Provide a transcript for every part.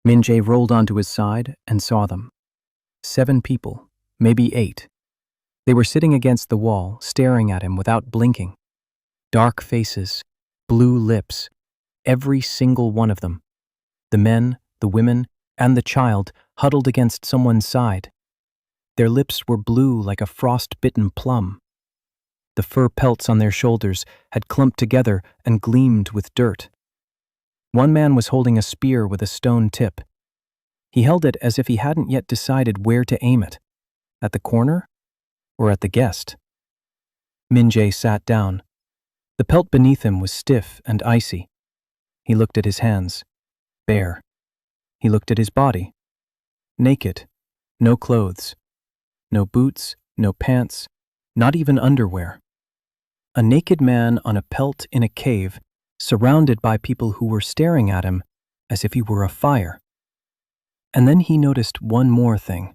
Minjae rolled onto his side and saw them. 7 people, maybe 8. They were sitting against the wall, staring at him without blinking. Dark faces, blue lips, every single one of them. The men, the women, and the child huddled against someone's side. Their lips were blue like a frost-bitten plum. The fur pelts on their shoulders had clumped together and gleamed with dirt. One man was holding a spear with a stone tip. He held it as if he hadn't yet decided where to aim it, at the corner or at the guest. Minjae sat down. The pelt beneath him was stiff and icy. He looked at his hands, bare. He looked at his body, naked, no clothes, no boots, no pants, not even underwear. A naked man on a pelt in a cave, surrounded by people who were staring at him as if he were a fire. And then he noticed one more thing.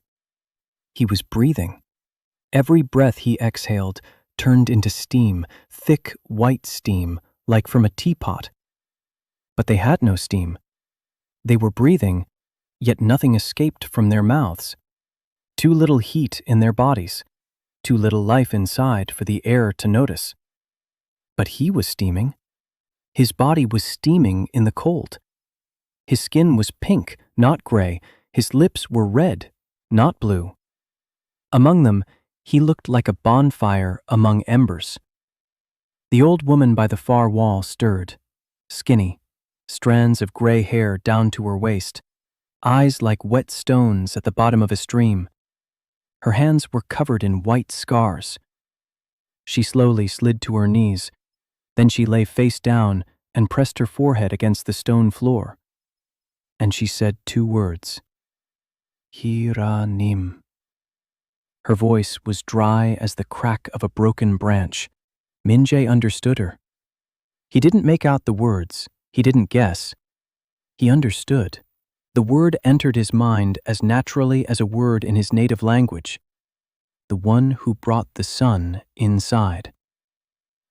He was breathing. Every breath he exhaled turned into steam, thick white steam, like from a teapot. But they had no steam. They were breathing, yet nothing escaped from their mouths. Too little heat in their bodies, too little life inside for the air to notice. But he was steaming. His body was steaming in the cold. His skin was pink, not gray. His lips were red, not blue. Among them, he looked like a bonfire among embers. The old woman by the far wall stirred, skinny, strands of gray hair down to her waist, eyes like wet stones at the bottom of a stream. Her hands were covered in white scars. She slowly slid to her knees. Then she lay face down and pressed her forehead against the stone floor. And she said 2 words. Hiranim. Her voice was dry as the crack of a broken branch. Minjae understood her. He didn't make out the words. He didn't guess. He understood. The word entered his mind as naturally as a word in his native language. The one who brought the sun inside.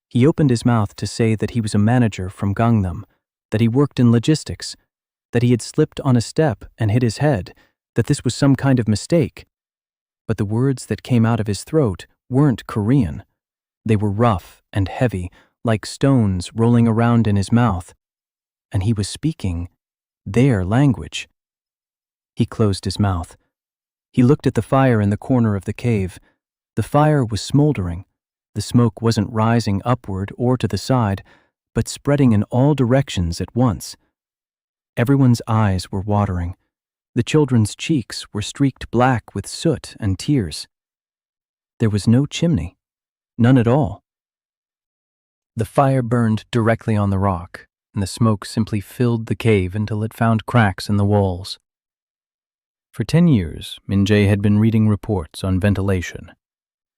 He opened his mouth to say that he was a manager from Gangnam, that he worked in logistics, that he had slipped on a step and hit his head, that this was some kind of mistake. But the words that came out of his throat weren't Korean. They were rough and heavy, like stones rolling around in his mouth. And he was speaking their language. He closed his mouth. He looked at the fire in the corner of the cave. The fire was smoldering. The smoke wasn't rising upward or to the side, but spreading in all directions at once. Everyone's eyes were watering. The children's cheeks were streaked black with soot and tears. There was no chimney, none at all. The fire burned directly on the rock, and the smoke simply filled the cave until it found cracks in the walls. For 10 years, Minjae had been reading reports on ventilation.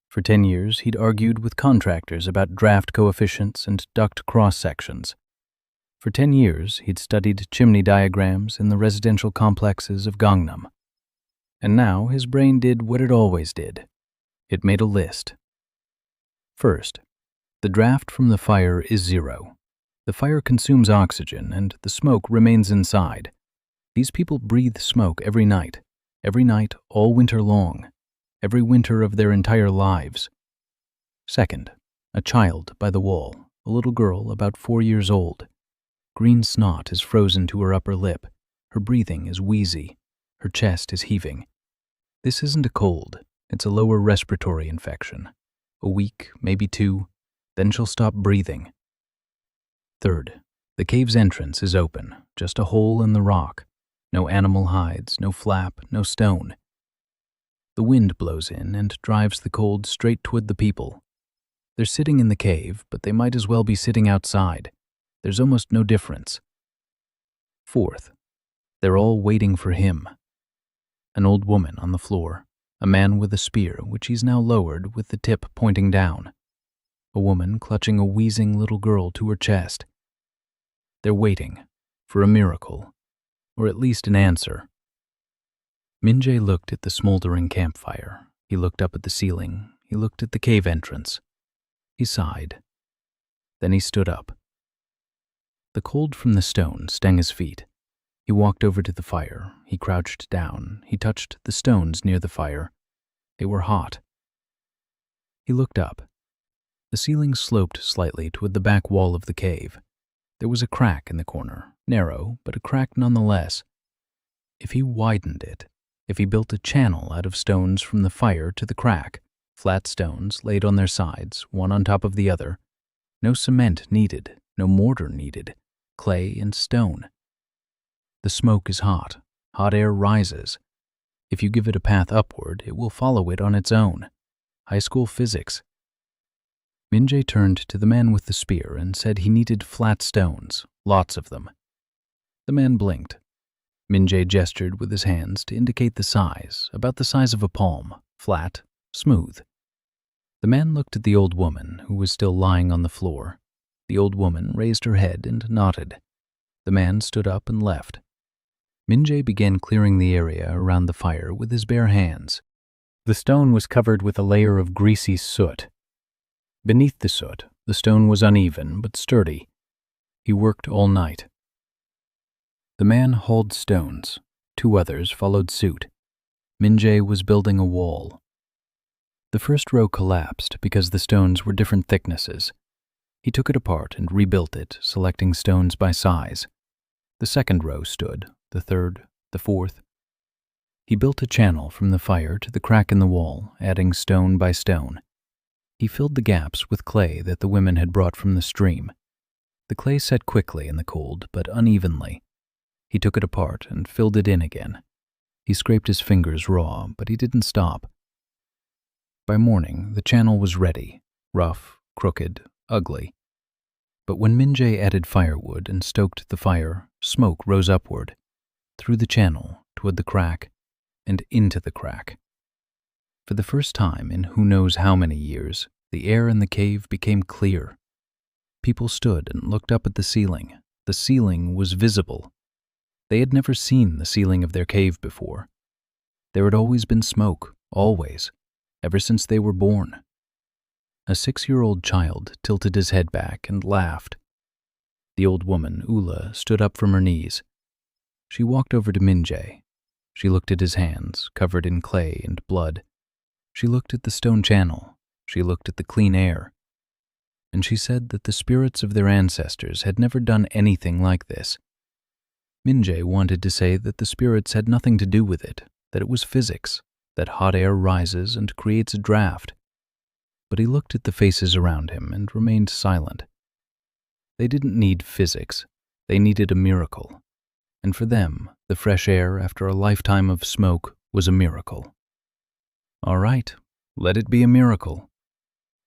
For 10 years, he'd argued with contractors about draft coefficients and duct cross-sections. For 10 years, he'd studied chimney diagrams in the residential complexes of Gangnam. And now his brain did what it always did. It made a list. First, the draft from the fire is 0. The fire consumes oxygen and the smoke remains inside. These people breathe smoke every night all winter long, every winter of their entire lives. Second, a child by the wall, a little girl about 4 years old. Green snot is frozen to her upper lip. Her breathing is wheezy. Her chest is heaving. This isn't a cold. It's a lower respiratory infection. A week, maybe 2, then she'll stop breathing. Third, the cave's entrance is open, just a hole in the rock. No animal hides, no flap, no stone. The wind blows in and drives the cold straight toward the people. They're sitting in the cave, but they might as well be sitting outside. There's almost no difference. Fourth, they're all waiting for him. An old woman on the floor, a man with a spear, which he's now lowered with the tip pointing down. A woman clutching a wheezing little girl to her chest. They're waiting for a miracle, or at least an answer. Minjae looked at the smoldering campfire. He looked up at the ceiling. He looked at the cave entrance. He sighed. Then he stood up. The cold from the stone stung his feet. He walked over to the fire. He crouched down. He touched the stones near the fire. They were hot. He looked up. The ceiling sloped slightly toward the back wall of the cave. There was a crack in the corner, narrow, but a crack nonetheless. If he widened it, if he built a channel out of stones from the fire to the crack, flat stones laid on their sides, one on top of the other, no cement needed, no mortar needed, clay and stone. The smoke is hot. Hot air rises. If you give it a path upward, it will follow it on its own. High school physics. Minjae turned to the man with the spear and said he needed flat stones, lots of them. The man blinked. Minjae gestured with his hands to indicate the size, about the size of a palm, flat, smooth. The man looked at the old woman, who was still lying on the floor. The old woman raised her head and nodded. The man stood up and left. Minjae began clearing the area around the fire with his bare hands. The stone was covered with a layer of greasy soot. Beneath the soot, the stone was uneven but sturdy. He worked all night. The man hauled stones. 2 others followed suit. Minjae was building a wall. The first row collapsed because the stones were different thicknesses. He took it apart and rebuilt it, selecting stones by size. The second row stood, the third, the fourth. He built a channel from the fire to the crack in the wall, adding stone by stone. He filled the gaps with clay that the women had brought from the stream. The clay set quickly in the cold, but unevenly. He took it apart and filled it in again. He scraped his fingers raw, but he didn't stop. By morning, the channel was ready, rough, crooked, ugly. But when Minjae added firewood and stoked the fire, smoke rose upward, through the channel, toward the crack, and into the crack. For the first time in who knows how many years, the air in the cave became clear. People stood and looked up at the ceiling. The ceiling was visible. They had never seen the ceiling of their cave before. There had always been smoke, always, ever since they were born. A 6-year-old child tilted his head back and laughed. The old woman, Ula, stood up from her knees. She walked over to Minjae. She looked at his hands, covered in clay and blood. She looked at the stone channel. She looked at the clean air. And she said that the spirits of their ancestors had never done anything like this. Minjae wanted to say that the spirits had nothing to do with it, that it was physics, that hot air rises and creates a draft. But he looked at the faces around him and remained silent. They didn't need physics. They needed a miracle. And for them, the fresh air after a lifetime of smoke was a miracle. All right, let it be a miracle.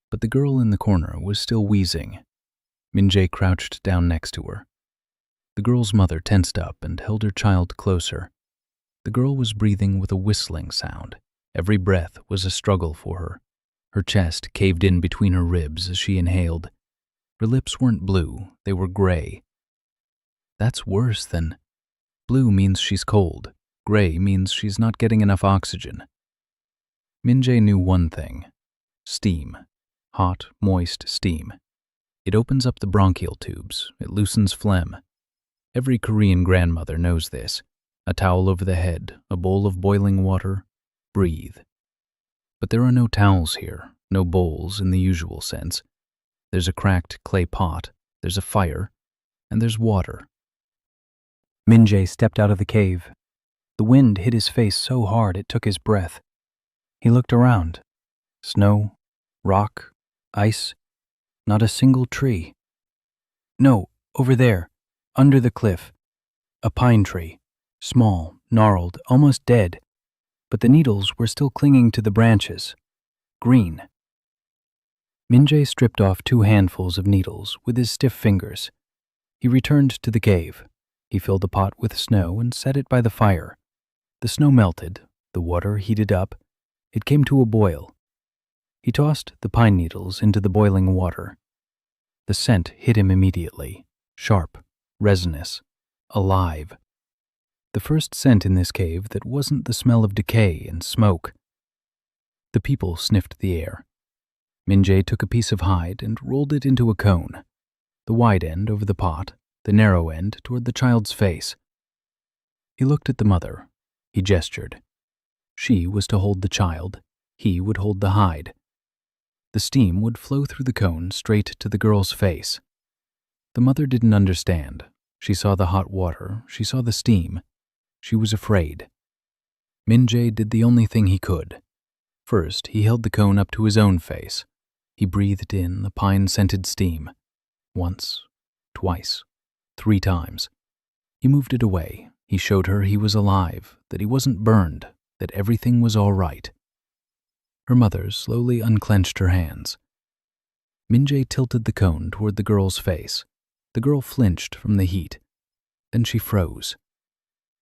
But the girl in the corner was still wheezing. Minjae crouched down next to her. The girl's mother tensed up and held her child closer. The girl was breathing with a whistling sound. Every breath was a struggle for her. Her chest caved in between her ribs as she inhaled. Her lips weren't blue, they were gray. That's worse than... Blue means she's cold. Gray means she's not getting enough oxygen. Minjae knew one thing. Steam. Hot, moist steam. It opens up the bronchial tubes. It loosens phlegm. Every Korean grandmother knows this. A towel over the head, a bowl of boiling water. Breathe. But there are no towels here, no bowls in the usual sense. There's a cracked clay pot, there's a fire, and there's water. Minjae stepped out of the cave. The wind hit his face so hard it took his breath. He looked around. Snow, rock, ice, not a single tree. No, over there, under the cliff. A pine tree, small, gnarled, almost dead. But the needles were still clinging to the branches. Green. Minjae stripped off 2 handfuls of needles with his stiff fingers. He returned to the cave. He filled the pot with snow and set it by the fire. The snow melted, the water heated up. It came to a boil. He tossed the pine needles into the boiling water. The scent hit him immediately, sharp, resinous, alive. The first scent in this cave that wasn't the smell of decay and smoke. The people sniffed the air. Minjae took a piece of hide and rolled it into a cone, the wide end over the pot, the narrow end toward the child's face. He looked at the mother. He gestured. She was to hold the child. He would hold the hide. The steam would flow through the cone straight to the girl's face. The mother didn't understand. She saw the hot water. She saw the steam. She was afraid. Min-jae did the only thing he could. First, he held the cone up to his own face. He breathed in the pine-scented steam. Once, twice, 3 times. He moved it away. He showed her he was alive, that he wasn't burned, that everything was all right. Her mother slowly unclenched her hands. Min-jae tilted the cone toward the girl's face. The girl flinched from the heat. Then she froze.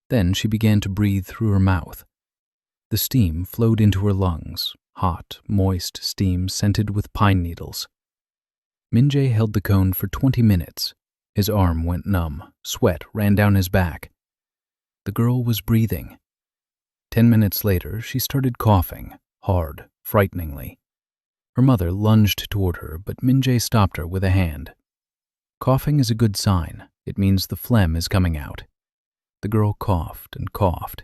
Then she began to breathe through her mouth. The steam flowed into her lungs, hot, moist steam scented with pine needles. Min-jae held the cone for 20 minutes. His arm went numb. Sweat ran down his back. The girl was breathing. 10 minutes later, she started coughing, hard, frighteningly. Her mother lunged toward her, but Min-jae stopped her with a hand. Coughing is a good sign. It means the phlegm is coming out. The girl coughed and coughed.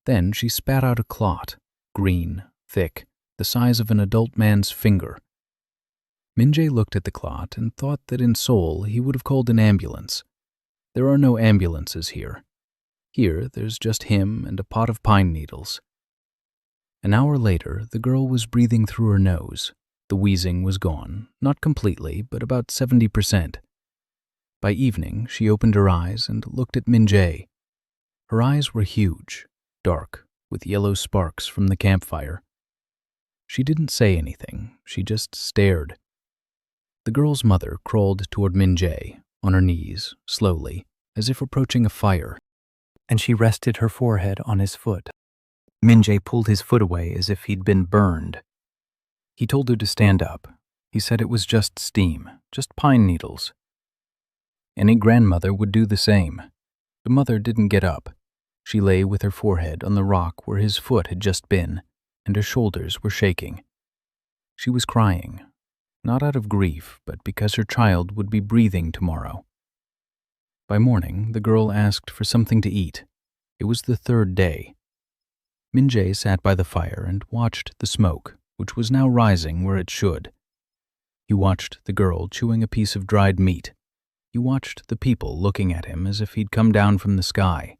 Then she spat out a clot, green, thick, the size of an adult man's finger. Min-jae looked at the clot and thought that in Seoul he would have called an ambulance. There are no ambulances here. Here, there's just him and a pot of pine needles. An hour later, the girl was breathing through her nose. The wheezing was gone, not completely, but about 70%. By evening, she opened her eyes and looked at Min-jae. Her eyes were huge, dark, with yellow sparks from the campfire. She didn't say anything, she just stared. The girl's mother crawled toward Min-jae, on her knees, slowly, as if approaching a fire, and she rested her forehead on his foot. Min-jae pulled his foot away as if he'd been burned. He told her to stand up. He said it was just steam, just pine needles. Any grandmother would do the same. The mother didn't get up. She lay with her forehead on the rock where his foot had just been, and her shoulders were shaking. She was crying, not out of grief, but because her child would be breathing tomorrow. By morning, the girl asked for something to eat. It was the 3rd day. Min-jae sat by the fire and watched the smoke, which was now rising where it should. He watched the girl chewing a piece of dried meat. He watched the people looking at him as if he'd come down from the sky.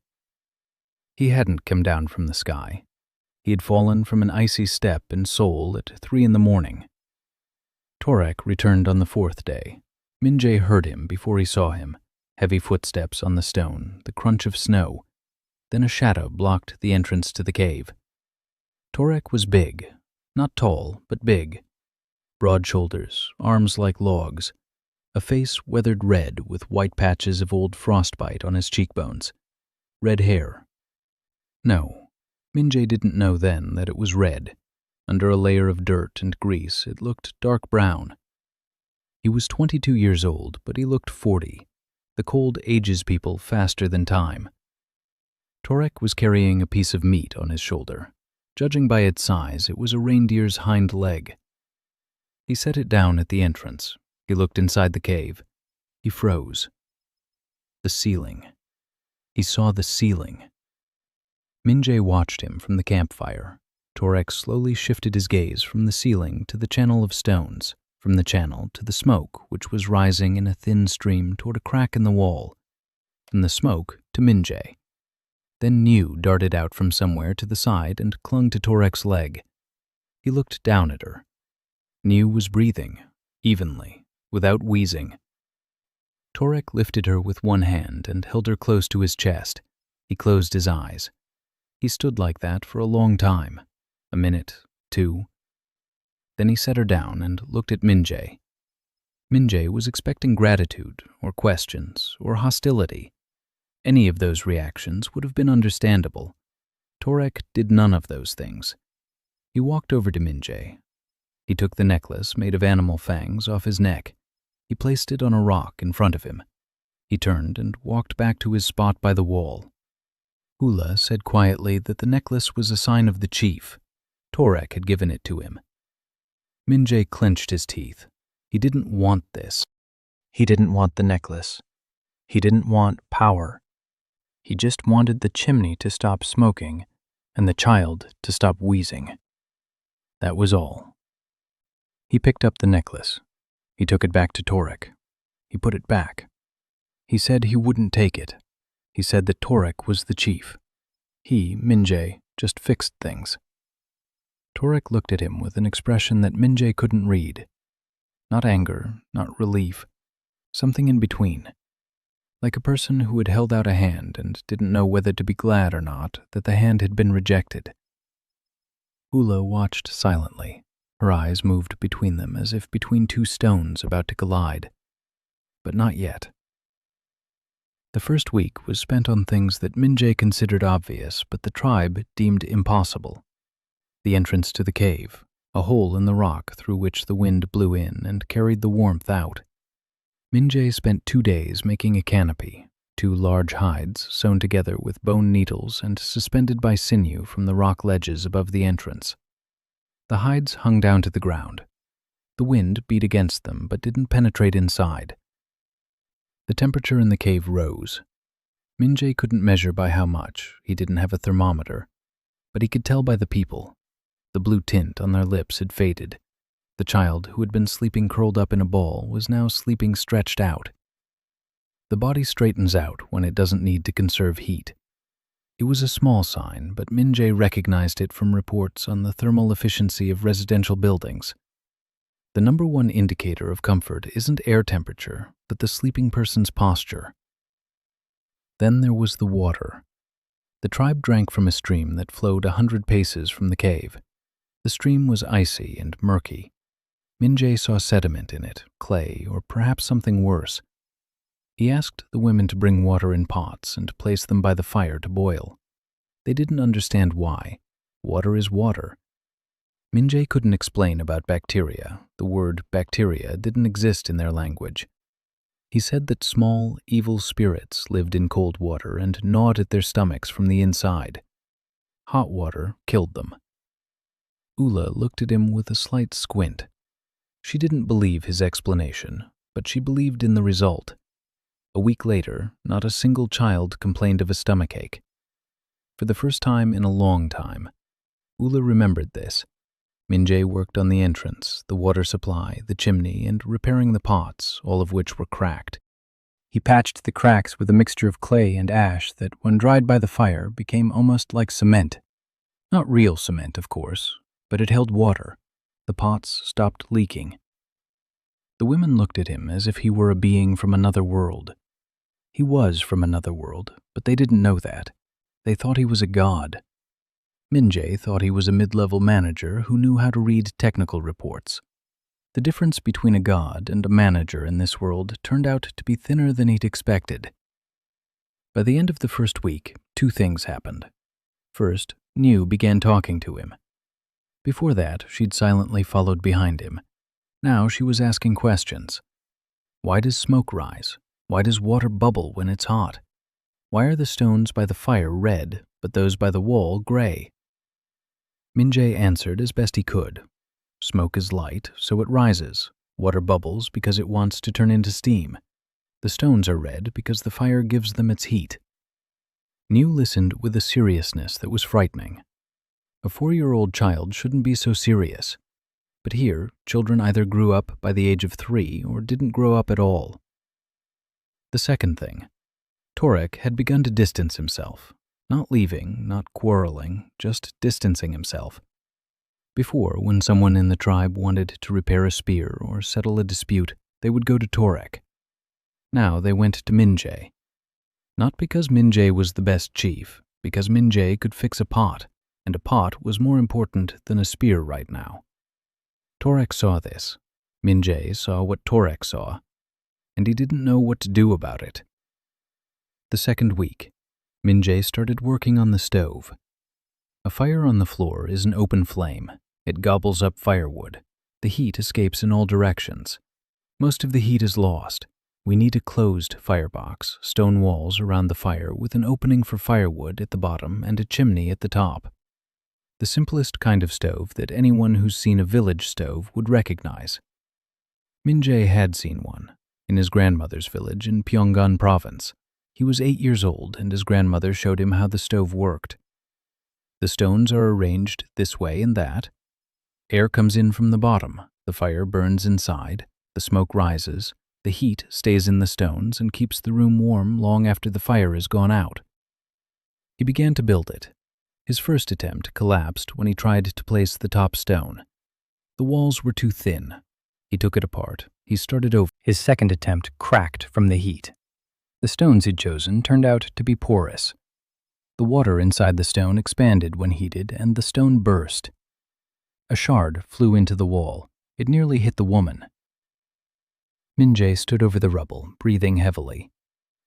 He hadn't come down from the sky. He had fallen from an icy step in Seoul at 3 a.m. Torek returned on the 4th day. Min-jae heard him before he saw him. Heavy footsteps on the stone, the crunch of snow. Then a shadow blocked the entrance to the cave. Torek was big, not tall, but big. Broad shoulders, arms like logs. A face weathered red with white patches of old frostbite on his cheekbones. Red hair. No, Min-jae didn't know then that it was red. Under a layer of dirt and grease, it looked dark brown. He was 22 years old, but he looked 40. The cold ages people faster than time. Torek was carrying a piece of meat on his shoulder. Judging by its size, it was a reindeer's hind leg. He set it down at the entrance. He looked inside the cave. He froze. The ceiling. He saw the ceiling. Min-jae watched him from the campfire. Torek slowly shifted his gaze from the ceiling to the channel of stones, from the channel to the smoke, which was rising in a thin stream toward a crack in the wall, from the smoke to Min-jae. Then Niu darted out from somewhere to the side and clung to Torek's leg. He looked down at her. Niu was breathing, evenly, without wheezing. Torek lifted her with one hand and held her close to his chest. He closed his eyes. He stood like that for a long time, a minute, 2. Then he set her down and looked at Min-jae. Min-jae was expecting gratitude, or questions, or hostility. Any of those reactions would have been understandable. Torek did none of those things. He walked over to Min-jae. He took the necklace made of animal fangs off his neck. He placed it on a rock in front of him. He turned and walked back to his spot by the wall. Hula said quietly that the necklace was a sign of the chief. Torek had given it to him. Min-jae clenched his teeth. He didn't want this. He didn't want the necklace. He didn't want power. He just wanted the chimney to stop smoking and the child to stop wheezing. That was all. He picked up the necklace. He took it back to Torek. He put it back. He said he wouldn't take it. He said that Torek was the chief. He, Minjae, just fixed things. Torek looked at him with an expression that Minjae couldn't read. Not anger, not relief, something in between. Like a person who had held out a hand and didn't know whether to be glad or not that the hand had been rejected. Ula watched silently. Her eyes moved between them as if between two stones about to collide. But not yet. The first week was spent on things that Minjae considered obvious, but the tribe deemed impossible. The entrance to the cave, a hole in the rock through which the wind blew in and carried the warmth out. Minjae spent 2 days making a canopy, 2 large hides sewn together with bone needles and suspended by sinew from the rock ledges above the entrance. The hides hung down to the ground. The wind beat against them but didn't penetrate inside. The temperature in the cave rose. Minjae couldn't measure by how much, he didn't have a thermometer, but he could tell by the people. The blue tint on their lips had faded. The child who had been sleeping curled up in a ball was now sleeping stretched out. The body straightens out when it doesn't need to conserve heat. It was a small sign, but Minjae recognized it from reports on the thermal efficiency of residential buildings. The number one indicator of comfort isn't air temperature, but the sleeping person's posture. Then there was the water. The tribe drank from a stream that flowed 100 paces from the cave. The stream was icy and murky. Minjae saw sediment in it, clay, or perhaps something worse. He asked the women to bring water in pots and place them by the fire to boil. They didn't understand why. Water is water. Minjae couldn't explain about bacteria. The word bacteria didn't exist in their language. He said that small, evil spirits lived in cold water and gnawed at their stomachs from the inside. Hot water killed them. Ula looked at him with a slight squint. She didn't believe his explanation, but she believed in the result. A week later, not a single child complained of a stomachache. For the first time in a long time, Ula remembered this. Minjae worked on the entrance, the water supply, the chimney, and repairing the pots, all of which were cracked. He patched the cracks with a mixture of clay and ash that, when dried by the fire, became almost like cement. Not real cement, of course, but it held water. The pots stopped leaking. The women looked at him as if he were a being from another world. He was from another world, but they didn't know that. They thought he was a god. Minjae thought he was a mid-level manager who knew how to read technical reports. The difference between a god and a manager in this world turned out to be thinner than he'd expected. By the end of the first week, 2 things happened. First, Niu began talking to him. Before that, she'd silently followed behind him. Now she was asking questions. Why does smoke rise? Why does water bubble when it's hot? Why are the stones by the fire red, but those by the wall gray? Minjae answered as best he could. Smoke is light, so it rises. Water bubbles because it wants to turn into steam. The stones are red because the fire gives them its heat. Niu listened with a seriousness that was frightening. A 4-year-old child shouldn't be so serious. But here, children either grew up by the age of 3 or didn't grow up at all. The second thing. Torek had begun to distance himself. Not leaving, not quarreling, just distancing himself. Before, when someone in the tribe wanted to repair a spear or settle a dispute, they would go to Torek. Now they went to Minjae. Not because Minjae was the best chief, because Minjae could fix a pot, and a pot was more important than a spear right now. Torek saw this. Minjae saw what Torek saw, and he didn't know what to do about it. The second week, Minjae started working on the stove. A fire on the floor is an open flame. It gobbles up firewood. The heat escapes in all directions. Most of the heat is lost. We need a closed firebox, stone walls around the fire with an opening for firewood at the bottom and a chimney at the top. The simplest kind of stove that anyone who's seen a village stove would recognize. Minjae had seen one in his grandmother's village in Pyongan province. He was 8 years old, and his grandmother showed him how the stove worked. The stones are arranged this way and that. Air comes in from the bottom, the fire burns inside, the smoke rises, the heat stays in the stones and keeps the room warm long after the fire is gone out. He began to build it. His first attempt collapsed when he tried to place the top stone. The walls were too thin. He took it apart. He started over. His second attempt cracked from the heat. The stones he'd chosen turned out to be porous. The water inside the stone expanded when heated, and the stone burst. A shard flew into the wall. It nearly hit the woman. Min-jae stood over the rubble, breathing heavily.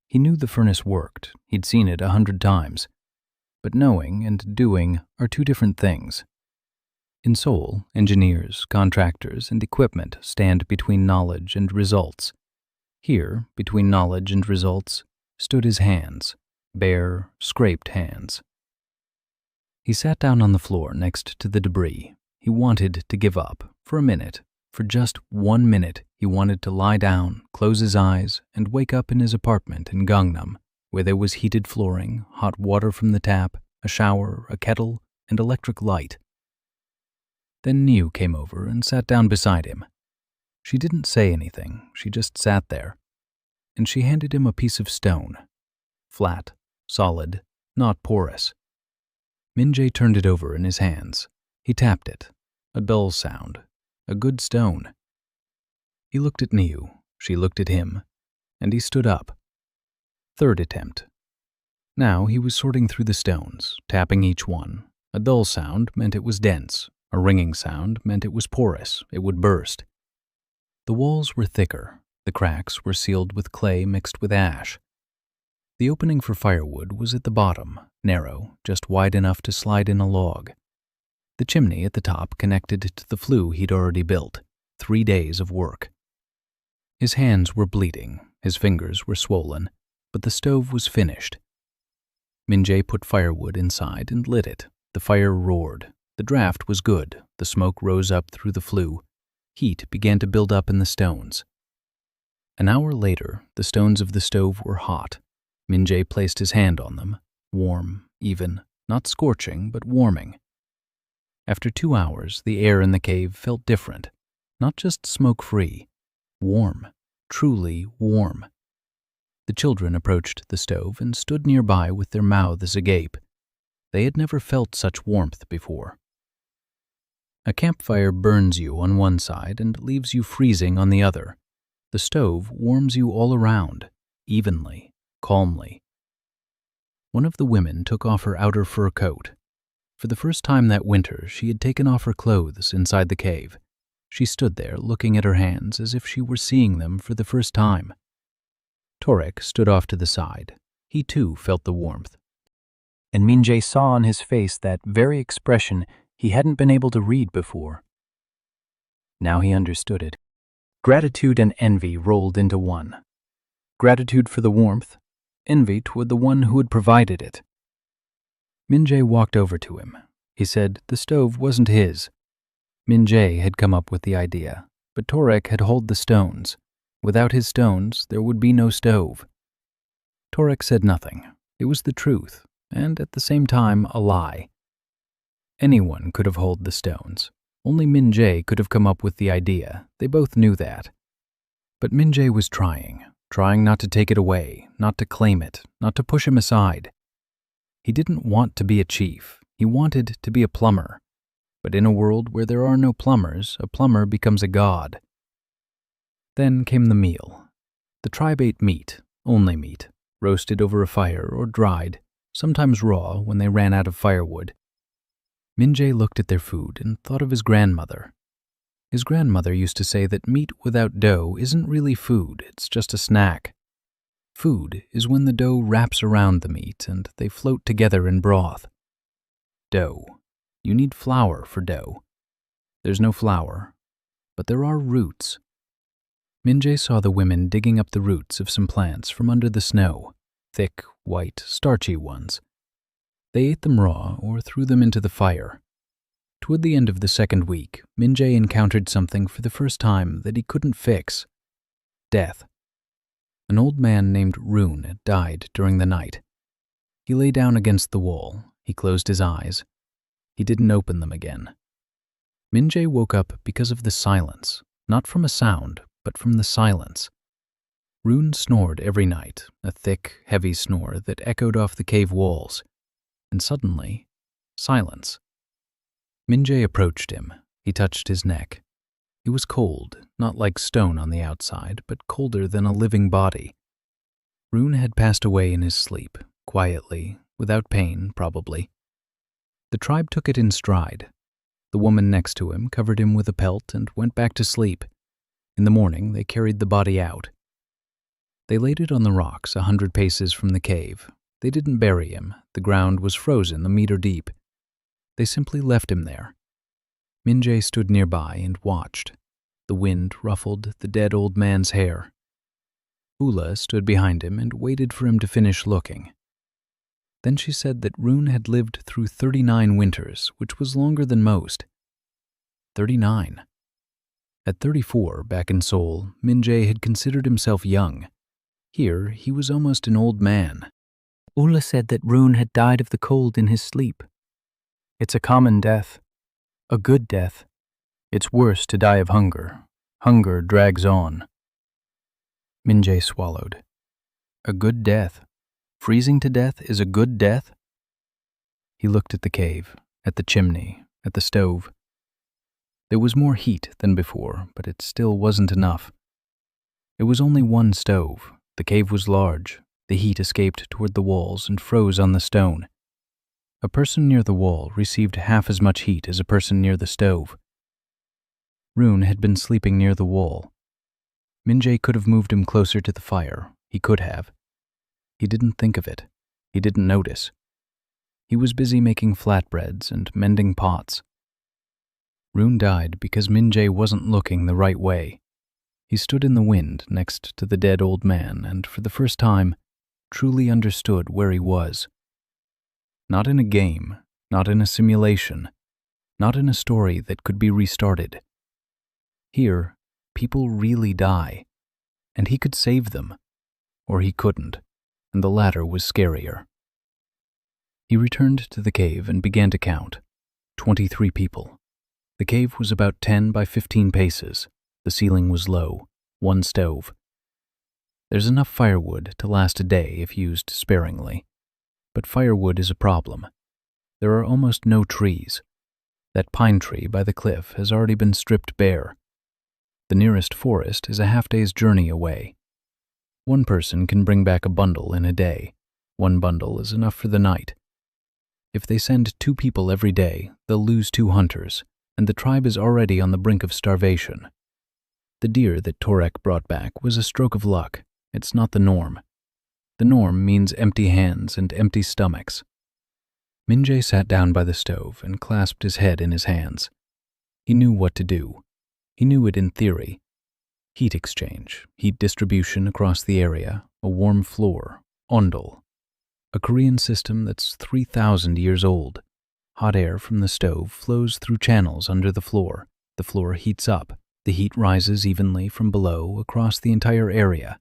He knew the furnace worked. He'd seen it 100 times. But knowing and doing are two different things. In Seoul, engineers, contractors, and equipment stand between knowledge and results. Here, between knowledge and results, stood his hands, bare, scraped hands. He sat down on the floor next to the debris. He wanted to give up, for a minute. For just 1 minute, he wanted to lie down, close his eyes, and wake up in his apartment in Gangnam, where there was heated flooring, hot water from the tap, a shower, a kettle, and electric light. Then Niu came over and sat down beside him. She didn't say anything, she just sat there. And she handed him a piece of stone. Flat, solid, not porous. Min-jae turned it over in his hands. He tapped it. A dull sound. A good stone. He looked at Niu. She looked at him. And he stood up. Third attempt. Now he was sorting through the stones, tapping each one. A dull sound meant it was dense. A ringing sound meant it was porous. It would burst. The walls were thicker. The cracks were sealed with clay mixed with ash. The opening for firewood was at the bottom, narrow, just wide enough to slide in a log. The chimney at the top connected to the flue he'd already built. 3 days of work. His hands were bleeding. His fingers were swollen. But the stove was finished. Min-jae put firewood inside and lit it. The fire roared. The draft was good. The smoke rose up through the flue. Heat began to build up in the stones. An hour later, the stones of the stove were hot. Min-jae placed his hand on them. Warm, even, not scorching, but warming. After 2 hours, the air in the cave felt different. Not just smoke-free. Warm. Truly warm. The children approached the stove and stood nearby with their mouths agape. They had never felt such warmth before. A campfire burns you on one side and leaves you freezing on the other. The stove warms you all around, evenly, calmly. One of the women took off her outer fur coat. For the first time that winter, she had taken off her clothes inside the cave. She stood there looking at her hands as if she were seeing them for the first time. Torek stood off to the side. He too felt the warmth. And Min-jae saw on his face that very expression he hadn't been able to read before. Now he understood it. Gratitude and envy rolled into one. Gratitude for the warmth, envy toward the one who had provided it. Min-jae walked over to him. He said the stove wasn't his. Min-jae had come up with the idea, but Torek had hauled the stones. Without his stones, there would be no stove. Torek said nothing. It was the truth, and at the same time, a lie. Anyone could have hauled the stones. Only Min-jae could have come up with the idea. They both knew that. But Min-jae was trying not to take it away, not to claim it, not to push him aside. He didn't want to be a chief. He wanted to be a plumber. But in a world where there are no plumbers, a plumber becomes a god. Then came the meal. The tribe ate meat, only meat, roasted over a fire or dried, sometimes raw when they ran out of firewood. Min-jae looked at their food and thought of his grandmother. His grandmother used to say that meat without dough isn't really food, it's just a snack. Food is when the dough wraps around the meat and they float together in broth. Dough. You need flour for dough. There's no flour, but there are roots. Min-jae saw the women digging up the roots of some plants from under the snow, thick, white, starchy ones. They ate them raw or threw them into the fire. Toward the end of the second week, Min-jae encountered something for the first time that he couldn't fix. Death. An old man named Rune had died during the night. He lay down against the wall. He closed his eyes. He didn't open them again. Minjae woke up because of the silence, not from a sound, but from the silence. Rune snored every night, a thick, heavy snore that echoed off the cave walls. And suddenly, silence. Minjae approached him. He touched his neck. He was cold, not like stone on the outside, but colder than a living body. Rune had passed away in his sleep, quietly, without pain, probably. The tribe took it in stride. The woman next to him covered him with a pelt and went back to sleep. In the morning, they carried the body out. They laid it on the rocks 100 paces from the cave. They didn't bury him. The ground was frozen a meter deep. They simply left him there. Minjae stood nearby and watched. The wind ruffled the dead old man's hair. Ula stood behind him and waited for him to finish looking. Then she said that Rune had lived through 39 winters, which was longer than most. 39. At 34, back in Seoul, Minjae had considered himself young. Here, he was almost an old man. Ula said that Rune had died of the cold in his sleep. It's a common death. A good death. It's worse to die of hunger. Hunger drags on. Minjae swallowed. A good death. Freezing to death is a good death? He looked at the cave, at the chimney, at the stove. There was more heat than before, but it still wasn't enough. It was only one stove. The cave was large. The heat escaped toward the walls and froze on the stone. A person near the wall received half as much heat as a person near the stove. Rune had been sleeping near the wall. Minjae could have moved him closer to the fire. He could have. He didn't think of it. He didn't notice. He was busy making flatbreads and mending pots. Rune died because Minjae wasn't looking the right way. He stood in the wind next to the dead old man and, for the first time, truly understood where he was. Not in a game, not in a simulation, not in a story that could be restarted. Here, people really die, and he could save them, or he couldn't, and the latter was scarier. He returned to the cave and began to count. 23 people. The cave was about 10 by 15 paces. The ceiling was low, one stove. There's enough firewood to last a day if used sparingly. But firewood is a problem. There are almost no trees. That pine tree by the cliff has already been stripped bare. The nearest forest is a half-day's journey away. One person can bring back a bundle in a day. One bundle is enough for the night. If they send 2 people every day, they'll lose 2 hunters, and the tribe is already on the brink of starvation. The deer that Torek brought back was a stroke of luck. It's not the norm. The norm means empty hands and empty stomachs. Minjae sat down by the stove and clasped his head in his hands. He knew what to do. He knew it in theory. Heat exchange, heat distribution across the area, a warm floor, ondol. A Korean system that's 3,000 years old. Hot air from the stove flows through channels under the floor. The floor heats up. The heat rises evenly from below across the entire area.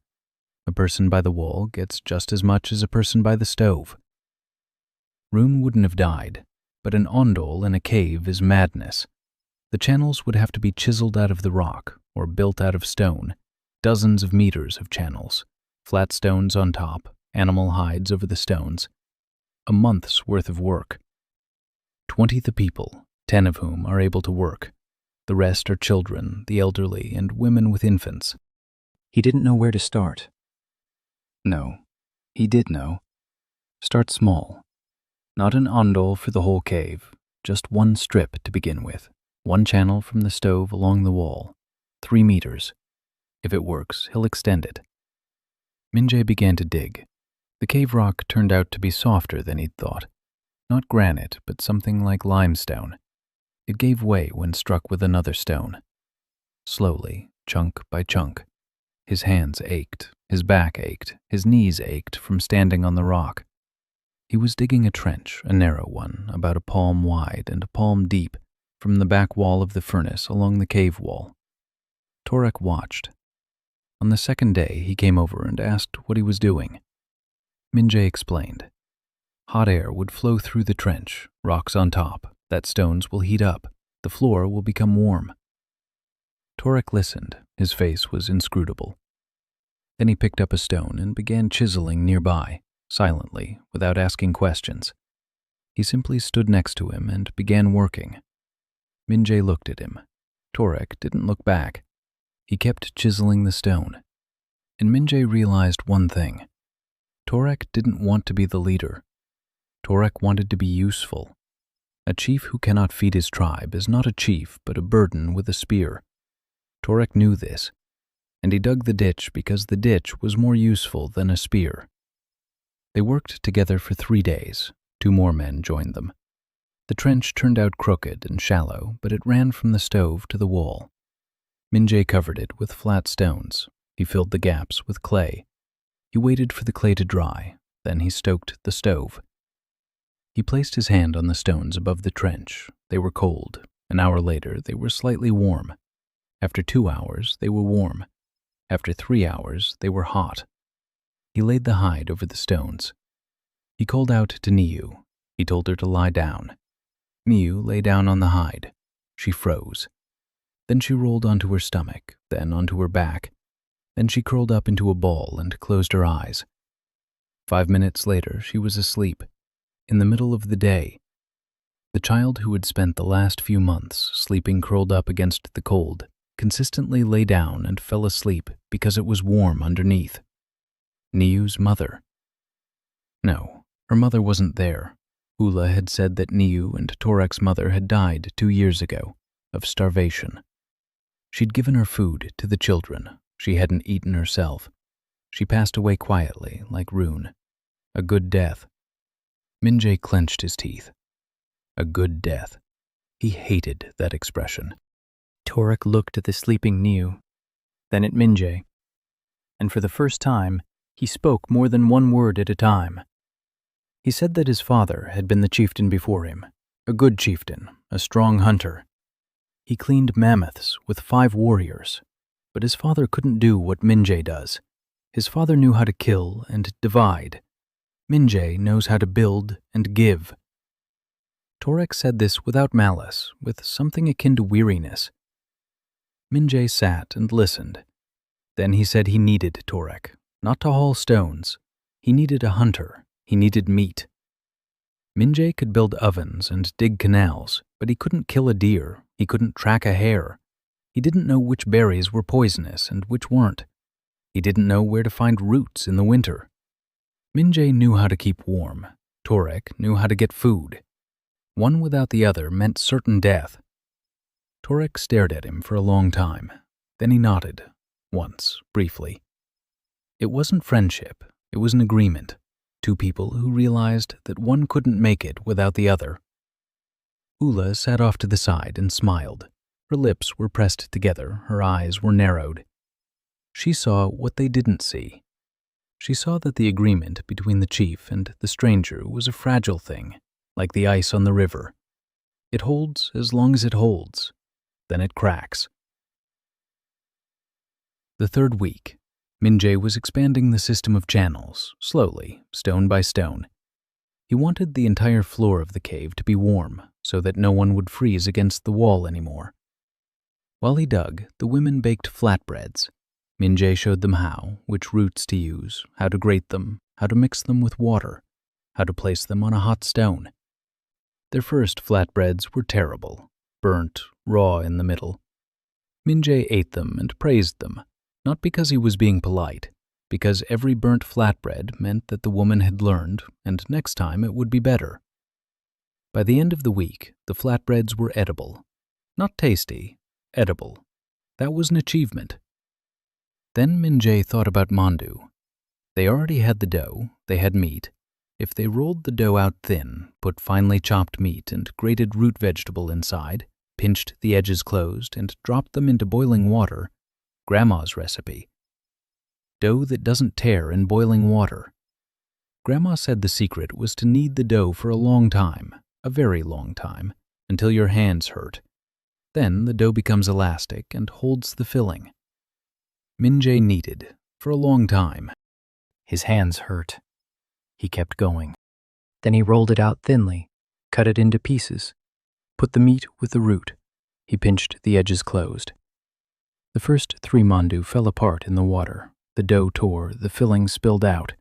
A person by the wall gets just as much as a person by the stove. Rune wouldn't have died, but an ondol in a cave is madness. The channels would have to be chiseled out of the rock or built out of stone. Dozens of meters of channels, flat stones on top, animal hides over the stones. A month's worth of work. 20 the people, 10 of whom are able to work. The rest are children, the elderly, and women with infants. He didn't know where to start. No, he did know. Start small. Not an ondol for the whole cave, just one strip to begin with. One channel from the stove along the wall. 3 meters. If it works, he'll extend it. Minjae began to dig. The cave rock turned out to be softer than he'd thought. Not granite, but something like limestone. It gave way when struck with another stone. Slowly, chunk by chunk. His hands ached, his back ached, his knees ached from standing on the rock. He was digging a trench, a narrow one, about a palm wide and a palm deep, from the back wall of the furnace along the cave wall. Torek watched. On the second day, he came over and asked what he was doing. Minjae explained. Hot air would flow through the trench, rocks on top, that stones will heat up, the floor will become warm. Torek listened. His face was inscrutable. Then he picked up a stone and began chiseling nearby, silently, without asking questions. He simply stood next to him and began working. Minjae looked at him. Torek didn't look back. He kept chiseling the stone. And Minjae realized one thing. Torek didn't want to be the leader. Torek wanted to be useful. A chief who cannot feed his tribe is not a chief, but a burden with a spear. Torek knew this, and he dug the ditch because the ditch was more useful than a spear. They worked together for 3 days. 2 more men joined them. The trench turned out crooked and shallow, but it ran from the stove to the wall. Minjae covered it with flat stones. He filled the gaps with clay. He waited for the clay to dry. Then he stoked the stove. He placed his hand on the stones above the trench. They were cold. An hour later, they were slightly warm. After 2 hours, they were warm. After 3 hours, they were hot. He laid the hide over the stones. He called out to Niu. He told her to lie down. Niu lay down on the hide. She froze. Then she rolled onto her stomach, then onto her back. Then she curled up into a ball and closed her eyes. 5 minutes later, she was asleep. In the middle of the day, the child who had spent the last few months sleeping curled up against the cold consistently lay down and fell asleep because it was warm underneath. Niu's mother. No, her mother wasn't there. Ula had said that Niu and Torek's mother had died 2 years ago, of starvation. She'd given her food to the children. She hadn't eaten herself. She passed away quietly, like Rune. A good death. Minjae clenched his teeth. A good death. He hated that expression. Torek looked at the sleeping Niu, then at Minjae, and for the first time, he spoke more than one word at a time. He said that his father had been the chieftain before him, a good chieftain, a strong hunter. He cleaned mammoths with 5 warriors, but his father couldn't do what Minjae does. His father knew how to kill and divide. Minjae knows how to build and give. Torek said this without malice, with something akin to weariness. Minjae sat and listened. Then he said he needed Torek, not to haul stones. He needed a hunter. He needed meat. Minjae could build ovens and dig canals, but he couldn't kill a deer. He couldn't track a hare. He didn't know which berries were poisonous and which weren't. He didn't know where to find roots in the winter. Minjae knew how to keep warm. Torek knew how to get food. One without the other meant certain death. Torek stared at him for a long time. Then he nodded, once, briefly. It wasn't friendship. It was an agreement. 2 people who realized that one couldn't make it without the other. Ula sat off to the side and smiled. Her lips were pressed together. Her eyes were narrowed. She saw what they didn't see. She saw that the agreement between the chief and the stranger was a fragile thing, like the ice on the river. It holds as long as it holds. Then it cracks. The 3rd week, Minjae was expanding the system of channels, slowly, stone by stone. He wanted the entire floor of the cave to be warm, so that no one would freeze against the wall anymore. While he dug, the women baked flatbreads. Minjae showed them how, which roots to use, how to grate them, how to mix them with water, how to place them on a hot stone. Their first flatbreads were terrible, burnt, raw in the middle. Minjae ate them and praised them, not because he was being polite, because every burnt flatbread meant that the woman had learned, and next time it would be better. By the end of the week, the flatbreads were edible. Not tasty, edible. That was an achievement. Then Minjae thought about Mandu. They already had the dough, they had meat. If they rolled the dough out thin, put finely chopped meat and grated root vegetable inside, pinched the edges closed, and dropped them into boiling water, Grandma's recipe. Dough that doesn't tear in boiling water. Grandma said the secret was to knead the dough for a long time, a very long time, until your hands hurt. Then the dough becomes elastic and holds the filling. Minjae kneaded for a long time. His hands hurt. He kept going. Then he rolled it out thinly, cut it into pieces, put the meat with the root. He pinched the edges closed. The first 3 mandu fell apart in the water. The dough tore, the filling spilled out.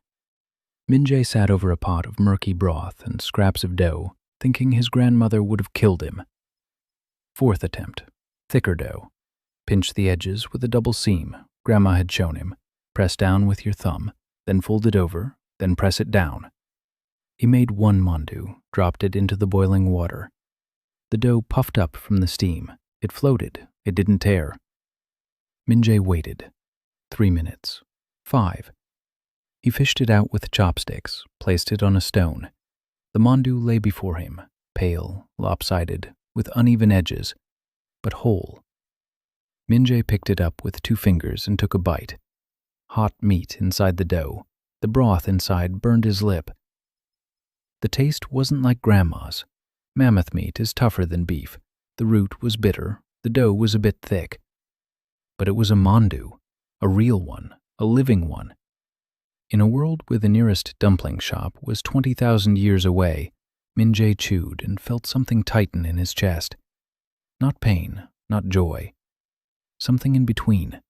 Minjae sat over a pot of murky broth and scraps of dough, thinking his grandmother would have killed him. 4th attempt, thicker dough. Pinch the edges with a double seam Grandma had shown him. Press down with your thumb, then fold it over, then press it down. He made 1 mandu, dropped it into the boiling water. The dough puffed up from the steam. It floated. It didn't tear. Minjae waited. 3 minutes. 5. He fished it out with chopsticks, placed it on a stone. The mandu lay before him, pale, lopsided, with uneven edges, but whole. Minjae picked it up with 2 fingers and took a bite. Hot meat inside the dough. The broth inside burned his lip. The taste wasn't like Grandma's. Mammoth meat is tougher than beef. The root was bitter. The dough was a bit thick. But it was a mandu, a real one, a living one. In a world where the nearest dumpling shop was 20,000 years away, Minjae chewed and felt something tighten in his chest. Not pain, not joy. Something in between.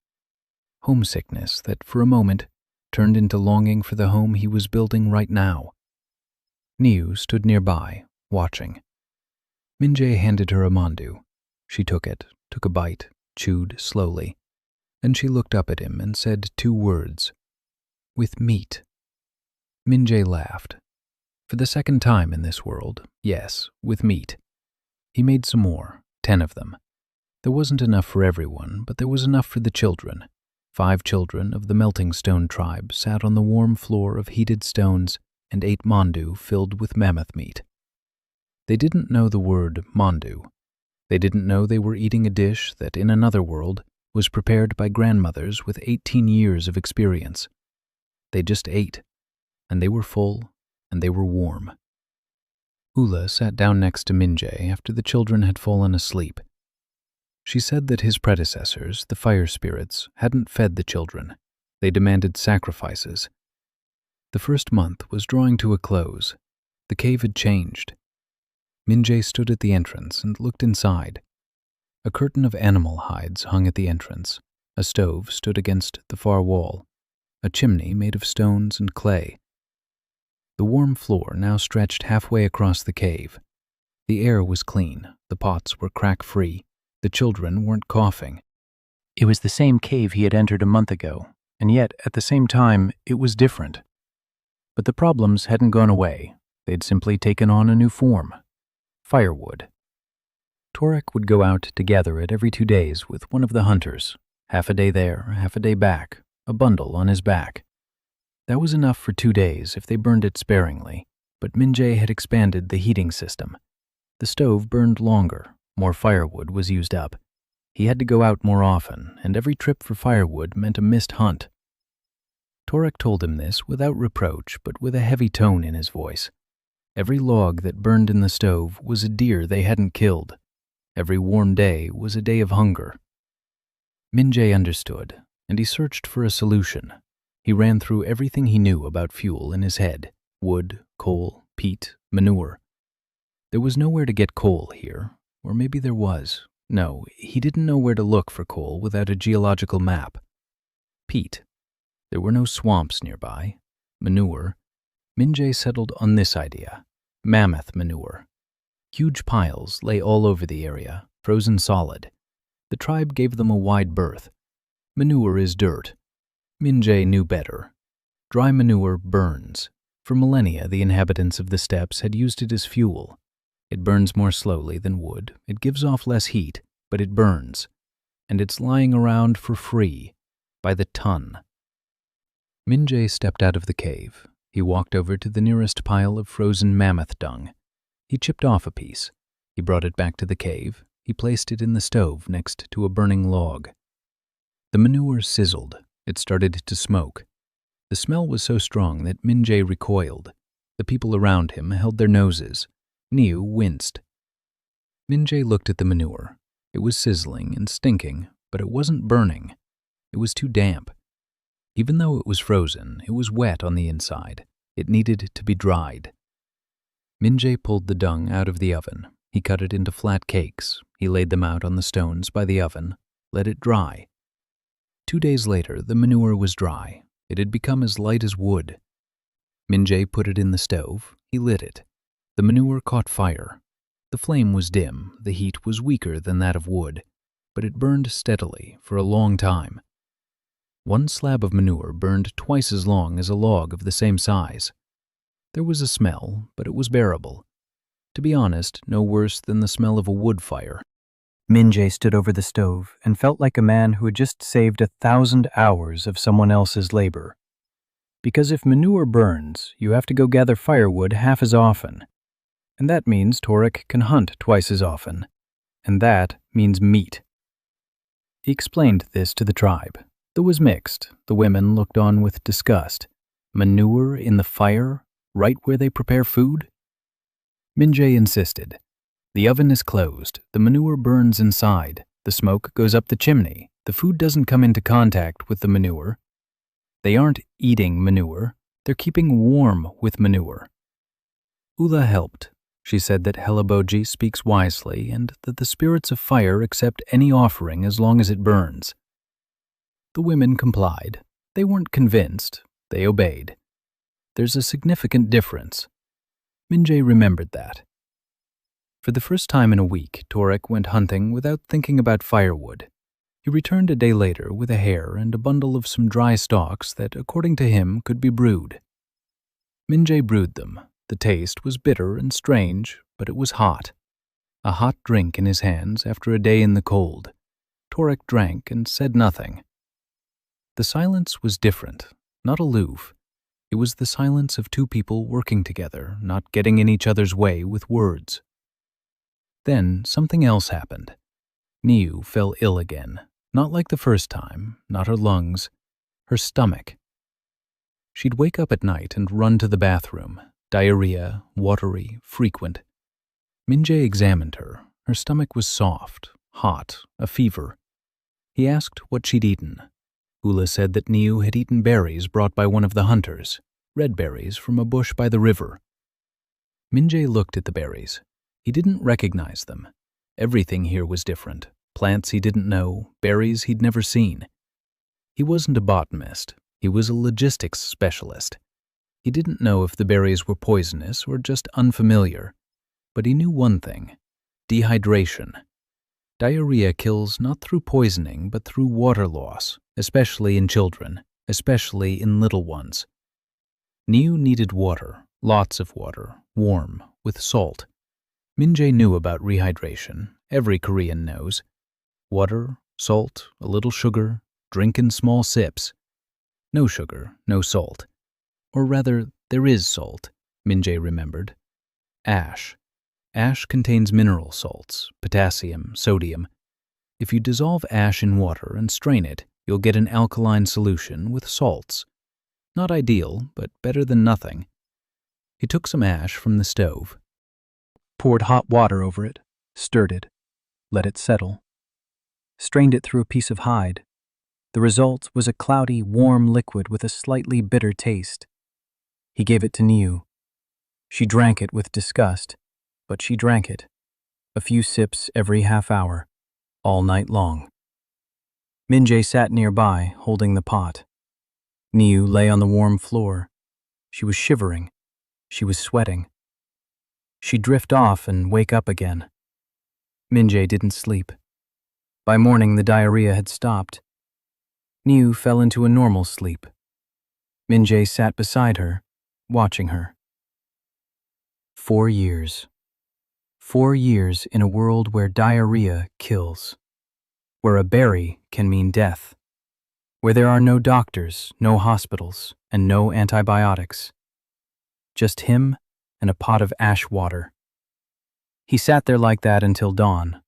Homesickness that, for a moment, turned into longing for the home he was building right now. Niu stood nearby, watching. Minjae handed her a mandu. She took it, took a bite, chewed slowly. Then she looked up at him and said 2 words. With meat. Minjae laughed. For the 2nd time in this world, yes, with meat. He made some more, 10 of them. There wasn't enough for everyone, but there was enough for the children. 5 children of the melting stone tribe sat on the warm floor of heated stones and ate mandu filled with mammoth meat. They didn't know the word mandu. They didn't know they were eating a dish that, in another world, was prepared by grandmothers with 18 years of experience. They just ate, and they were full, and they were warm. Ula sat down next to Minjae after the children had fallen asleep. She said that his predecessors, the fire spirits, hadn't fed the children. They demanded sacrifices. The first month was drawing to a close. The cave had changed. Minjae stood at the entrance and looked inside. A curtain of animal hides hung at the entrance. A stove stood against the far wall. A chimney made of stones and clay. The warm floor now stretched halfway across the cave. The air was clean. The pots were crack-free. The children weren't coughing. It was the same cave he had entered a month ago, and yet, at the same time, it was different. But the problems hadn't gone away. They'd simply taken on a new form. Firewood. Torek would go out to gather it every 2 days with one of the hunters. Half a day there, half a day back, a bundle on his back. That was enough for 2 days if they burned it sparingly, but Minjae had expanded the heating system. The stove burned longer. More firewood was used up. He had to go out more often, and every trip for firewood meant a missed hunt. Torek told him this without reproach, but with a heavy tone in his voice. Every log that burned in the stove was a deer they hadn't killed. Every warm day was a day of hunger. Minjae understood, and he searched for a solution. He ran through everything he knew about fuel in his head: wood, coal, peat, manure. There was nowhere to get coal here. Or maybe there was. No, he didn't know where to look for coal without a geological map. Peat. There were no swamps nearby. Manure. Minjae settled on this idea. Mammoth manure. Huge piles lay all over the area, frozen solid. The tribe gave them a wide berth. Manure is dirt. Minjae knew better. Dry manure burns. For millennia, the inhabitants of the steppes had used it as fuel. It burns more slowly than wood. It gives off less heat, but it burns. And it's lying around for free, by the ton. Minjae stepped out of the cave. He walked over to the nearest pile of frozen mammoth dung. He chipped off a piece. He brought it back to the cave. He placed it in the stove next to a burning log. The manure sizzled. It started to smoke. The smell was so strong that Minjae recoiled. The people around him held their noses. Niu winced. Minjae looked at the manure. It was sizzling and stinking, but it wasn't burning. It was too damp. Even though it was frozen, it was wet on the inside. It needed to be dried. Minje pulled the dung out of the oven. He cut it into flat cakes. He laid them out on the stones by the oven, let it dry. 2 days later, the manure was dry. It had become as light as wood. Minje put it in the stove. He lit it. The manure caught fire. The flame was dim. The heat was weaker than that of wood, but it burned steadily for a long time. One slab of manure burned twice as long as a log of the same size. There was a smell, but it was bearable. To be honest, no worse than the smell of a wood fire. Minje stood over the stove and felt like a man who had just saved 1,000 hours of someone else's labor. Because if manure burns, you have to go gather firewood half as often. And that means Torek can hunt twice as often. And that means meat. He explained this to the tribe. It was mixed. The women looked on with disgust. Manure in the fire, right where they prepare food? Minje insisted. The oven is closed. The manure burns inside. The smoke goes up the chimney. The food doesn't come into contact with the manure. They aren't eating manure. They're keeping warm with manure. Ula helped. She said that Helaboji speaks wisely and that the spirits of fire accept any offering as long as it burns. The women complied. They weren't convinced. They obeyed. There's a significant difference. Minje remembered that. For the first time in a week, Torek went hunting without thinking about firewood. He returned a day later with a hare and a bundle of some dry stalks that, according to him, could be brewed. Minje brewed them. The taste was bitter and strange, but it was hot. A hot drink in his hands after a day in the cold. Torek drank and said nothing. The silence was different, not aloof. It was the silence of two people working together, not getting in each other's way with words. Then something else happened. Niu fell ill again, not like the first time, not her lungs, her stomach. She'd wake up at night and run to the bathroom, diarrhea, watery, frequent. Minje examined her. Her stomach was soft, hot, a fever. He asked what she'd eaten. Ula said that Niu had eaten berries brought by one of the hunters, red berries from a bush by the river. Minje looked at the berries. He didn't recognize them. Everything here was different. Plants he didn't know, berries he'd never seen. He wasn't a botanist. He was a logistics specialist. He didn't know if the berries were poisonous or just unfamiliar. But he knew one thing: dehydration. Diarrhea kills not through poisoning, but through water loss, especially in children, especially in little ones. Niu needed water, lots of water, warm, with salt. Minje knew about rehydration. Every Korean knows. Water, salt, a little sugar, drink in small sips. No sugar, no salt. Or rather, there is salt, Minje remembered. Ash. Ash contains mineral salts, potassium, sodium. If you dissolve ash in water and strain it, you'll get an alkaline solution with salts. Not ideal, but better than nothing. He took some ash from the stove, poured hot water over it, stirred it, let it settle, strained it through a piece of hide. The result was a cloudy, warm liquid with a slightly bitter taste. He gave it to Niu. She drank it with disgust, but she drank it, a few sips every half hour, all night long. Minje sat nearby, holding the pot. Niu lay on the warm floor. She was shivering. She was sweating. She'd drift off and wake up again. Minje didn't sleep. By morning, the diarrhea had stopped. Niu fell into a normal sleep. Minje sat beside her, watching her. 4 years. 4 years in a world where diarrhea kills. Where a berry can mean death. Where there are no doctors, no hospitals, and no antibiotics. Just him and a pot of ash water. He sat there like that until dawn.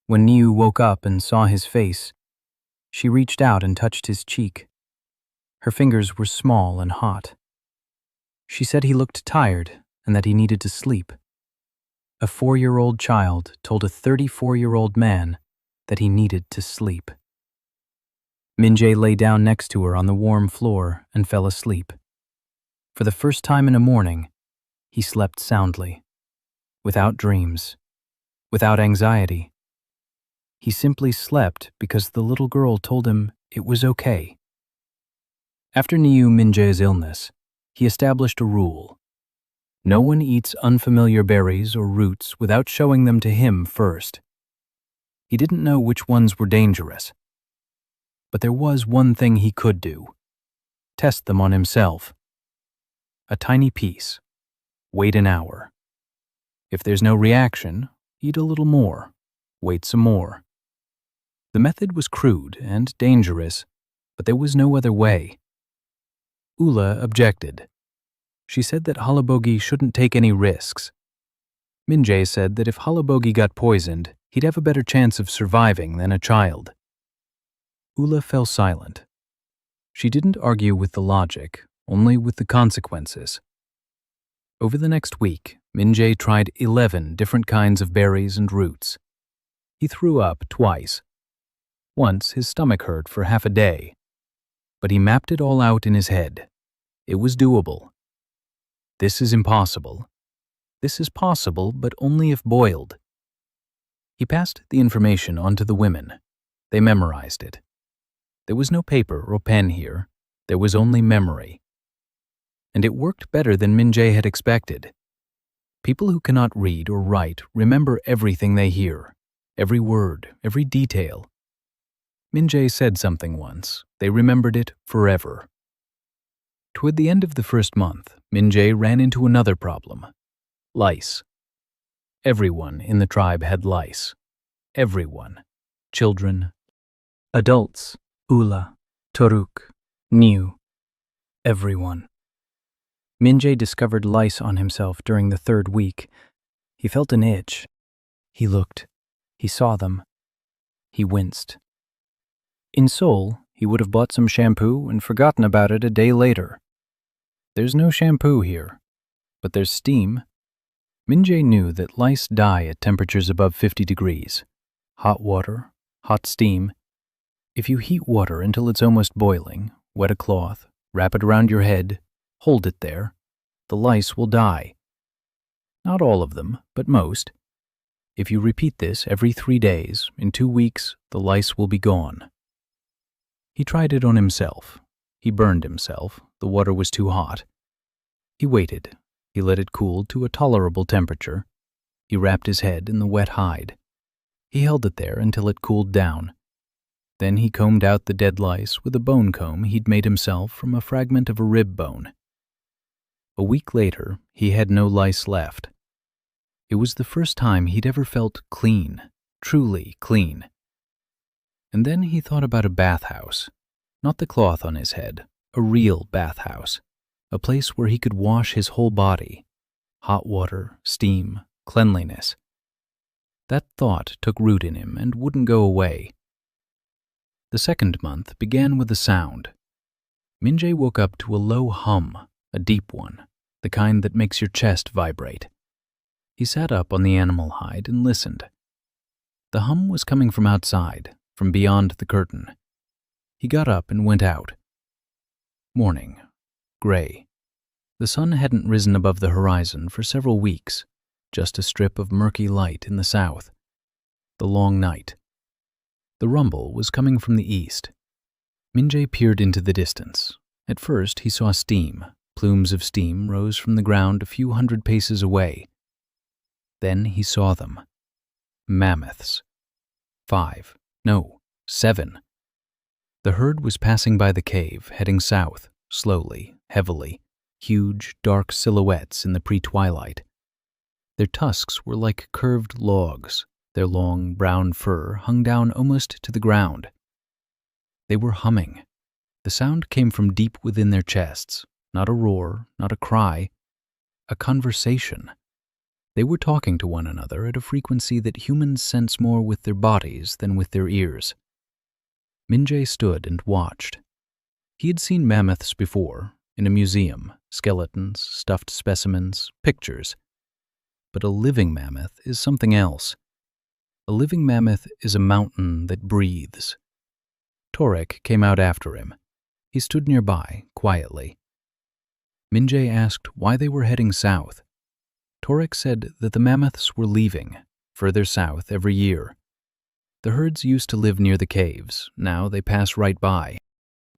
When Niu woke up and saw his face, she reached out and touched his cheek. Her fingers were small and hot. She said he looked tired and that he needed to sleep. A 4-year-old child told a 34-year-old man that he needed to sleep. Minjae lay down next to her on the warm floor and fell asleep. For the first time in a morning, he slept soundly, without dreams, without anxiety. He simply slept because the little girl told him it was okay. After Niu Minjae's illness, he established a rule. No one eats unfamiliar berries or roots without showing them to him first. He didn't know which ones were dangerous. But there was one thing he could do. Test them on himself. A tiny piece. Wait an hour. If there's no reaction, eat a little more. Wait some more. The method was crude and dangerous, but there was no other way. Ula objected. She said that Halabogi shouldn't take any risks. Minjae said that if Halabogi got poisoned, he'd have a better chance of surviving than a child. Ula fell silent. She didn't argue with the logic, only with the consequences. Over the next week, Minjae tried 11 different kinds of berries and roots. He threw up twice. Once his stomach hurt for half a day. But he mapped it all out in his head. It was doable. This is impossible. This is possible, but only if boiled. He passed the information on to the women. They memorized it. There was no paper or pen here. There was only memory. And it worked better than Minjae had expected. People who cannot read or write remember everything they hear, every word, every detail. Minjae said something once. They remembered it forever. Toward the end of the first month, Minjae ran into another problem. Lice. Everyone in the tribe had lice. Everyone. Children, adults, Ula, Toruk, Niu. Everyone. Minjae discovered lice on himself during the 3rd week. He felt an itch. He looked. He saw them. He winced. In Seoul, he would have bought some shampoo and forgotten about it a day later. There's no shampoo here, but there's steam. Minjae knew that lice die at temperatures above 50 degrees. Hot water, hot steam. If you heat water until it's almost boiling, wet a cloth, wrap it around your head, hold it there, the lice will die. Not all of them, but most. If you repeat this every 3 days, in 2 weeks, the lice will be gone. He tried it on himself. He burned himself. The water was too hot. He waited. He let it cool to a tolerable temperature. He wrapped his head in the wet hide. He held it there until it cooled down. Then he combed out the dead lice with a bone comb he'd made himself from a fragment of a rib bone. A week later, he had no lice left. It was the first time he'd ever felt clean, truly clean. And then he thought about a bathhouse, not the cloth on his head, a real bathhouse, a place where he could wash his whole body, hot water, steam, cleanliness. That thought took root in him and wouldn't go away. The 2nd month began with a sound. Minjae woke up to a low hum, a deep one, the kind that makes your chest vibrate. He sat up on the animal hide and listened. The hum was coming from outside, from beyond the curtain. He got up and went out. Morning. Gray. The sun hadn't risen above the horizon for several weeks, just a strip of murky light in the south. The long night. The rumble was coming from the east. Minjae peered into the distance. At first he saw steam. Plumes of steam rose from the ground a few hundred paces away. Then he saw them. Mammoths. 5. No, 7. The herd was passing by the cave, heading south, slowly, heavily, huge, dark silhouettes in the pre-twilight. Their tusks were like curved logs. Their long, brown fur hung down almost to the ground. They were humming. The sound came from deep within their chests, not a roar, not a cry, a conversation. They were talking to one another at a frequency that humans sense more with their bodies than with their ears. Minjae stood and watched. He had seen mammoths before, in a museum, skeletons, stuffed specimens, pictures. But a living mammoth is something else. A living mammoth is a mountain that breathes. Torek came out after him. He stood nearby, quietly. Minje asked why they were heading south. Torek said that the mammoths were leaving, further south every year. The herds used to live near the caves. Now they pass right by.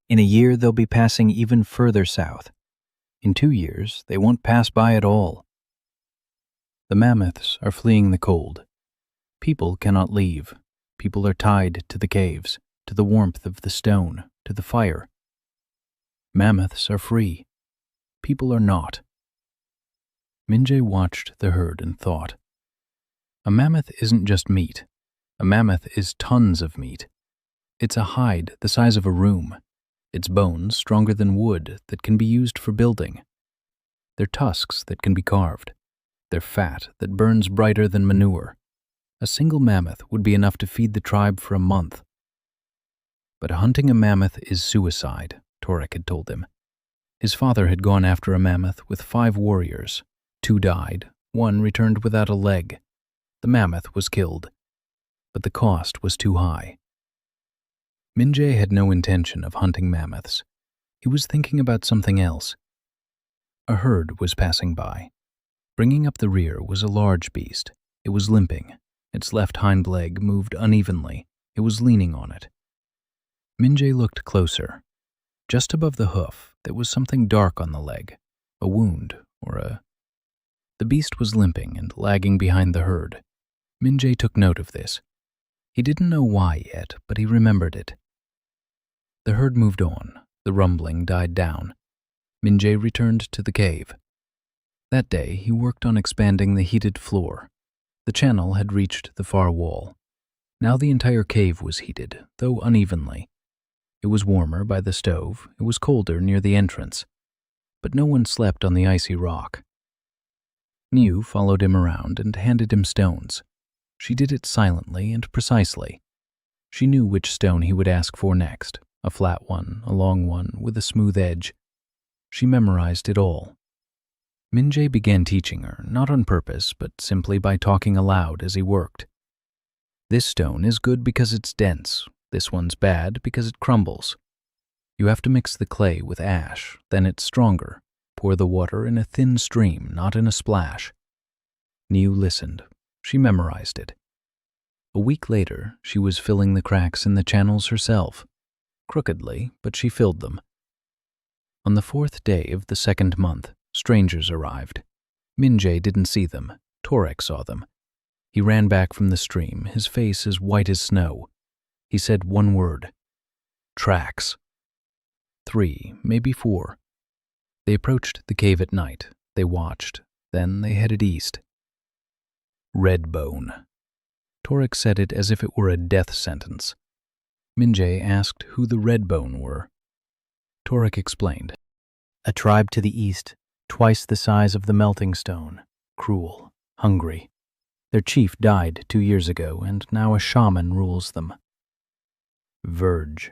In a year, they'll be passing even further south. In 2 years, they won't pass by at all. The mammoths are fleeing the cold. People cannot leave. People are tied to the caves, to the warmth of the stone, to the fire. Mammoths are free. People are not. Minje watched the herd and thought. A mammoth isn't just meat. A mammoth is tons of meat. It's a hide the size of a room. Its bones stronger than wood that can be used for building. Their tusks that can be carved. Their fat that burns brighter than manure. A single mammoth would be enough to feed the tribe for a month. But hunting a mammoth is suicide, Torek had told him. His father had gone after a mammoth with 5 warriors. 2 died, 1 returned without a leg. The mammoth was killed, but the cost was too high. Minje had no intention of hunting mammoths. He was thinking about something else. A herd was passing by. Bringing up the rear was a large beast. It was limping. Its left hind leg moved unevenly. It was leaning on it. Minje looked closer. Just above the hoof, there was something dark on the leg, a wound The beast was limping and lagging behind the herd. Minje took note of this. He didn't know why yet, but he remembered it. The herd moved on. The rumbling died down. Minje returned to the cave. That day, he worked on expanding the heated floor. The channel had reached the far wall. Now the entire cave was heated, though unevenly. It was warmer by the stove. It was colder near the entrance. But no one slept on the icy rock. Niu followed him around and handed him stones. She did it silently and precisely. She knew which stone he would ask for next, a flat one, a long one, with a smooth edge. She memorized it all. Minje began teaching her, not on purpose, but simply by talking aloud as he worked. This stone is good because it's dense. This one's bad because it crumbles. You have to mix the clay with ash, then it's stronger. Pour the water in a thin stream, not in a splash. Niu listened. She memorized it. A week later, she was filling the cracks in the channels herself. Crookedly, but she filled them. On the 4th day of the 2nd month, strangers arrived. Minje didn't see them. Torek saw them. He ran back from the stream, his face as white as snow. He said one word. Tracks. 3, maybe 4. They approached the cave at night. They watched. Then they headed east. Redbone. Torek said it as if it were a death sentence. Minje asked who the Redbone were. Torek explained. A tribe to the east, twice the size of the melting stone, cruel, hungry. Their chief died 2 years ago, and now a shaman rules them. Verge.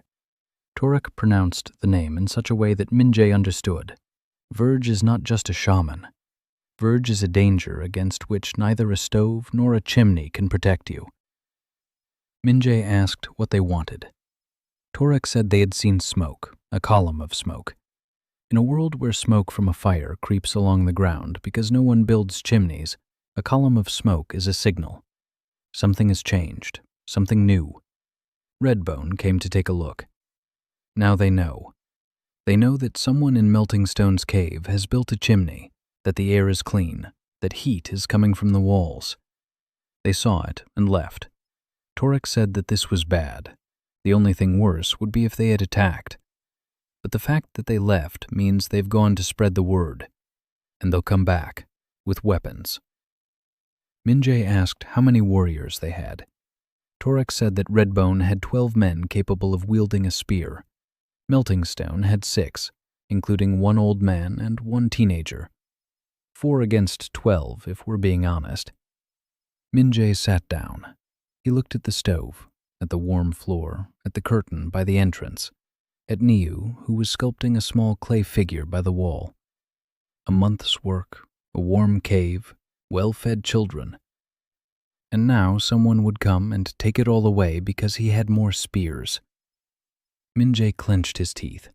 Torek pronounced the name in such a way that Minje understood. Verge is not just a shaman. Verge is a danger against which neither a stove nor a chimney can protect you. Minje asked what they wanted. Torek said they had seen smoke, a column of smoke. In a world where smoke from a fire creeps along the ground because no one builds chimneys, a column of smoke is a signal. Something has changed, something new. Redbone came to take a look. Now they know. They know that someone in Melting Stone's cave has built a chimney, that the air is clean, that heat is coming from the walls. They saw it and left. Torek said that this was bad. The only thing worse would be if they had attacked. But the fact that they left means they've gone to spread the word. And they'll come back, with weapons. Minje asked how many warriors they had. Torek said that Redbone had 12 men capable of wielding a spear. Melting Stone had 6, including 1 old man and 1 teenager. 4 against 12, if we're being honest. Minje sat down. He looked at the stove, at the warm floor, at the curtain by the entrance, at Niu, who was sculpting a small clay figure by the wall. A month's work, a warm cave, well-fed children. And now someone would come and take it all away because he had more spears. Minjae clenched his teeth.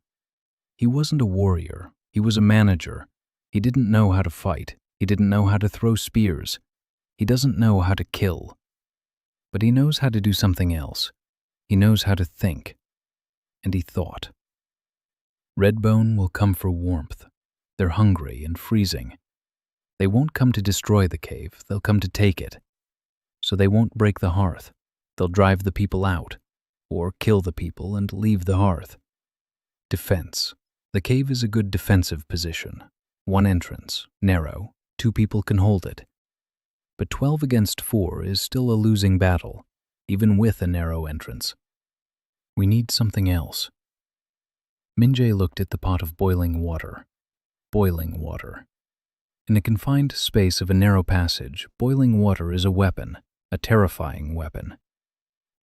He wasn't a warrior. He was a manager. He didn't know how to fight. He didn't know how to throw spears. He doesn't know how to kill. But he knows how to do something else. He knows how to think. And he thought. Redbone will come for warmth. They're hungry and freezing. They won't come to destroy the cave. They'll come to take it. So they won't break the hearth. They'll drive the people out, or kill the people and leave the hearth. Defense. The cave is a good defensive position. One entrance, narrow, 2 people can hold it. But 12 against 4 is still a losing battle, even with a narrow entrance. We need something else. Minjae looked at the pot of boiling water. Boiling water. In a confined space of a narrow passage, boiling water is a weapon, a terrifying weapon.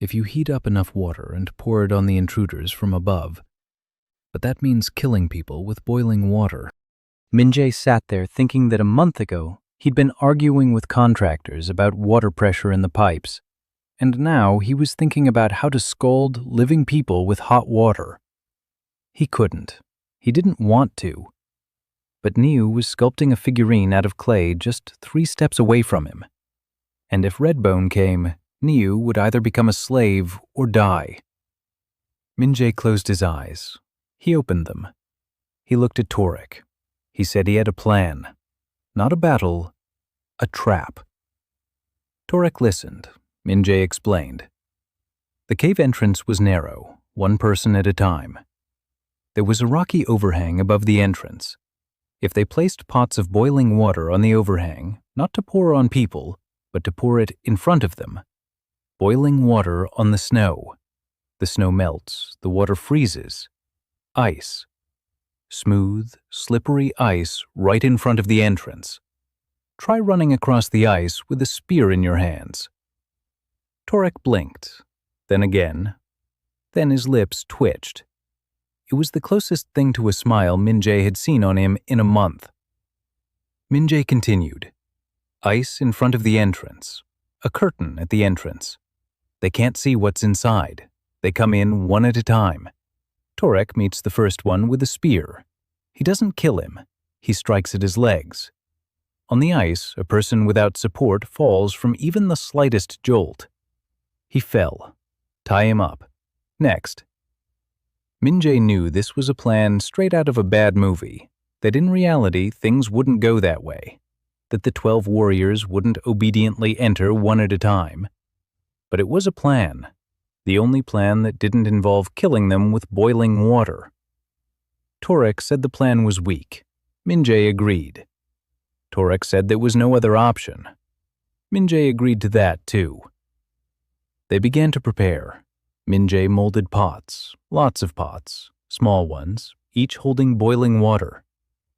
If you heat up enough water and pour it on the intruders from above, but that means killing people with boiling water. Minjae sat there thinking that a month ago he'd been arguing with contractors about water pressure in the pipes, and now he was thinking about how to scald living people with hot water. He couldn't. He didn't want to. But Niu was sculpting a figurine out of clay just 3 steps away from him. And if Redbone came, Niu would either become a slave or die. Minjae closed his eyes. He opened them. He looked at Torek. He said he had a plan. Not a battle, a trap. Torek listened. Minjae explained. The cave entrance was narrow, 1 person at a time. There was a rocky overhang above the entrance. If they placed pots of boiling water on the overhang, not to pour on people, but to pour it in front of them, boiling water on the snow melts, the water freezes. Ice. Smooth, slippery ice right in front of the entrance. Try running across the ice with a spear in your hands. Torek blinked, then again. Then his lips twitched. It was the closest thing to a smile Minjae had seen on him in a month. Minjae continued. Ice in front of the entrance. A curtain at the entrance. They can't see what's inside. They come in 1 at a time. Torek meets the first one with a spear. He doesn't kill him. He strikes at his legs. On the ice, a person without support falls from even the slightest jolt. He fell. Tie him up. Next. Minjae knew this was a plan straight out of a bad movie, that in reality things wouldn't go that way, that the 12 warriors wouldn't obediently enter 1 at a time. But it was a plan, the only plan that didn't involve killing them with boiling water. Torek said the plan was weak. Minjae agreed. Torek said there was no other option. Minjae agreed to that too. They began to prepare. Minjae molded pots, lots of pots, small ones, each holding boiling water.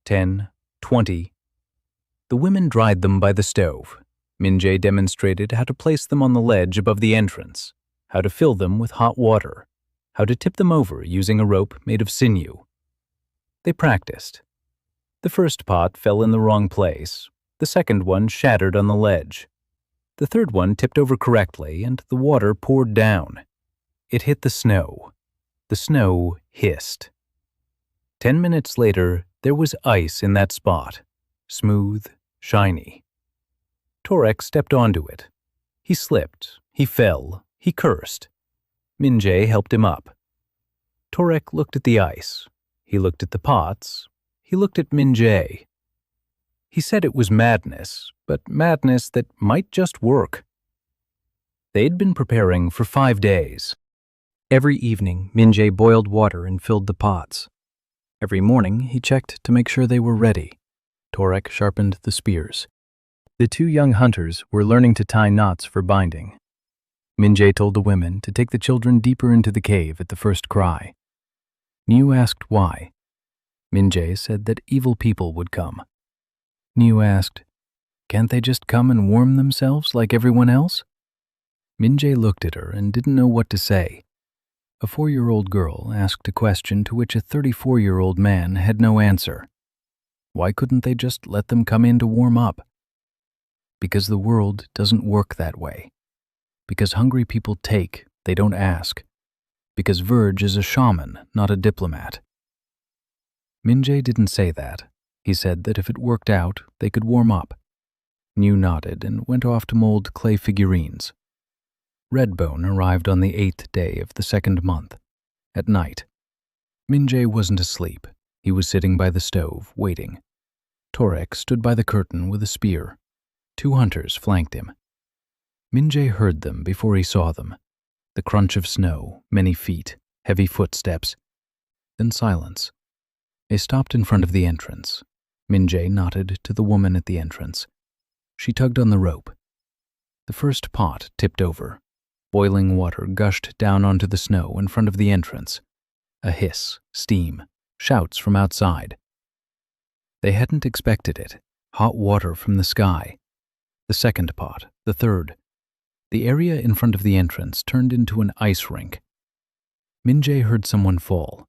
10, 20. The women dried them by the stove. Minjae demonstrated how to place them on the ledge above the entrance, how to fill them with hot water, how to tip them over using a rope made of sinew. They practiced. The first pot fell in the wrong place. The second one shattered on the ledge. The third one tipped over correctly, and the water poured down. It hit the snow. The snow hissed. 10 minutes later, there was ice in that spot, smooth, shiny. Torek stepped onto it. He slipped, he fell, he cursed. Minjae helped him up. Torek looked at the ice. He looked at the pots. He looked at Minjae. He said it was madness, but madness that might just work. They'd been preparing for 5 days. Every evening, Minjae boiled water and filled the pots. Every morning, he checked to make sure they were ready. Torek sharpened the spears. The 2 young hunters were learning to tie knots for binding. Minjae told the women to take the children deeper into the cave at the first cry. Niu asked why. Minjae said that evil people would come. Niu asked, "Can't they just come and warm themselves like everyone else?" Minjae looked at her and didn't know what to say. A 4-year-old girl asked a question to which a 34-year-old man had no answer. Why couldn't they just let them come in to warm up? Because the world doesn't work that way. Because hungry people take, they don't ask. because Verge is a shaman, not a diplomat. Minjae didn't say that. He said that if it worked out, they could warm up. New nodded and went off to mold clay figurines. Redbone arrived on the 8th day of the 2nd month, at night. Minjae wasn't asleep. He was sitting by the stove, waiting. Torek stood by the curtain with a spear. 2 hunters flanked him. Minjae heard them before he saw them. The crunch of snow, many feet, heavy footsteps. Then silence. They stopped in front of the entrance. Minjae nodded to the woman at the entrance. She tugged on the rope. The first pot tipped over. Boiling water gushed down onto the snow in front of the entrance. A hiss, steam, shouts from outside. They hadn't expected it. Hot water from the sky. The second pot, the third. The area in front of the entrance turned into an ice rink. Minjae heard someone fall.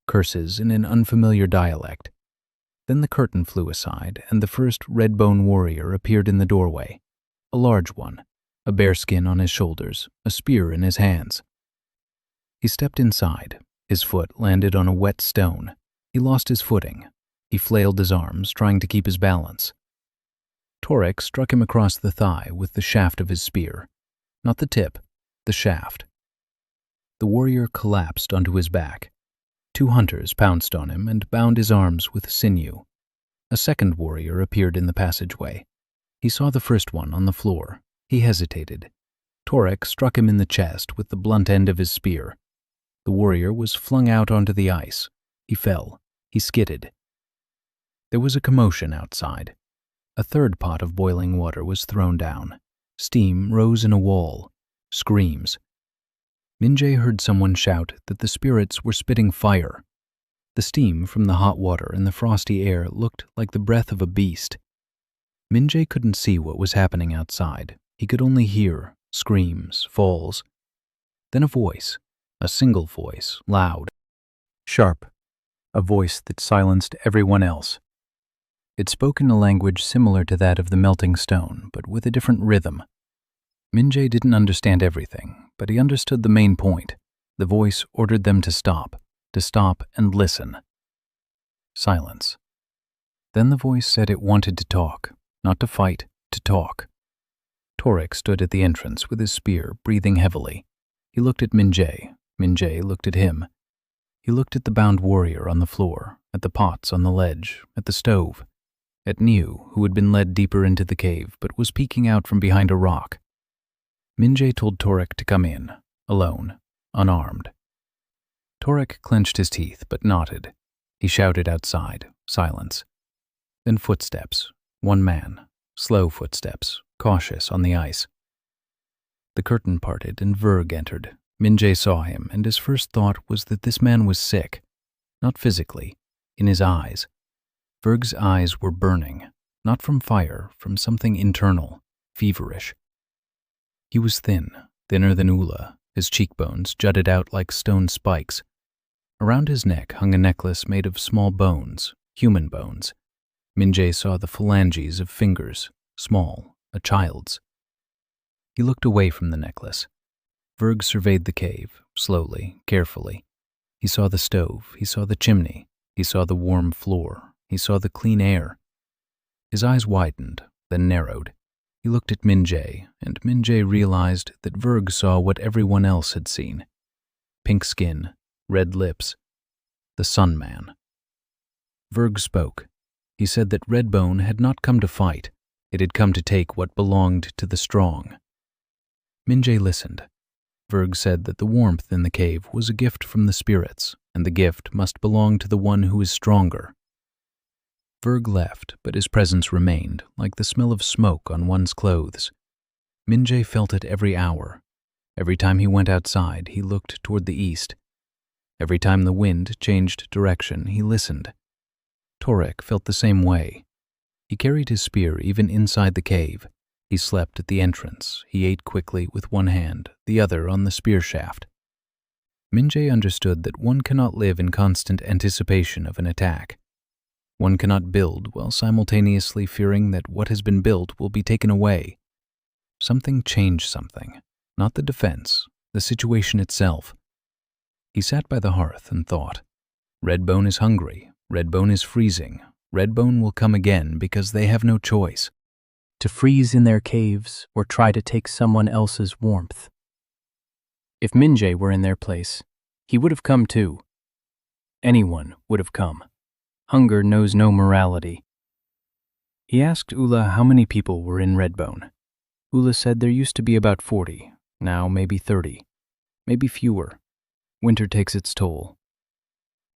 Curses in an unfamiliar dialect. Then the curtain flew aside, and the first Redbone warrior appeared in the doorway. A large one, a bearskin on his shoulders, a spear in his hands. He stepped inside. His foot landed on a wet stone. He lost his footing. He flailed his arms, trying to keep his balance. Torek struck him across the thigh with the shaft of his spear. Not the tip, the shaft. The warrior collapsed onto his back. 2 hunters pounced on him and bound his arms with sinew. A second warrior appeared in the passageway. He saw the first one on the floor. He hesitated. Torek struck him in the chest with the blunt end of his spear. The warrior was flung out onto the ice. He fell. He skidded. There was a commotion outside. A third pot of boiling water was thrown down. Steam rose in a wall. Screams. Minjae heard someone shout that the spirits were spitting fire. The steam from the hot water and the frosty air looked like the breath of a beast. Minjae couldn't see what was happening outside. He could only hear screams, falls. Then a voice, a single voice, loud, Sharp, a voice that silenced everyone else. It spoke in a language similar to that of the melting stone, but with a different rhythm. Minjae didn't understand everything, but he understood the main point. The voice ordered them to stop and listen. Silence. Then the voice said it wanted to talk, not to fight, to talk. Torek stood at the entrance with his spear, breathing heavily. He looked at Minjae. Minjae looked at him. He looked at the bound warrior on the floor, at the pots on the ledge, at the stove, at Niu, who had been led deeper into the cave but was peeking out from behind a rock. Minjae told Torek to come in, alone, unarmed. Torek clenched his teeth but nodded. He shouted outside, silence. Then footsteps, one man, slow footsteps, cautious on the ice. The curtain parted and Verg entered. Minjae saw him, and his first thought was that this man was sick. Not physically, in his eyes. Verg's eyes were burning, not from fire, from something internal, feverish. He was thin, thinner than Ula. His cheekbones jutted out like stone spikes. Around his neck hung a necklace made of small bones, human bones. Minjae saw the phalanges of fingers, small, a child's. He looked away from the necklace. Verg surveyed the cave, slowly, carefully. He saw the stove, he saw the chimney, he saw the warm floor, he saw the clean air. His eyes widened, then narrowed. He looked at Minjae, and Minjae realized that Verg saw what everyone else had seen. Pink skin, red lips. The Sun Man. Verg spoke. He said that Redbone had not come to fight. It had come to take what belonged to the strong. Minjae listened. Verg said that the warmth in the cave was a gift from the spirits, and the gift must belong to the one who is stronger. Verg left, but his presence remained, like the smell of smoke on one's clothes. Minjae felt it every hour. Every time he went outside, he looked toward the east. Every time the wind changed direction, he listened. Torek felt the same way. He carried his spear even inside the cave. He slept at the entrance. He ate quickly with one hand, the other on the spear shaft. Minjae understood that one cannot live in constant anticipation of an attack. One cannot build while simultaneously fearing that what has been built will be taken away. Something changed something, not the defense, the situation itself. He sat by the hearth and thought, Redbone is hungry, Redbone is freezing, Redbone will come again because they have no choice. To freeze in their caves or try to take someone else's warmth. If Minje were in their place, he would have come too. Anyone would have come. Hunger knows no morality. He asked Ula how many people were in Redbone. Ula said there used to be about 40, now maybe 30, maybe fewer. Winter takes its toll.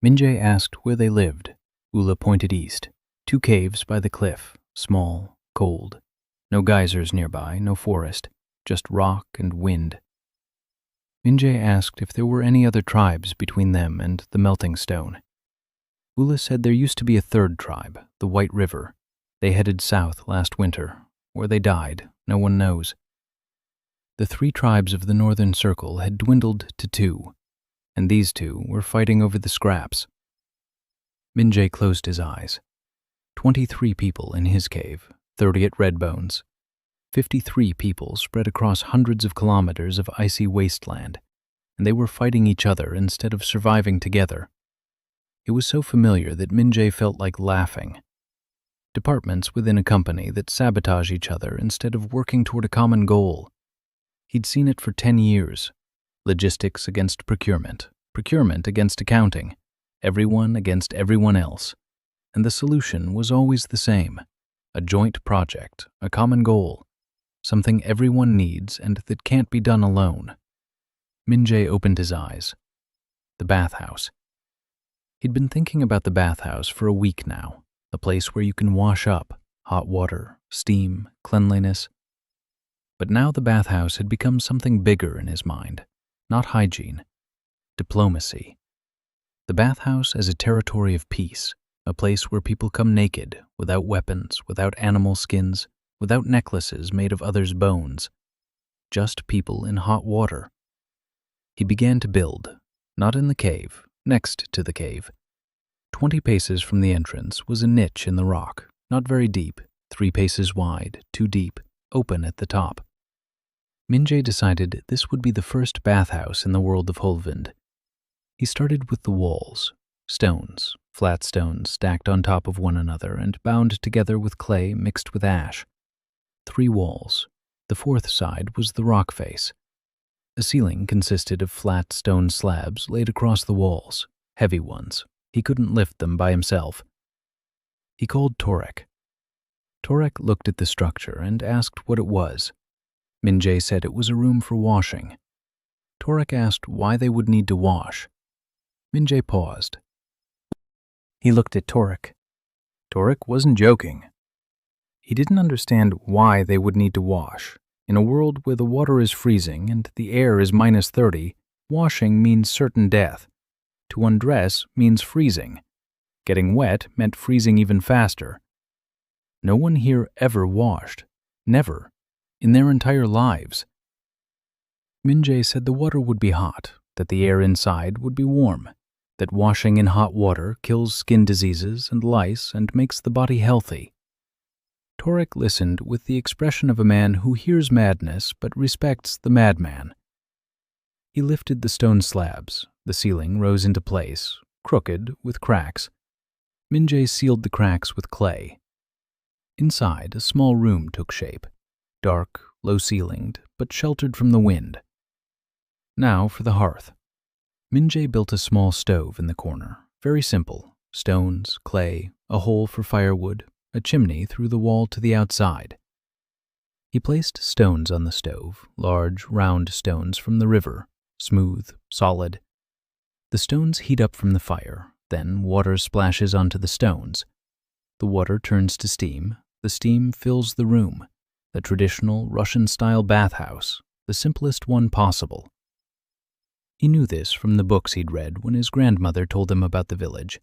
Minje asked where they lived. Ula pointed east. 2 caves by the cliff, small, cold. No geysers nearby, no forest, just rock and wind. Minje asked if there were any other tribes between them and the melting stone. Ula said there used to be a 3rd tribe, the White River. They headed south last winter. Where they died, no one knows. The 3 tribes of the Northern Circle had dwindled to 2, and these 2 were fighting over the scraps. Minje closed his eyes. 23 people in his cave, 30 at Redbone's. 53 people spread across hundreds of kilometers of icy wasteland, and they were fighting each other instead of surviving together. It was so familiar that Minje felt like laughing. Departments within a company that sabotage each other instead of working toward a common goal. He'd seen it for 10 years. Logistics against procurement, procurement against accounting, everyone against everyone else. And the solution was always the same. A joint project, a common goal, something everyone needs and that can't be done alone. Minje opened his eyes. The bathhouse. He'd been thinking about the bathhouse for a week now, a place where you can wash up, hot water, steam, cleanliness. But now the bathhouse had become something bigger in his mind, not hygiene, diplomacy. The bathhouse as a territory of peace, a place where people come naked, without weapons, without animal skins, without necklaces made of others' bones. Just people in hot water. He began to build, not in the cave, next to the cave. 20 paces from the entrance was a niche in the rock, not very deep, 3 paces wide, 2 deep, open at the top. Minje decided this would be the first bathhouse in the world of Holvind. He started with the walls, stones, flat stones stacked on top of one another and bound together with clay mixed with ash. 3 walls. The 4th side was the rock face. The ceiling consisted of flat stone slabs laid across the walls, heavy ones. He couldn't lift them by himself. He called Torek. Torek looked at the structure and asked what it was. Minje said it was a room for washing. Torek asked why they would need to wash. Minje paused. He looked at Torek. Torek wasn't joking. He didn't understand why they would need to wash. In a world where the water is freezing and the air is -30, washing means certain death. To undress means freezing. Getting wet meant freezing even faster. No one here ever washed. Never. In their entire lives. Minje said the water would be hot, that the air inside would be warm, that washing in hot water kills skin diseases and lice and makes the body healthy. Torek listened with the expression of a man who hears madness but respects the madman. He lifted the stone slabs. The ceiling rose into place, crooked, with cracks. Minje sealed the cracks with clay. Inside, a small room took shape, dark, low-ceilinged, but sheltered from the wind. Now for the hearth. Minje built a small stove in the corner, very simple, stones, clay, a hole for firewood, a chimney through the wall to the outside. He placed stones on the stove, large, round stones from the river, smooth, solid. The stones heat up from the fire, then water splashes onto the stones. The water turns to steam, the steam fills the room, the traditional Russian-style bathhouse, the simplest one possible. He knew this from the books he'd read when his grandmother told him about the village.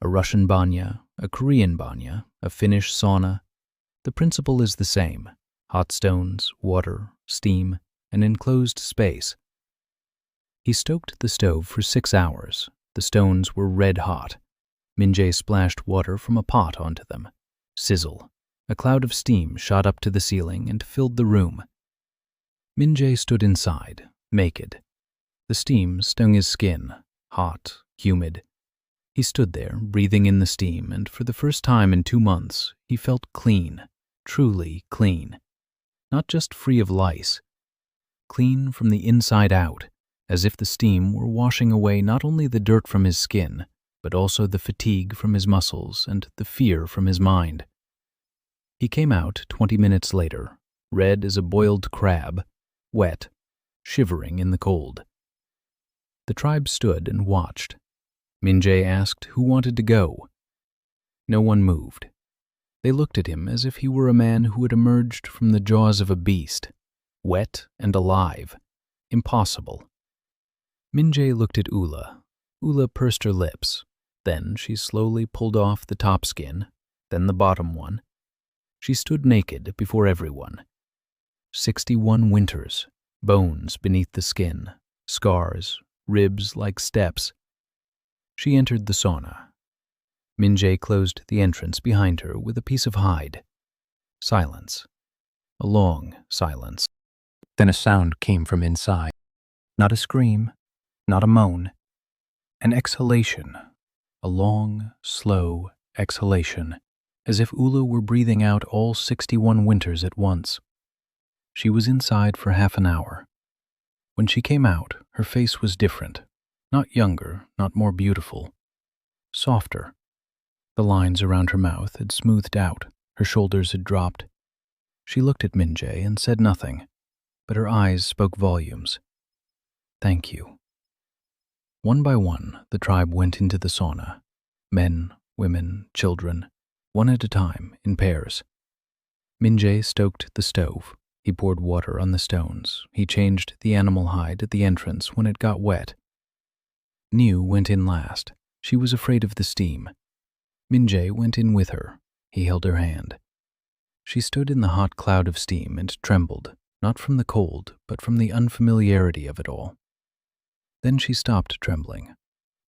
A Russian banya, a Korean banya, a Finnish sauna. The principle is the same. Hot stones, water, steam, an enclosed space. He stoked the stove for 6 hours. The stones were red hot. Minje splashed water from a pot onto them. Sizzle. A cloud of steam shot up to the ceiling and filled the room. Minje stood inside, naked. The steam stung his skin, hot, humid. He stood there, breathing in the steam, and for the first time in 2 months, he felt clean, truly clean. Not just free of lice, clean from the inside out, as if the steam were washing away not only the dirt from his skin, but also the fatigue from his muscles and the fear from his mind. He came out 20 minutes later, red as a boiled crab, wet, shivering in the cold. The tribe stood and watched. Minje asked who wanted to go. No one moved. They looked at him as if he were a man who had emerged from the jaws of a beast, wet and alive. Impossible. Minje looked at Ula. Ula pursed her lips. Then she slowly pulled off the top skin, then the bottom one. She stood naked before everyone. 61 winters, bones beneath the skin, scars, ribs like steps. She entered the sauna. Minje closed the entrance behind her with a piece of hide. Silence. A long silence. Then a sound came from inside. Not a scream, not a moan. An exhalation. A long, slow exhalation, as if Ula were breathing out all 61 winters at once. She was inside for half an hour. When she came out, her face was different. Not younger, not more beautiful. Softer. The lines around her mouth had smoothed out, her shoulders had dropped. She looked at Minje and said nothing, but her eyes spoke volumes. Thank you. One by one, the tribe went into the sauna. Men, women, children, one at a time, in pairs. Minje stoked the stove. He poured water on the stones. He changed the animal hide at the entrance when it got wet. Niu went in last. She was afraid of the steam. Minje went in with her. He held her hand. She stood in the hot cloud of steam and trembled, not from the cold, but from the unfamiliarity of it all. Then she stopped trembling.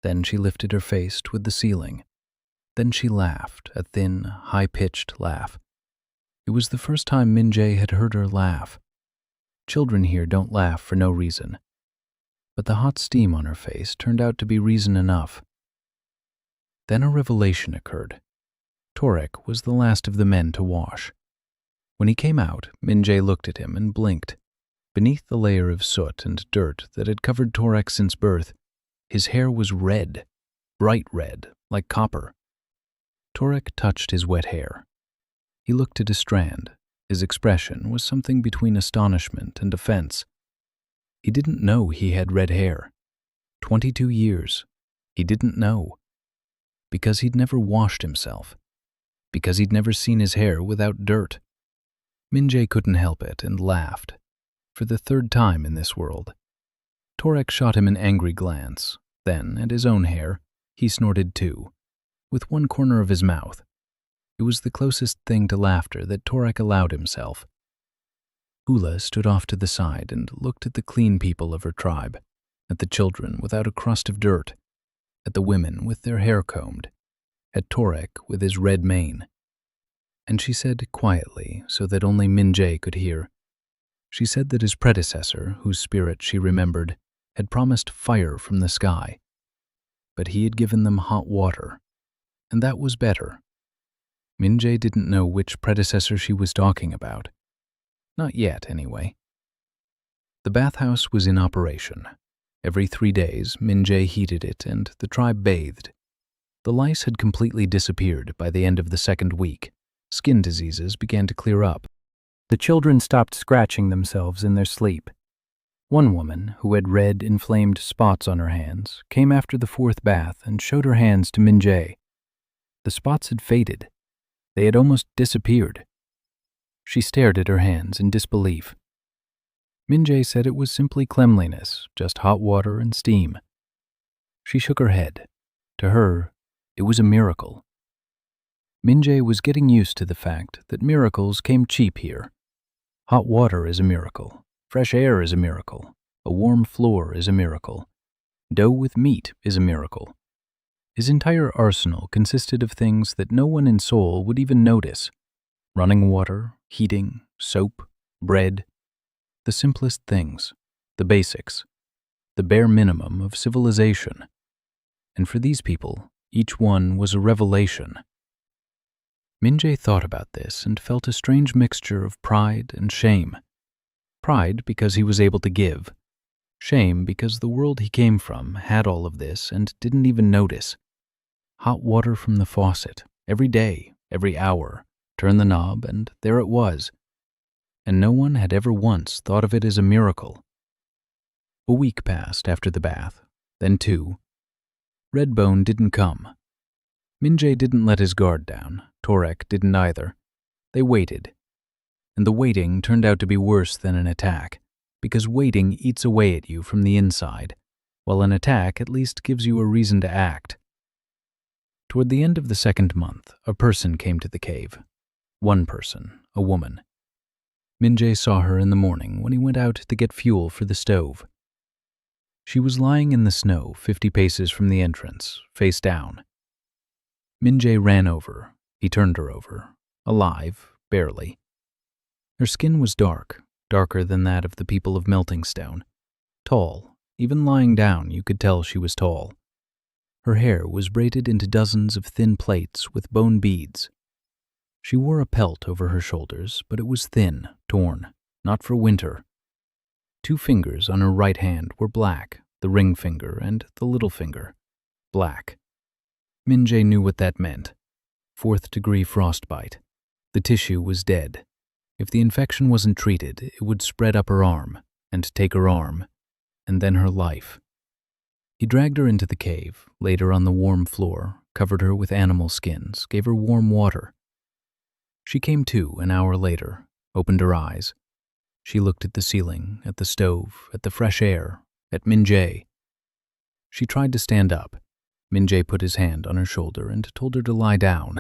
Then she lifted her face toward the ceiling. Then she laughed, a thin, high-pitched laugh. It was the first time Minje had heard her laugh. Children here don't laugh for no reason. But the hot steam on her face turned out to be reason enough. Then a revelation occurred. Torek was the last of the men to wash. When he came out, Minje looked at him and blinked. Beneath the layer of soot and dirt that had covered Torek since birth, his hair was red, bright red, like copper. Torek touched his wet hair. He looked at a strand. His expression was something between astonishment and offense. He didn't know he had red hair. 22 years. He didn't know. Because he'd never washed himself. Because he'd never seen his hair without dirt. Minje couldn't help it and laughed. For the third time in this world. Torek shot him an angry glance. Then, at his own hair, he snorted too, with one corner of his mouth. It was the closest thing to laughter that Torek allowed himself. Ula stood off to the side and looked at the clean people of her tribe, at the children without a crust of dirt, at the women with their hair combed, at Torek with his red mane. And she said quietly, so that only Minje could hear, she said that his predecessor, whose spirit she remembered, had promised fire from the sky. But he had given them hot water, and that was better. Minje didn't know which predecessor she was talking about. Not yet, anyway. The bathhouse was in operation. Every 3 days, Minje heated it and the tribe bathed. The lice had completely disappeared by the end of the 2nd week. Skin diseases began to clear up. The children stopped scratching themselves in their sleep. One woman, who had red, inflamed spots on her hands, came after the 4th bath and showed her hands to Minje. The spots had faded. They had almost disappeared. She stared at her hands in disbelief. Minje said it was simply cleanliness, just hot water and steam. She shook her head. To her, it was a miracle. Minje was getting used to the fact that miracles came cheap here. Hot water is a miracle. Fresh air is a miracle. A warm floor is a miracle. Dough with meat is a miracle. His entire arsenal consisted of things that no one in Seoul would even notice. Running water, heating, soap, bread. The simplest things, the basics, the bare minimum of civilization. And for these people, each one was a revelation. Minjae thought about this and felt a strange mixture of pride and shame. Pride because he was able to give. Shame because the world he came from had all of this and didn't even notice. Hot water from the faucet, every day, every hour. Turn the knob, and there it was. And no one had ever once thought of it as a miracle. A week passed after the bath, then 2. Redbone didn't come. Minjae didn't let his guard down. Torek didn't either. They waited. And the waiting turned out to be worse than an attack, because waiting eats away at you from the inside, while an attack at least gives you a reason to act. Toward the end of the 2nd month, a person came to the cave. One person, a woman. Minjae saw her in the morning when he went out to get fuel for the stove. She was lying in the snow 50 paces from the entrance, face down. Minjae ran over. He turned her over. Alive, barely. Her skin was dark, darker than that of the people of Melting Stone. Tall, even lying down you could tell she was tall. Her hair was braided into dozens of thin plaits with bone beads. She wore a pelt over her shoulders, but it was thin, torn, not for winter. 2 fingers on her right hand were black, the ring finger and the little finger. Black. Minjae knew what that meant. 4th-degree frostbite. The tissue was dead. If the infection wasn't treated, it would spread up her arm, and take her arm, and then her life. He dragged her into the cave, laid her on the warm floor, covered her with animal skins, gave her warm water. She came to an hour later, opened her eyes. She looked at the ceiling, at the stove, at the fresh air, at Minjae. She tried to stand up. Minjae put his hand on her shoulder and told her to lie down.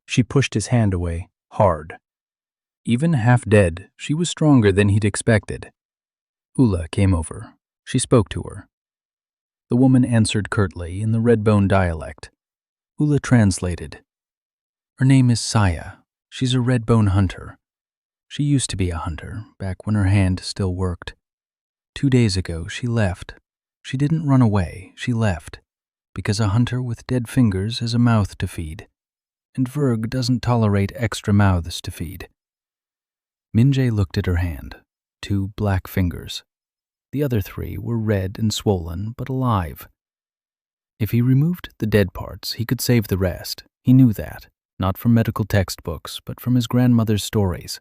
She pushed his hand away, hard. Even half dead, she was stronger than he'd expected. Ula came over. She spoke to her. The woman answered curtly in the Redbone dialect. Ula translated. Her name is Saya. She's a Redbone hunter. She used to be a hunter, back when her hand still worked. 2 days ago, she left. She didn't run away, she left. Because a hunter with dead fingers has a mouth to feed. And Verg doesn't tolerate extra mouths to feed. Minjae looked at her hand. 2 black fingers. The other 3 were red and swollen, but alive. If he removed the dead parts, he could save the rest. He knew that, not from medical textbooks, but from his grandmother's stories.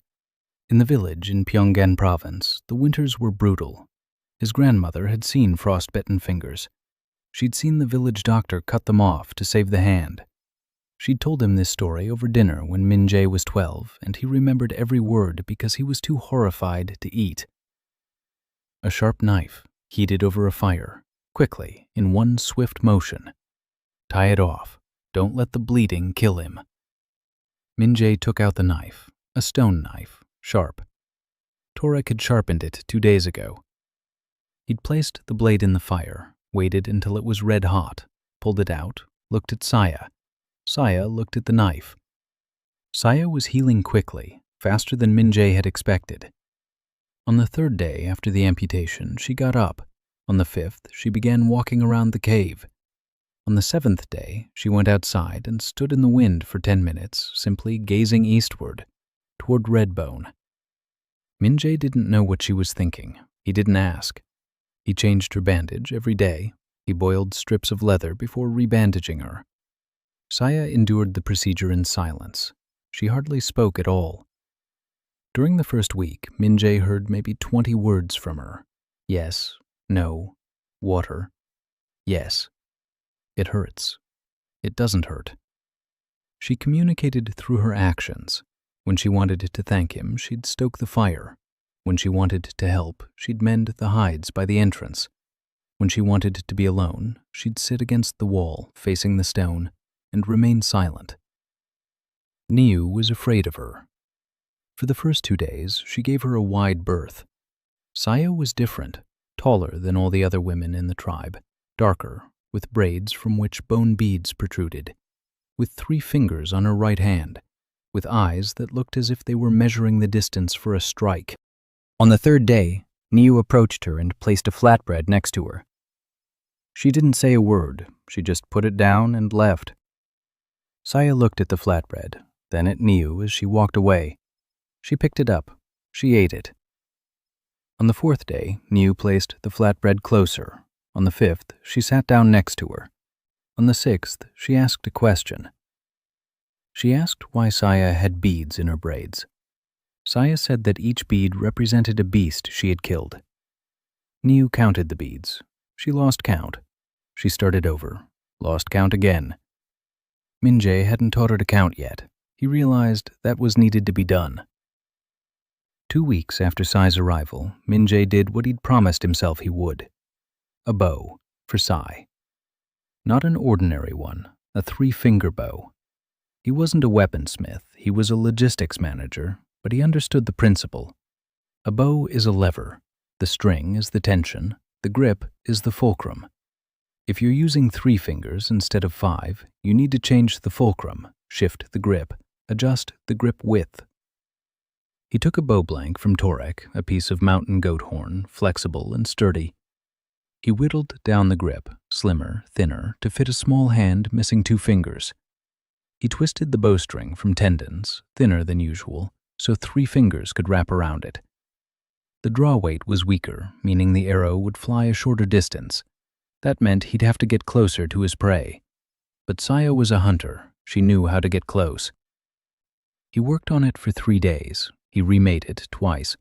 In the village in Pyongan province, the winters were brutal. His grandmother had seen frostbitten fingers. She'd seen the village doctor cut them off to save the hand. She'd told him this story over dinner when Minjae was 12, and he remembered every word because he was too horrified to eat. A sharp knife, heated over a fire, quickly, in one swift motion. Tie it off. Don't let the bleeding kill him. Minjae took out the knife, a stone knife, sharp. Torek had sharpened it 2 days ago. He'd placed the blade in the fire, waited until it was red hot, pulled it out, looked at Saya. Saya looked at the knife. Saya was healing quickly, faster than Minjae had expected. On the 3rd day after the amputation, she got up. On the 5th, she began walking around the cave. On the 7th day, she went outside and stood in the wind for 10 minutes, simply gazing eastward, toward Redbone. Minjae didn't know what she was thinking. He didn't ask. He changed her bandage every day. He boiled strips of leather before rebandaging her. Saya endured the procedure in silence. She hardly spoke at all. During the first week, Minjae heard maybe 20 words from her. Yes, no, water, yes. It hurts. It doesn't hurt. She communicated through her actions. When she wanted to thank him, she'd stoke the fire. When she wanted to help, she'd mend the hides by the entrance. When she wanted to be alone, she'd sit against the wall, facing the stone, and remain silent. Niu was afraid of her. For the first 2 days, she gave her a wide berth. Saya was different, taller than all the other women in the tribe, darker, with braids from which bone beads protruded, with 3 fingers on her right hand, with eyes that looked as if they were measuring the distance for a strike. On the 3rd day, Niu approached her and placed a flatbread next to her. She didn't say a word. She just put it down and left. Saya looked at the flatbread, then at Niu as she walked away. She picked it up. She ate it. On the 4th day, Niu placed the flatbread closer. On the 5th, she sat down next to her. On the 6th, she asked a question. She asked why Saya had beads in her braids. Saya said that each bead represented a beast she had killed. Niu counted the beads. She lost count. She started over, lost count again. Minjae hadn't taught her to count yet. He realized that was needed to be done. 2 weeks after Sai's arrival, Minjae did what he'd promised himself he would. A bow for Sai. Not an ordinary one, a 3-finger bow. He wasn't a weaponsmith, he was a logistics manager, but he understood the principle. A bow is a lever, the string is the tension, the grip is the fulcrum. If you're using 3 fingers instead of 5, you need to change the fulcrum, shift the grip, adjust the grip width. He took a bow blank from Torek, a piece of mountain goat horn, flexible and sturdy. He whittled down the grip, slimmer, thinner, to fit a small hand missing 2 fingers. He twisted the bowstring from tendons, thinner than usual, so 3 fingers could wrap around it. The draw weight was weaker, meaning the arrow would fly a shorter distance. That meant he'd have to get closer to his prey. But Saya was a hunter. She knew how to get close. He worked on it for 3 days. He remade it twice.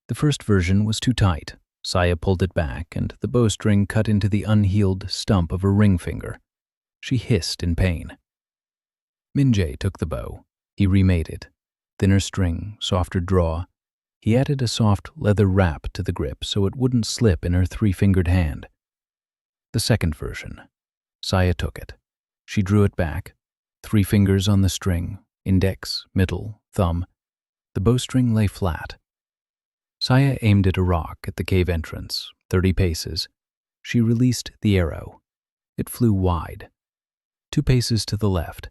The first version was too tight. Saya pulled it back, and the bowstring cut into the unhealed stump of her ring finger. She hissed in pain. Minjae took the bow. He remade it. Thinner string, softer draw. He added a soft leather wrap to the grip so it wouldn't slip in her 3-fingered hand. The second version. Saya took it. She drew it back. 3 fingers on the string, index, middle, thumb. The bowstring lay flat. Saya aimed at a rock at the cave entrance, 30 paces. She released the arrow. It flew wide. 2 paces to the left.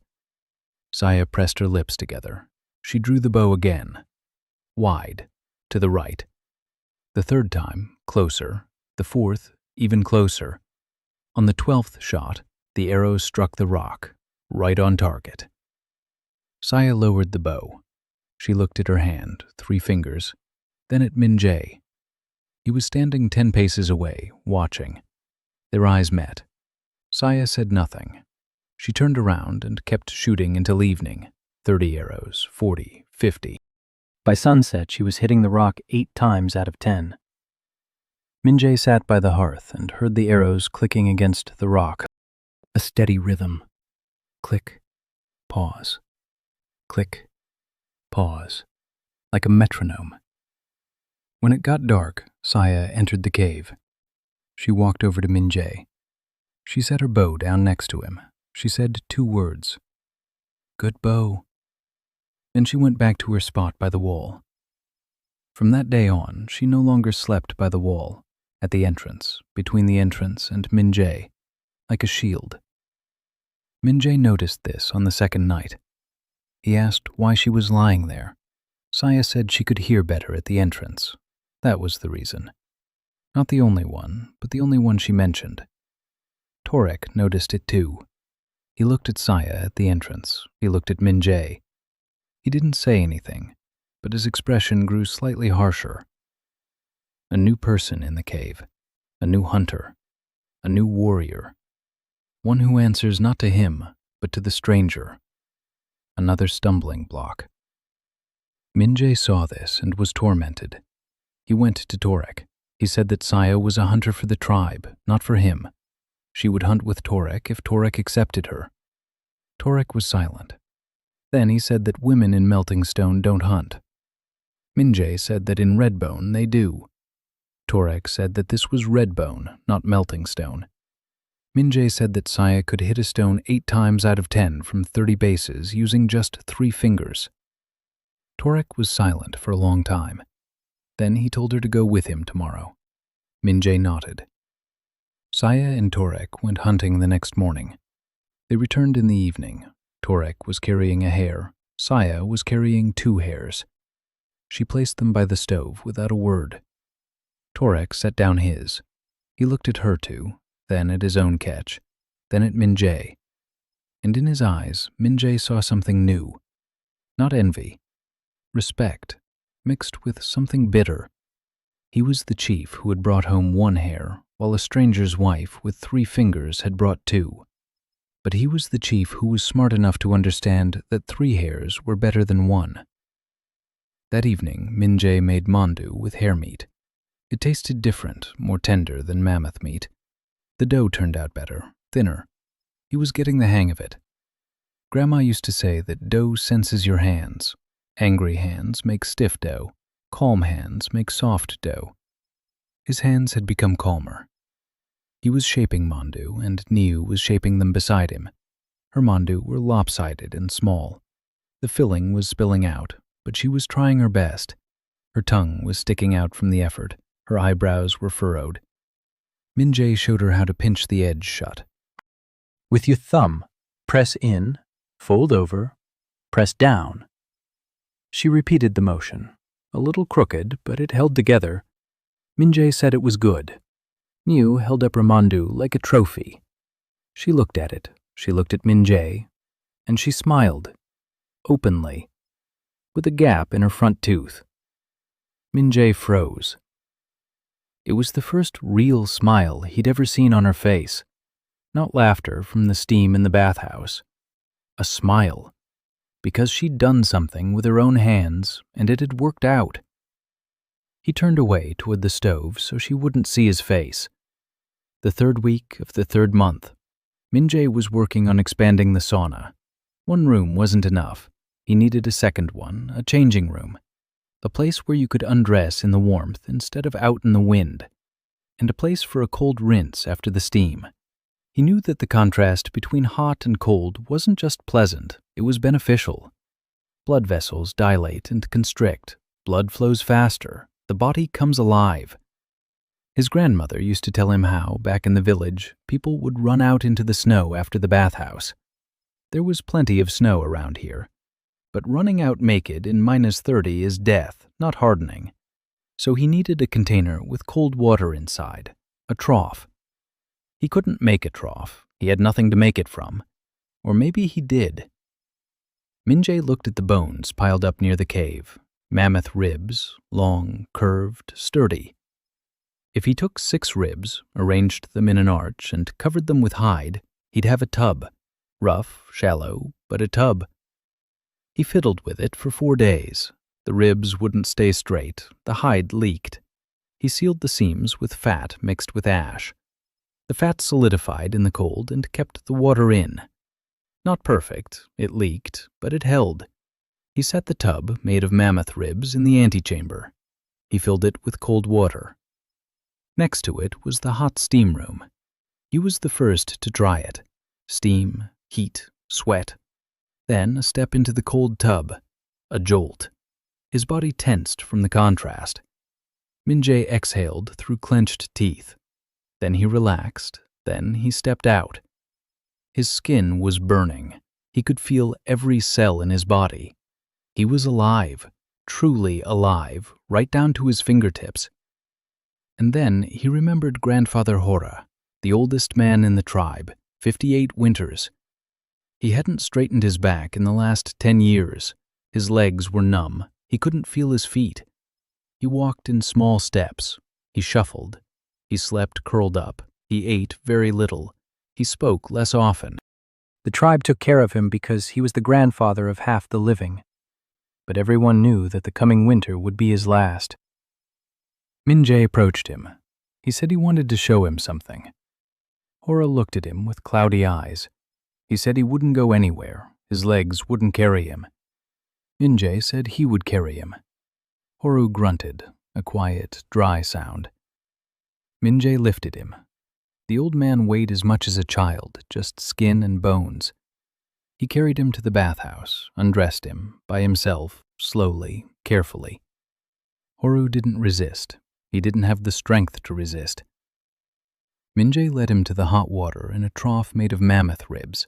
Saya pressed her lips together. She drew the bow again. Wide. To the right. The 3rd time, closer. The 4th, even closer. On the 12th shot, the arrow struck the rock, right on target. Saya lowered the bow. She looked at her hand, 3 fingers, then at Minjae. He was standing 10 paces away, watching. Their eyes met. Saya said nothing. She turned around and kept shooting until evening. 30 arrows, 40, 50. By sunset, she was hitting the rock 8 times out of 10. Minjae sat by the hearth and heard the arrows clicking against the rock. A steady rhythm. Click, pause. Click, pause. Like a metronome. When it got dark, Saya entered the cave. She walked over to Minjae. She set her bow down next to him. She said 2 words. Good bow. Then she went back to her spot by the wall. From that day on, she no longer slept by the wall, at the entrance, between the entrance and Minjae, like a shield. Minjae noticed this on the 2nd night. He asked why she was lying there. Saya said she could hear better at the entrance. That was the reason. Not the only one, but the only one she mentioned. Torek noticed it too. He looked at Saya at the entrance. He looked at Minjae. He didn't say anything, but his expression grew slightly harsher. A new person in the cave. A new hunter. A new warrior. One who answers not to him, but to the stranger. Another stumbling block. Minjae saw this and was tormented. He went to Torek. He said that Saya was a hunter for the tribe, not for him. She would hunt with Torek if Torek accepted her. Torek was silent. Then he said that women in Melting Stone don't hunt. Minjae said that in Redbone they do. Torek said that this was Redbone, not Melting Stone. Minjae said that Saya could hit a stone 8 times out of 10 from 30 bases using just 3 fingers. Torek was silent for a long time. Then he told her to go with him tomorrow. Minjae nodded. Saya and Torek went hunting the next morning. They returned in the evening. Torek was carrying a hare. Saya was carrying 2 hares. She placed them by the stove without a word. Torek set down his. He looked at her too, then at his own catch, then at Minjae. And in his eyes, Minjae saw something new. Not envy. Respect, mixed with something bitter. He was the chief who had brought home one hair, while a stranger's wife with 3 fingers had brought 2. But he was the chief who was smart enough to understand that 3 hairs were better than 1. That evening, Minjae made mandu with hare meat. It tasted different, more tender than mammoth meat. The dough turned out better, thinner. He was getting the hang of it. Grandma used to say that dough senses your hands. Angry hands make stiff dough. Calm hands make soft dough. His hands had become calmer. He was shaping mandu, and Niu was shaping them beside him. Her mandu were lopsided and small. The filling was spilling out, but she was trying her best. Her tongue was sticking out from the effort. Her eyebrows were furrowed. Minjae showed her how to pinch the edge shut. With your thumb, press in, fold over, press down. She repeated the motion. A little crooked, but it held together. Minjae said it was good. Niu held up her mandu like a trophy. She looked at it. She looked at Minjae, and she smiled, openly, with a gap in her front tooth. Minjae froze. It was the first real smile he'd ever seen on her face. Not laughter from the steam in the bathhouse. A smile. Because she'd done something with her own hands, and it had worked out. He turned away toward the stove so she wouldn't see his face. The 3rd week of the 3rd month, Minjae was working on expanding the sauna. 1 room wasn't enough. He needed a 2nd one, a changing room. A place where you could undress in the warmth instead of out in the wind. And a place for a cold rinse after the steam. He knew that the contrast between hot and cold wasn't just pleasant, it was beneficial. Blood vessels dilate and constrict. Blood flows faster. The body comes alive. His grandmother used to tell him how, back in the village, people would run out into the snow after the bathhouse. There was plenty of snow around here. But running out naked in -30 is death, not hardening. So he needed a container with cold water inside, a trough. He couldn't make a trough. He had nothing to make it from. Or maybe he did. Minjae looked at the bones piled up near the cave. Mammoth ribs, long, curved, sturdy. If he took 6 ribs, arranged them in an arch, and covered them with hide, he'd have a tub. Rough, shallow, but a tub. He fiddled with it for 4 days. The ribs wouldn't stay straight. The hide leaked. He sealed the seams with fat mixed with ash. The fat solidified in the cold and kept the water in. Not perfect, it leaked, but it held. He set the tub, made of mammoth ribs, in the antechamber. He filled it with cold water. Next to it was the hot steam room. He was the first to try it. Steam, heat, sweat. Then a step into the cold tub. A jolt. His body tensed from the contrast. Minjae exhaled through clenched teeth. Then he relaxed. Then he stepped out. His skin was burning. He could feel every cell in his body. He was alive, truly alive, right down to his fingertips. And then he remembered Grandfather Hora, the oldest man in the tribe, 58 winters. He hadn't straightened his back in the last 10 years. His legs were numb. He couldn't feel his feet. He walked in small steps. He shuffled. He slept curled up. He ate very little. He spoke less often. The tribe took care of him because he was the grandfather of half the living. But everyone knew that the coming winter would be his last. Minjae approached him. He said he wanted to show him something. Hora looked at him with cloudy eyes. He said he wouldn't go anywhere. His legs wouldn't carry him. Minjae said he would carry him. Horu grunted, a quiet, dry sound. Minjae lifted him. The old man weighed as much as a child, just skin and bones. He carried him to the bathhouse, undressed him, by himself, slowly, carefully. Horu didn't resist. He didn't have the strength to resist. Minjae led him to the hot water in a trough made of mammoth ribs.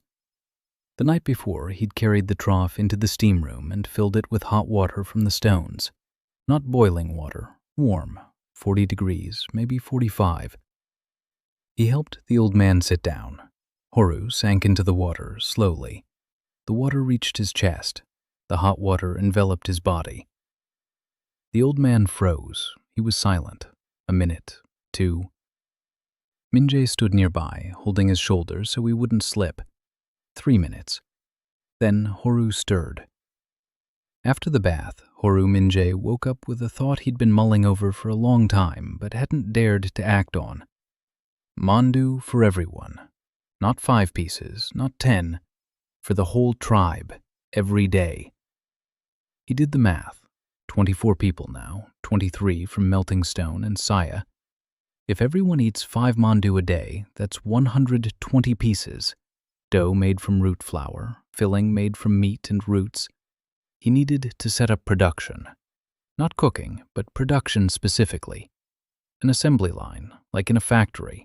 The night before, he'd carried the trough into the steam room and filled it with hot water from the stones. Not boiling water, warm, 40 degrees, maybe 45. He helped the old man sit down. Horu sank into the water slowly. The water reached his chest. The hot water enveloped his body. The old man froze. He was silent. A minute, 2. Minjae stood nearby, holding his shoulder so he wouldn't slip. 3 minutes. Then Horu stirred. After the bath, Horu Minjae woke up with a thought he'd been mulling over for a long time but hadn't dared to act on. Mandu for everyone. Not 5 pieces, not 10. For the whole tribe, every day. He did the math. 24 people now, 23 from Melting Stone and Saya. If everyone eats 5 mandu a day, that's 120 pieces. Dough made from root flour, filling made from meat and roots. He needed to set up production. Not cooking, but production specifically. An assembly line, like in a factory.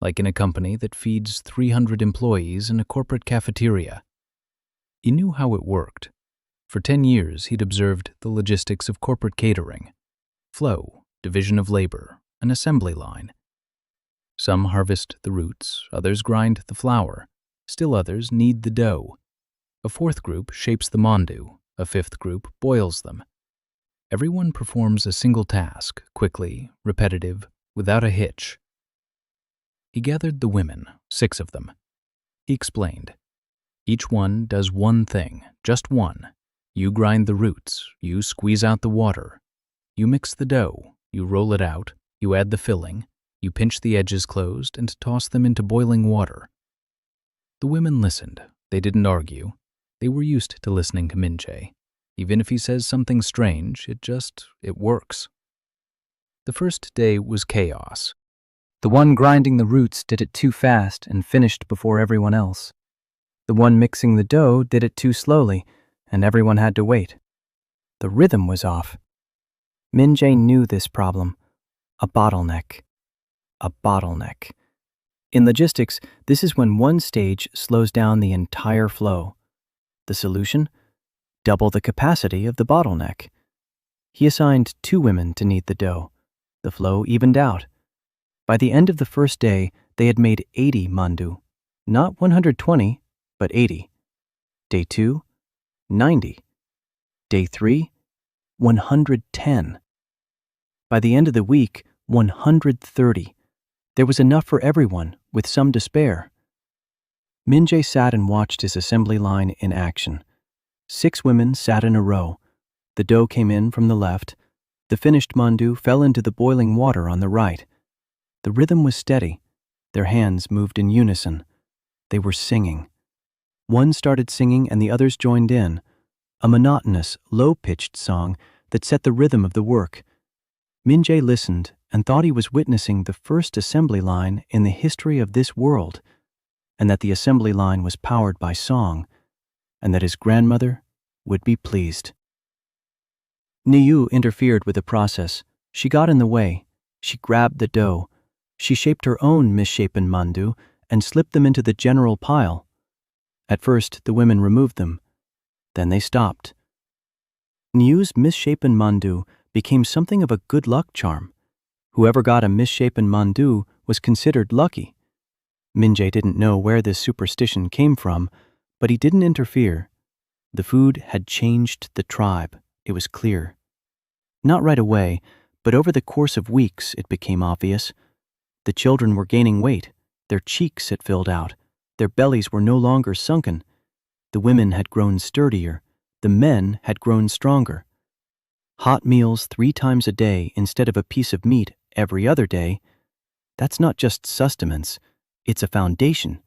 Like in a company that feeds 300 employees in a corporate cafeteria. He knew how it worked. For 10 years, he'd observed the logistics of corporate catering. Flow, division of labor, an assembly line. Some harvest the roots, others grind the flour. Still others knead the dough. A 4th group shapes the mandu. A 5th group boils them. Everyone performs a single task, quickly, repetitive, without a hitch. He gathered the women, 6 of them. He explained. Each one does one thing, just one. You grind the roots, you squeeze out the water. You mix the dough, you roll it out, you add the filling, you pinch the edges closed and toss them into boiling water. The women listened. They didn't argue. They were used to listening to Minjae. Even if he says something strange, it works. The first day was chaos. The one grinding the roots did it too fast and finished before everyone else. The one mixing the dough did it too slowly, and everyone had to wait. The rhythm was off. Minjae knew this problem. A bottleneck. A bottleneck. In logistics, this is when one stage slows down the entire flow. The solution? Double the capacity of the bottleneck. He assigned 2 women to knead the dough. The flow evened out. By the end of the first day, they had made 80 mandu. Not 120, but 80. Day 2, 90. Day 3, 110. By the end of the week, 130. There was enough for everyone, with some to spare. Minjae sat and watched his assembly line in action. 6 women sat in a row. The dough came in from the left. The finished mandu fell into the boiling water on the right. The rhythm was steady. Their hands moved in unison. They were singing. One started singing and the others joined in. A monotonous, low-pitched song that set the rhythm of the work. Minjae listened and thought he was witnessing the first assembly line in the history of this world, and that the assembly line was powered by song, and that his grandmother would be pleased. Niu interfered with the process. She got in the way. She grabbed the dough. She shaped her own misshapen mandu and slipped them into the general pile. At first, the women removed them. Then they stopped. Niu's misshapen mandu became something of a good luck charm. Whoever got a misshapen mandu was considered lucky. Minjae didn't know where this superstition came from, but he didn't interfere. The food had changed the tribe, it was clear. Not right away, but over the course of weeks it became obvious. The children were gaining weight, their cheeks had filled out, their bellies were no longer sunken. The women had grown sturdier, the men had grown stronger. Hot meals 3 times a day instead of a piece of meat every other day, that's not just sustenance, it's a foundation.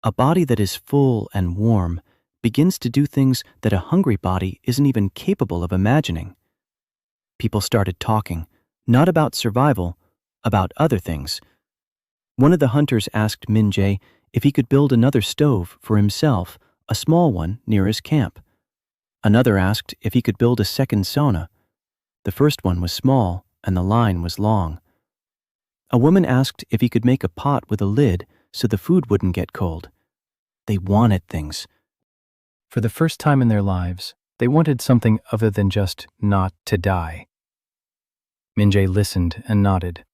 A body that is full and warm begins to do things that a hungry body isn't even capable of imagining. People started talking, not about survival, about other things. One of the hunters asked Minjae if he could build another stove for himself, a small one near his camp. Another asked if he could build a second sauna. The first one was small and the line was long. A woman asked if he could make a pot with a lid so the food wouldn't get cold. They wanted things. For the first time in their lives, they wanted something other than just not to die. Minjae listened and nodded.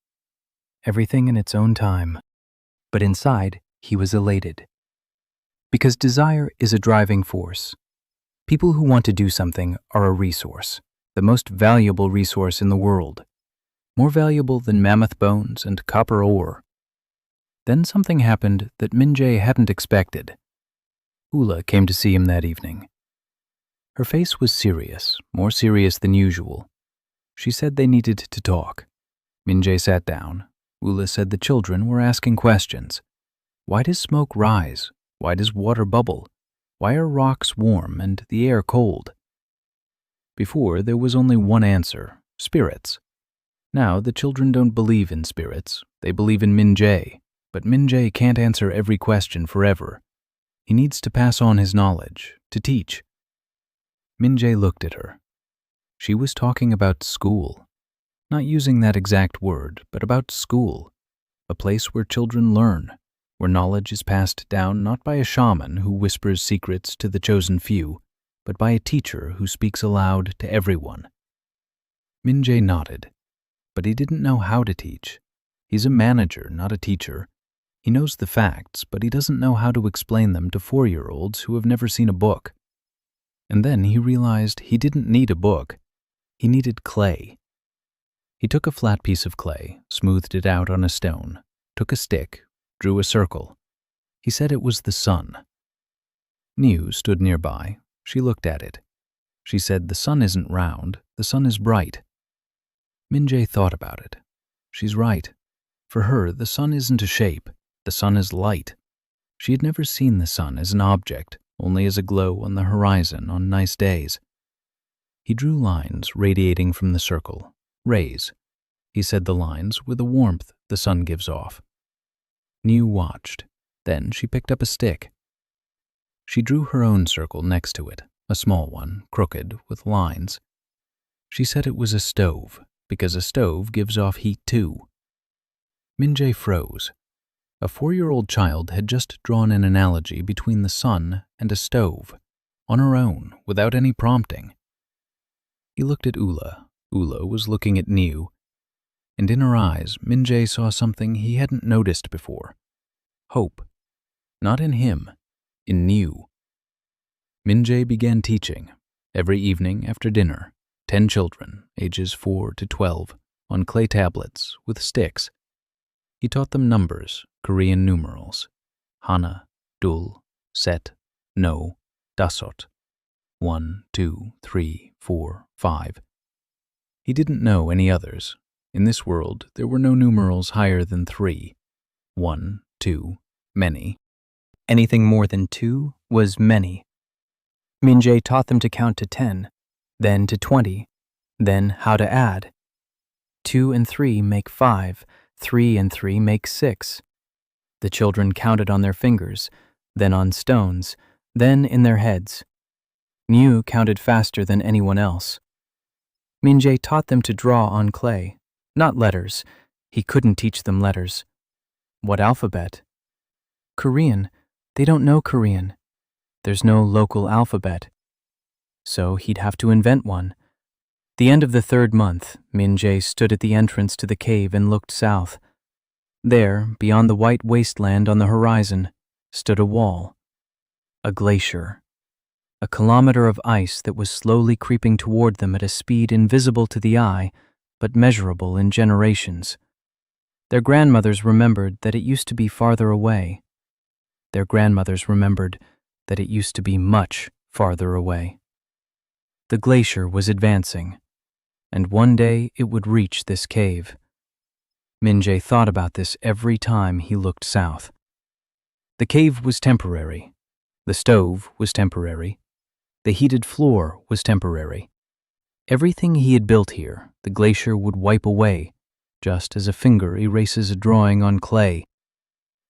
Everything in its own time. but inside he was elated. Because desire is a driving force. People who want to do something are a resource, the most valuable resource in the world, more valuable than mammoth bones and copper ore. Then something happened that Minjae hadn't expected. Ula came to see him that evening. Her face was serious, more serious than usual. She said they needed to talk. Minjae sat down. Ula said the children were asking questions. Why does smoke rise? Why does water bubble? Why are rocks warm and the air cold? Before, there was only one answer: spirits. Now, the children don't believe in spirits. They believe in Minjae, but Minjae can't answer every question forever. He needs to pass on his knowledge, to teach. Minjae looked at her. She was talking about school. Not using that exact word, but about school. A place where children learn, where knowledge is passed down not by a shaman who whispers secrets to the chosen few, but by a teacher who speaks aloud to everyone. Minjae nodded, but he didn't know how to teach. He's a manager, not a teacher. He knows the facts, but he doesn't know how to explain them to 4-year-olds who have never seen a book. And then he realized he didn't need a book. He needed clay. He took a flat piece of clay, smoothed it out on a stone, took a stick, drew a circle. He said it was the sun. Niu stood nearby. She looked at it. She said, "The sun isn't round, the sun is bright." Minjae thought about it. She's right. For her, the sun isn't a shape, the sun is light. She had never seen the sun as an object, only as a glow on the horizon on nice days. He drew lines radiating from the circle, rays. He said the lines were the warmth the sun gives off. Niu watched. Then she picked up a stick. She drew her own circle next to it, a small one, crooked, with lines. She said it was a stove, because a stove gives off heat too. Minjae froze. A 4-year-old child had just drawn an analogy between the sun and a stove, on her own, without any prompting. He looked at Ula. Ula was looking at Niu. And in her eyes, Minjae saw something he hadn't noticed before. Hope. Not in him, in Niu. Minjae began teaching. Every evening after dinner, 10 children, ages 4 to 12, on clay tablets with sticks. He taught them numbers, Korean numerals. Hana, Dul, Set, No, Dasot. 1, 2, 3, 4, 5. He didn't know any others. In this world, there were no numerals higher than 3. 1, 2, many. Anything more than 2 was many. Minjae taught them to count to 10, then to 20, then how to add. 2 and 3 make 5, 3 and 3 make 6. The children counted on their fingers, then on stones, then in their heads. Niu counted faster than anyone else. Minjae taught them to draw on clay, not letters. He couldn't teach them letters. What alphabet? Korean. They don't know Korean. There's no local alphabet. So he'd have to invent one. The end of the 3rd month, Minjae stood at the entrance to the cave and looked south. There, beyond the white wasteland on the horizon, stood a wall. A glacier. A kilometer of ice that was slowly creeping toward them at a speed invisible to the eye, but measurable in generations. Their grandmothers remembered that it used to be farther away. Their grandmothers remembered that it used to be much farther away. The glacier was advancing, and one day it would reach this cave. Minjae thought about this every time he looked south. The cave was temporary. The stove was temporary. The heated floor was temporary. Everything he had built here, the glacier would wipe away, just as a finger erases a drawing on clay.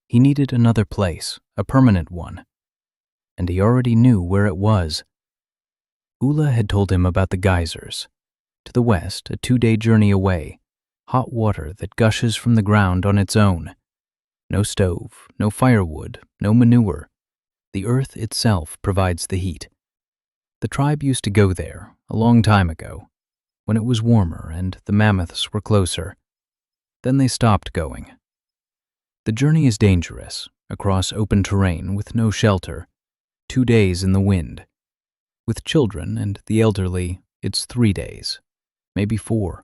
He needed another place, a permanent one. And he already knew where it was. Ula had told him about the geysers. To the west, a 2-day journey away, hot water that gushes from the ground on its own. No stove, no firewood, no manure. The earth itself provides the heat. The tribe used to go there a long time ago, when it was warmer and the mammoths were closer. Then they stopped going. The journey is dangerous, across open terrain with no shelter, 2 days in the wind. With children and the elderly, it's 3 days, maybe 4.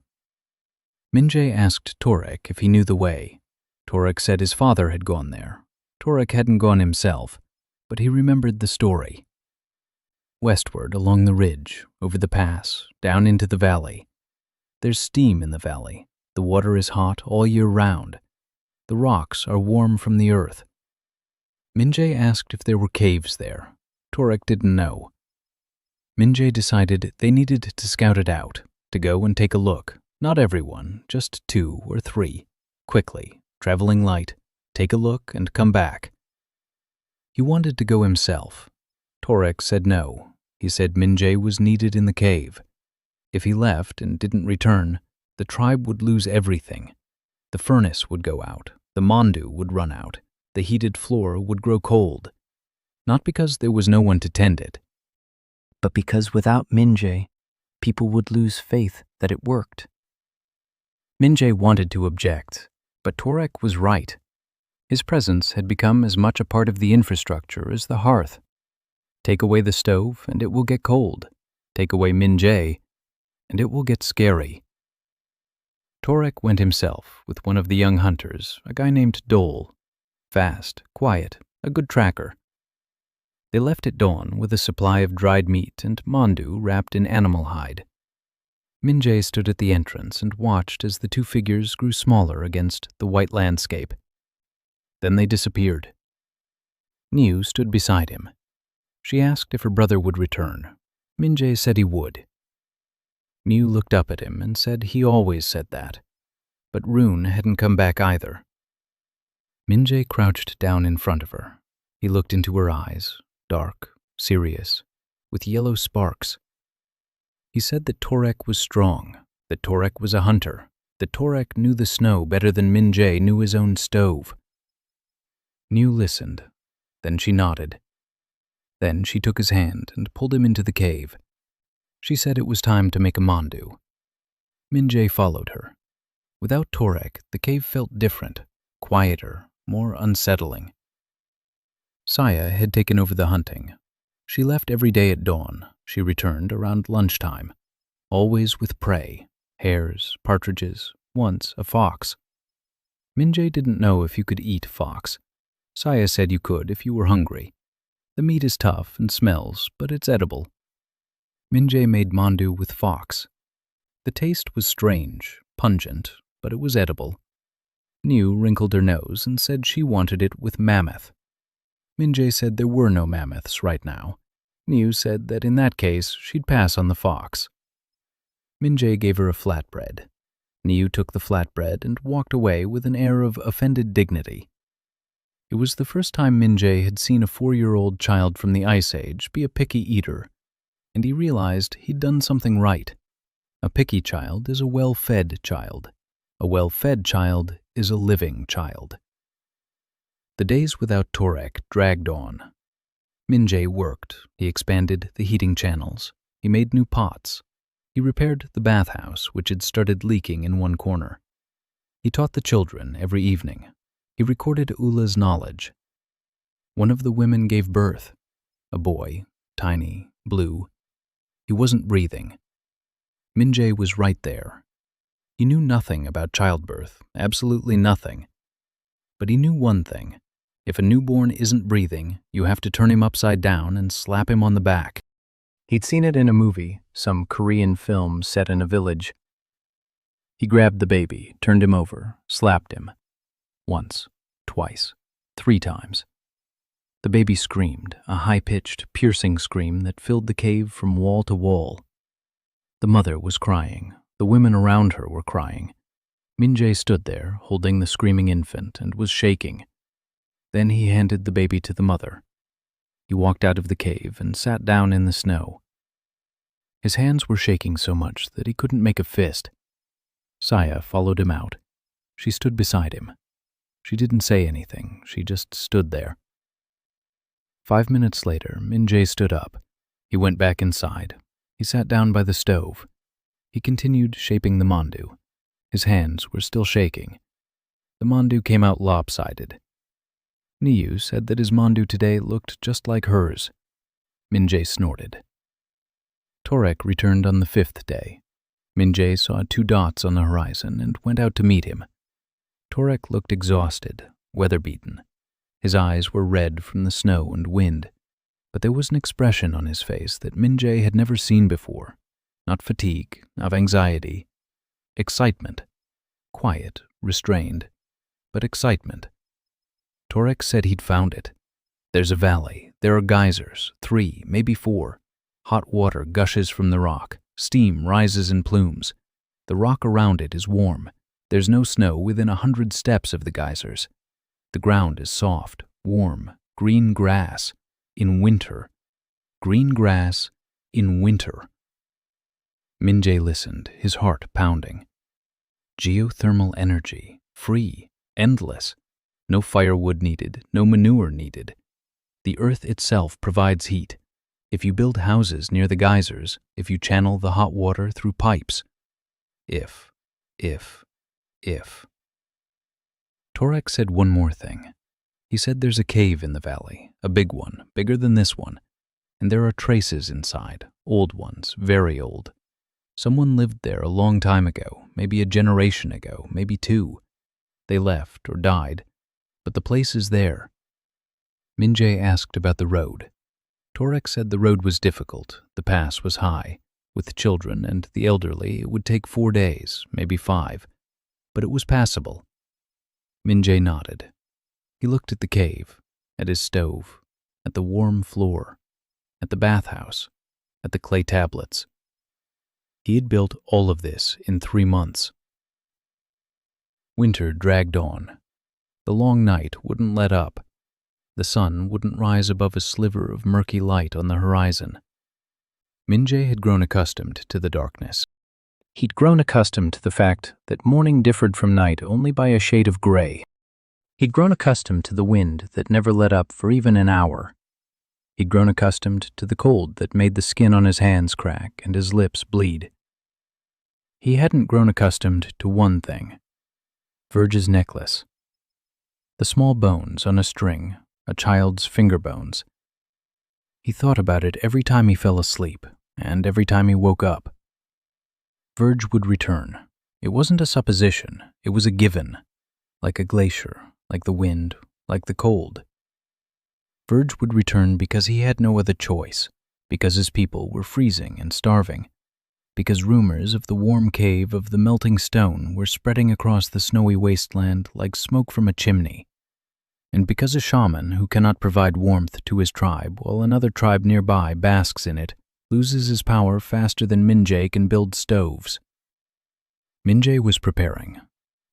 Minjae asked Torek if he knew the way. Torek said his father had gone there. Torek hadn't gone himself, but he remembered the story. Westward, along the ridge, over the pass, down into the valley. There's steam in the valley. The water is hot all year round. The rocks are warm from the earth. Minjae asked if there were caves there. Torek didn't know. Minjae decided they needed to scout it out, to go and take a look. Not everyone, just 2 or 3. Quickly, traveling light, take a look and come back. He wanted to go himself. Torek said no. He said Minjae was needed in the cave. If he left and didn't return, the tribe would lose everything. The furnace would go out, the mandu would run out, the heated floor would grow cold. Not because there was no one to tend it, but because without Minjae, people would lose faith that it worked. Minjae wanted to object, but Torek was right. His presence had become as much a part of the infrastructure as the hearth. Take away the stove, and it will get cold. Take away Minjae, and it will get scary. Torek went himself with one of the young hunters, a guy named Dole. Fast, quiet, a good tracker. They left at dawn with a supply of dried meat and mandu wrapped in animal hide. Minjae stood at the entrance and watched as the 2 figures grew smaller against the white landscape. Then they disappeared. Niu stood beside him. She asked if her brother would return. Minjae said he would. Niu looked up at him and said he always said that. But Rune hadn't come back either. Minjae crouched down in front of her. He looked into her eyes, dark, serious, with yellow sparks. He said that Torek was strong, that Torek was a hunter, that Torek knew the snow better than Minjae knew his own stove. Niu listened. Then she nodded. Then she took his hand and pulled him into the cave. She said it was time to make a mandu. Minjae followed her. Without Torek, the cave felt different, quieter, more unsettling. Saya had taken over the hunting. She left every day at dawn. She returned around lunchtime, always with prey, hares, partridges, once a fox. Minjae didn't know if you could eat fox. Saya said you could if you were hungry. The meat is tough and smells, but it's edible. Minjae made mandu with fox. The taste was strange, pungent, but it was edible. Niu wrinkled her nose and said she wanted it with mammoth. Minjae said there were no mammoths right now. Niu said that in that case, she'd pass on the fox. Minjae gave her a flatbread. Niu took the flatbread and walked away with an air of offended dignity. It was the first time Minjae had seen a 4-year-old child from the Ice Age be a picky eater, and he realized he'd done something right. A picky child is a well-fed child. A well-fed child is a living child. The days without Torek dragged on. Minjae worked. He expanded the heating channels. He made new pots. He repaired the bathhouse, which had started leaking in one corner. He taught the children every evening. He recorded Ula's knowledge. One of the women gave birth. A boy, tiny, blue. He wasn't breathing. Minjae was right there. He knew nothing about childbirth, absolutely nothing. But he knew one thing. If a newborn isn't breathing, you have to turn him upside down and slap him on the back. He'd seen it in a movie, some Korean film set in a village. He grabbed the baby, turned him over, slapped him. Once, twice, 3 times. The baby screamed, a high-pitched, piercing scream that filled the cave from wall to wall. The mother was crying. The women around her were crying. Minjae stood there, holding the screaming infant, and was shaking. Then he handed the baby to the mother. He walked out of the cave and sat down in the snow. His hands were shaking so much that he couldn't make a fist. Saya followed him out. She stood beside him. She didn't say anything. She just stood there. 5 minutes later, Minjae stood up. He went back inside. He sat down by the stove. He continued shaping the mandu. His hands were still shaking. The mandu came out lopsided. Niu said that his mandu today looked just like hers. Minjae snorted. Torek returned on the 5th day. Minjae saw 2 dots on the horizon and went out to meet him. Torek looked exhausted, weather-beaten. His eyes were red from the snow and wind, but there was an expression on his face that Minjae had never seen before. Not fatigue, not anxiety. Excitement. Quiet, restrained, but excitement. Torek said he'd found it. There's a valley. There are geysers, 3, maybe 4. Hot water gushes from the rock. Steam rises in plumes. The rock around it is warm. There's no snow within 100 steps of the geysers. The ground is soft, warm, green grass. In winter. Green grass in winter. Minjae listened, his heart pounding. Geothermal energy, free, endless. No firewood needed, no manure needed. The earth itself provides heat. If you build houses near the geysers, if you channel the hot water through pipes. If. Torek said one more thing. He said there's a cave in the valley, a big one, bigger than this one, and there are traces inside, old ones, very old. Someone lived there a long time ago, maybe a generation ago, maybe 2. They left or died, but the place is there. Minjae asked about the road. Torek said the road was difficult, the pass was high. With children and the elderly, it would take 4 days, maybe 5, but it was passable. Minjae nodded. He looked at the cave, at his stove, at the warm floor, at the bathhouse, at the clay tablets. He had built all of this in 3 months. Winter dragged on. The long night wouldn't let up. The sun wouldn't rise above a sliver of murky light on the horizon. Minjae had grown accustomed to the darkness. He'd grown accustomed to the fact that morning differed from night only by a shade of gray. He'd grown accustomed to the wind that never let up for even an hour. He'd grown accustomed to the cold that made the skin on his hands crack and his lips bleed. He hadn't grown accustomed to one thing: Verge's necklace. The small bones on a string, a child's finger bones. He thought about it every time he fell asleep, and every time he woke up. Verge would return. It wasn't a supposition, it was a given, like a glacier, like the wind, like the cold. Verge would return because he had no other choice, because his people were freezing and starving, because rumors of the warm cave of the melting stone were spreading across the snowy wasteland like smoke from a chimney, and because a shaman who cannot provide warmth to his tribe while another tribe nearby basks in it loses his power faster than Minjae can build stoves. Minjae was preparing,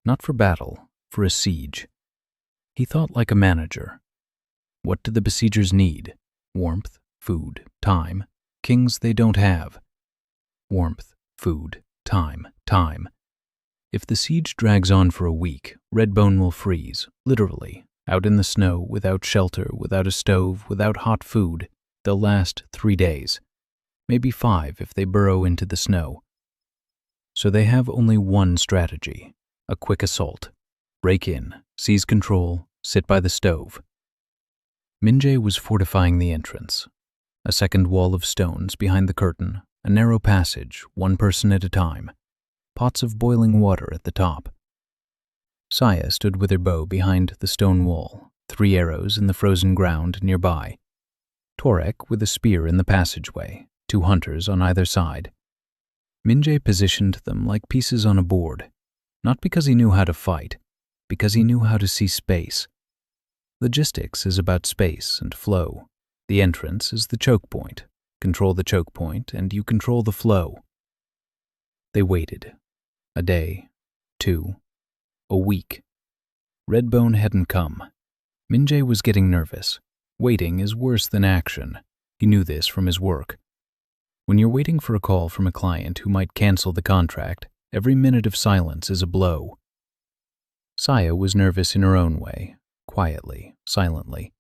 not for battle, for a siege. He thought like a manager. What do the besiegers need? Warmth, food, time. Kings they don't have. Warmth, food, time. If the siege drags on for a week, Redbone will freeze, literally, out in the snow, without shelter, without a stove, without hot food. They'll last 3 days, maybe 5 if they burrow into the snow. So they have only one strategy: a quick assault. Break in, seize control, sit by the stove. Minjae was fortifying the entrance. A second wall of stones behind the curtain, a narrow passage, 1 person at a time. Pots of boiling water at the top. Saya stood with her bow behind the stone wall, 3 arrows in the frozen ground nearby. Torek with a spear in the passageway, 2 hunters on either side. Minjae positioned them like pieces on a board, not because he knew how to fight, because he knew how to see space. Logistics is about space and flow. The entrance is the choke point. Control the choke point, and you control the flow. They waited. A day, 2, a week. Redbone hadn't come. Minjae was getting nervous. Waiting is worse than action. He knew this from his work. When you're waiting for a call from a client who might cancel the contract, every minute of silence is a blow. Saya was nervous in her own way, quietly, silently,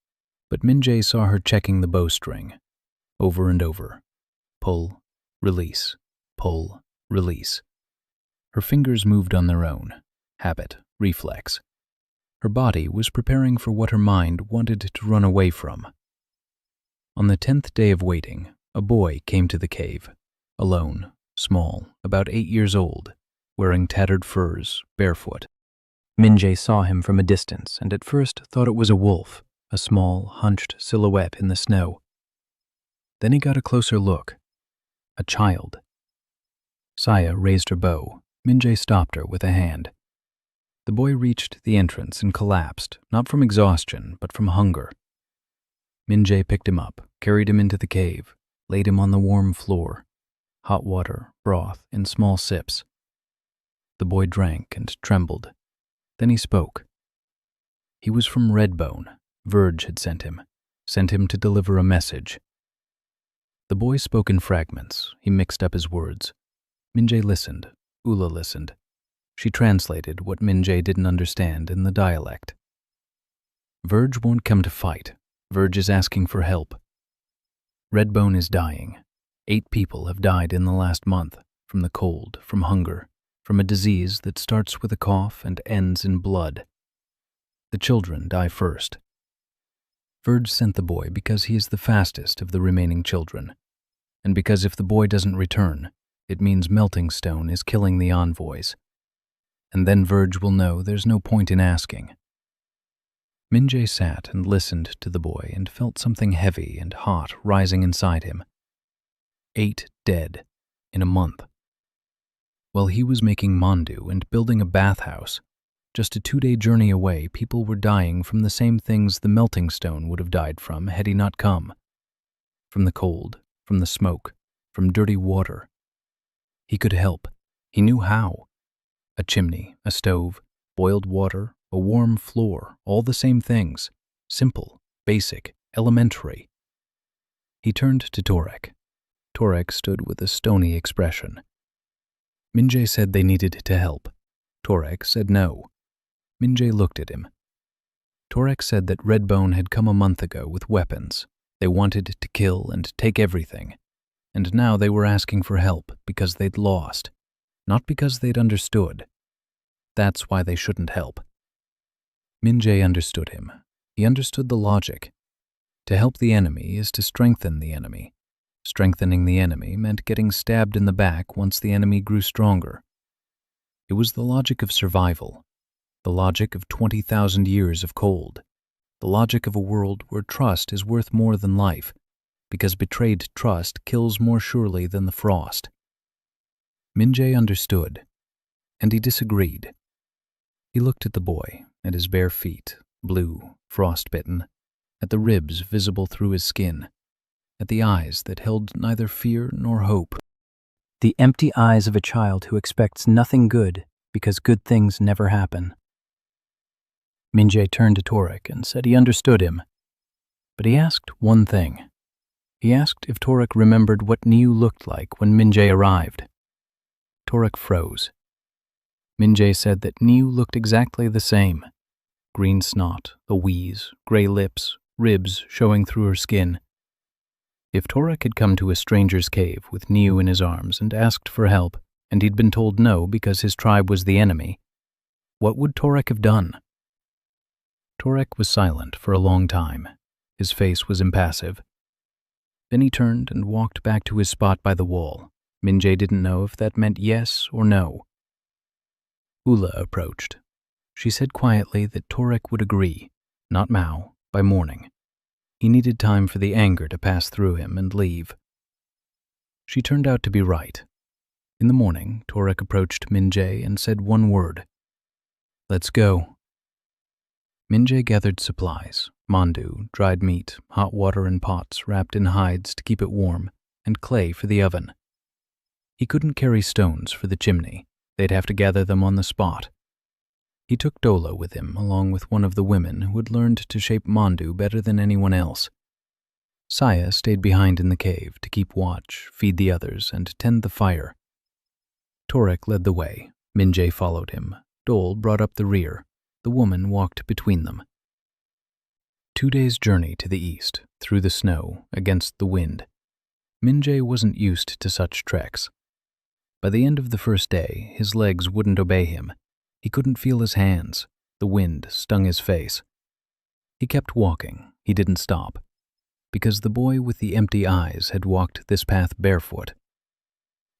but Minjae saw her checking the bowstring, over and over. Pull, release, pull, release. Her fingers moved on their own, habit, reflex. Her body was preparing for what her mind wanted to run away from. On the 10th day of waiting, a boy came to the cave, alone, small, about 8 years old, wearing tattered furs, barefoot. Minjay saw him from a distance and at first thought it was a wolf, a small, hunched silhouette in the snow. Then he got a closer look. A child. Saya raised her bow. Minjay stopped her with a hand. The boy reached the entrance and collapsed, not from exhaustion, but from hunger. Minjay picked him up, carried him into the cave, laid him on the warm floor. Hot water, broth, in small sips. The boy drank and trembled. Then he spoke. He was from Redbone. Verge had sent him to deliver a message. The boy spoke in fragments. He mixed up his words. Minjay listened. Ula listened. She translated what Minjay didn't understand in the dialect. Verge won't come to fight. Verge is asking for help. Redbone is dying. 8 people have died in the last month, from the cold, from hunger, from a disease that starts with a cough and ends in blood. The children die first. Verge sent the boy because he is the fastest of the remaining children, and because if the boy doesn't return, it means melting stone is killing the envoys. And then Verge will know there's no point in asking. Minjay sat and listened to the boy and felt something heavy and hot rising inside him. 8 dead in a month. While he was making mandu and building a bathhouse, just a 2-day journey away, people were dying from the same things the melting stone would have died from had he not come. From the cold, from the smoke, from dirty water. He could help. He knew how. A chimney, a stove, boiled water, a warm floor, all the same things. Simple, basic, elementary. He turned to Torek. Torek stood with a stony expression. Minjay said they needed to help. Torek said no. Minjay looked at him. Torek said that Redbone had come a month ago with weapons. They wanted to kill and take everything. And now they were asking for help because they'd lost, not because they'd understood. That's why they shouldn't help. Minjay understood him. He understood the logic. To help the enemy is to strengthen the enemy. Strengthening the enemy meant getting stabbed in the back once the enemy grew stronger. It was the logic of survival. The logic of 20,000 years of cold. The logic of a world where trust is worth more than life, because betrayed trust kills more surely than the frost. Minjay understood, and he disagreed. He looked at the boy, at his bare feet, blue, frostbitten, at the ribs visible through his skin, at the eyes that held neither fear nor hope. The empty eyes of a child who expects nothing good because good things never happen. Minjay turned to Torek and said he understood him, but he asked one thing. He asked if Torek remembered what Niu looked like when Minjay arrived. Torek froze. Minjay said that Niu looked exactly the same. Green snot, a wheeze, gray lips, ribs showing through her skin. If Torek had come to a stranger's cave with Niu in his arms and asked for help, and he'd been told no because his tribe was the enemy, what would Torek have done? Torek was silent for a long time. His face was impassive. Then he turned and walked back to his spot by the wall. Minjay didn't know if that meant yes or no. Ula approached. She said quietly that Torek would agree, not Mao, by morning. He needed time for the anger to pass through him and leave. She turned out to be right. In the morning, Torek approached Minjay and said one word. "Let's go." Minjay gathered supplies, mandu, dried meat, hot water in pots wrapped in hides to keep it warm, and clay for the oven. He couldn't carry stones for the chimney. They'd have to gather them on the spot. He took Dola with him, along with one of the women who had learned to shape mandu better than anyone else. Saya stayed behind in the cave to keep watch, feed the others, and tend the fire. Torek led the way. Minjay followed him. Dole brought up the rear. The woman walked between them. 2 days' journey to the east, through the snow, against the wind. Minjay wasn't used to such treks. By the end of the first day, his legs wouldn't obey him. He couldn't feel his hands. The wind stung his face. He kept walking. He didn't stop, because the boy with the empty eyes had walked this path barefoot.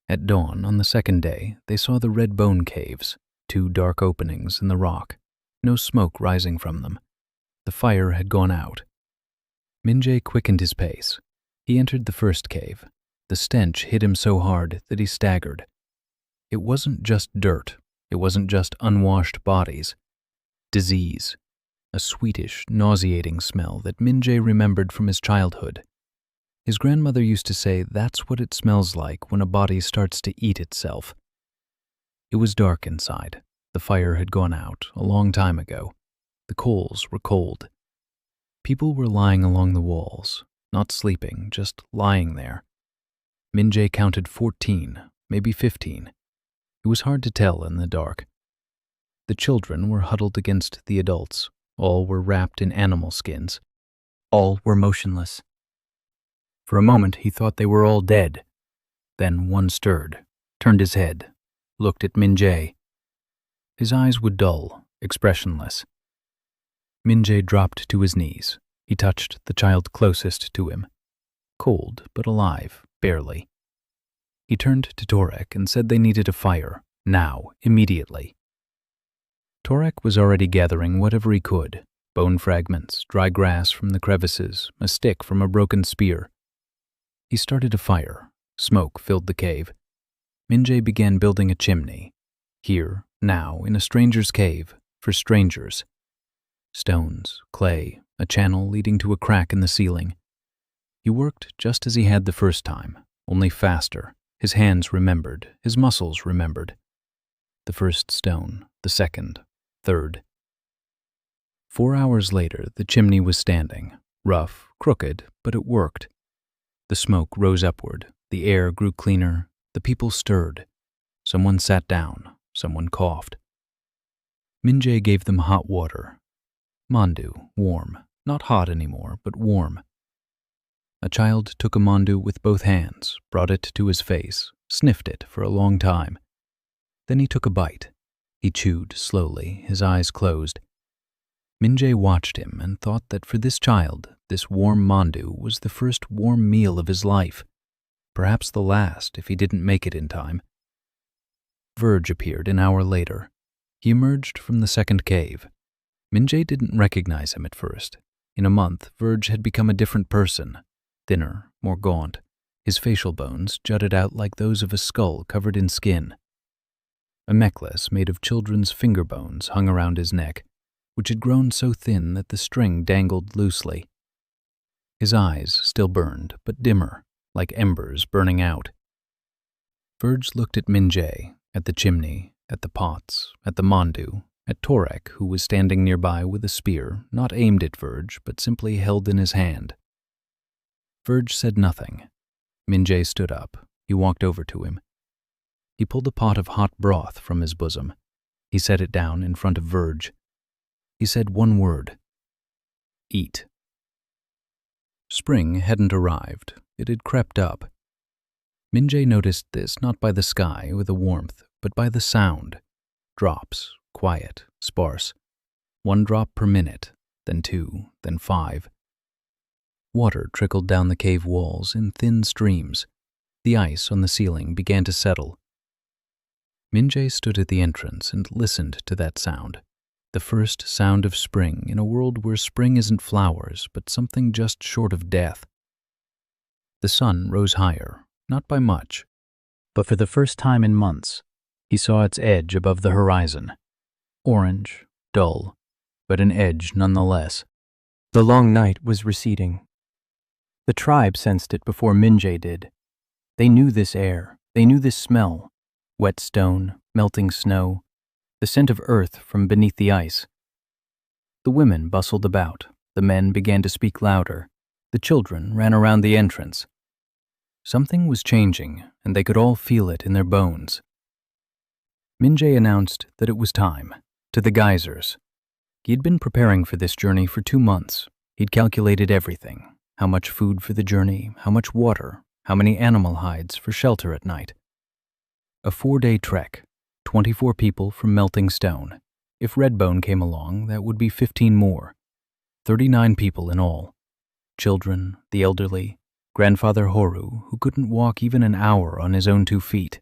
At dawn on the second day, they saw the red bone caves, 2 dark openings in the rock, no smoke rising from them. The fire had gone out. Minje quickened his pace. He entered the first cave. The stench hit him so hard that he staggered. It wasn't just dirt. It wasn't just unwashed bodies. Disease. A sweetish, nauseating smell that Minje remembered from his childhood. His grandmother used to say that's what it smells like when a body starts to eat itself. It was dark inside. The fire had gone out a long time ago. The coals were cold. People were lying along the walls, not sleeping, just lying there. Minje counted 14, maybe 15. It was hard to tell in the dark. The children were huddled against the adults. All were wrapped in animal skins. All were motionless. For a moment he thought they were all dead. Then one stirred, turned his head, looked at Minje. His eyes were dull, expressionless. Minje dropped to his knees. He touched the child closest to him. Cold, but alive, barely. He turned to Torek and said they needed a fire, now, immediately. Torek was already gathering whatever he could, bone fragments, dry grass from the crevices, a stick from a broken spear. He started a fire. Smoke filled the cave. Minje began building a chimney. Here, now, in a stranger's cave, for strangers. Stones, clay, a channel leading to a crack in the ceiling. He worked just as he had the first time, only faster. His hands remembered, his muscles remembered. The first stone, the second, third. 4 hours later, the chimney was standing, rough, crooked, but it worked. The smoke rose upward, the air grew cleaner, the people stirred. Someone sat down, someone coughed. Minje gave them hot water. Mandu, warm, not hot anymore, but warm. A child took a mandu with both hands, brought it to his face, sniffed it for a long time. Then he took a bite. He chewed slowly, his eyes closed. Minje watched him and thought that for this child, this warm mandu was the first warm meal of his life, perhaps the last if he didn't make it in time. Verge appeared an hour later. He emerged from the second cave. Minje didn't recognize him at first. In a month, Verge had become a different person, thinner, more gaunt. His facial bones jutted out like those of a skull covered in skin. A necklace made of children's finger bones hung around his neck, which had grown so thin that the string dangled loosely. His eyes still burned, but dimmer, like embers burning out. Verge looked at Minje, at the chimney, at the pots, at the mandu, at Torek, who was standing nearby with a spear, not aimed at Verge, but simply held in his hand. Verge said nothing. Minje stood up. He walked over to him. He pulled a pot of hot broth from his bosom. He set it down in front of Verge. He said one word. Eat. Spring hadn't arrived. It had crept up. Minje noticed this not by the sky or the warmth, but by the sound. Drops, quiet, sparse. 1 drop per minute, then 2, then 5. Water trickled down the cave walls in thin streams. The ice on the ceiling began to settle. Minje stood at the entrance and listened to that sound. The first sound of spring in a world where spring isn't flowers, but something just short of death. The sun rose higher, not by much, but for the first time in months, he saw its edge above the horizon. Orange, dull, but an edge nonetheless. The long night was receding. The tribe sensed it before Minje did. They knew this air, they knew this smell. Wet stone, melting snow, the scent of earth from beneath the ice. The women bustled about, the men began to speak louder, the children ran around the entrance. Something was changing, and they could all feel it in their bones. Minje announced that it was time, to the geysers. He had been preparing for this journey for 2 months. He'd calculated everything, how much food for the journey, how much water, how many animal hides for shelter at night. A 4-day trek, 24 people from melting stone, If Redbone came along, that would be 15 more. 39 people in all. Children, the elderly, Grandfather Horu, who couldn't walk even an hour on his own 2 feet.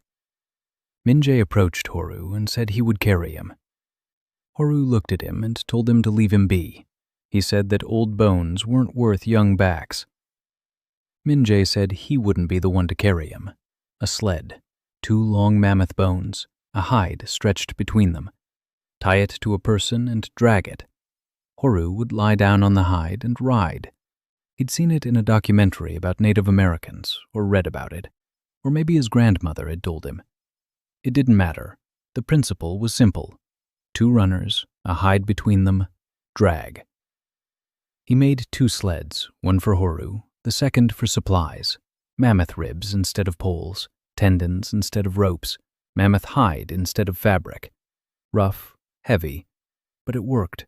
Minjae approached Horu and said he would carry him. Horu looked at him and told him to leave him be. He said that old bones weren't worth young backs. Minjae said he wouldn't be the one to carry him. A sled, 2 long mammoth bones, a hide stretched between them. Tie it to a person and drag it. Horu would lie down on the hide and ride. He'd seen it in a documentary about Native Americans, or read about it, or maybe his grandmother had told him. It didn't matter. The principle was simple. 2 runners, a hide between them, drag. He made 2 sleds, one for Horu, the second for supplies, mammoth ribs instead of poles, tendons instead of ropes, mammoth hide instead of fabric. Rough, heavy, but it worked.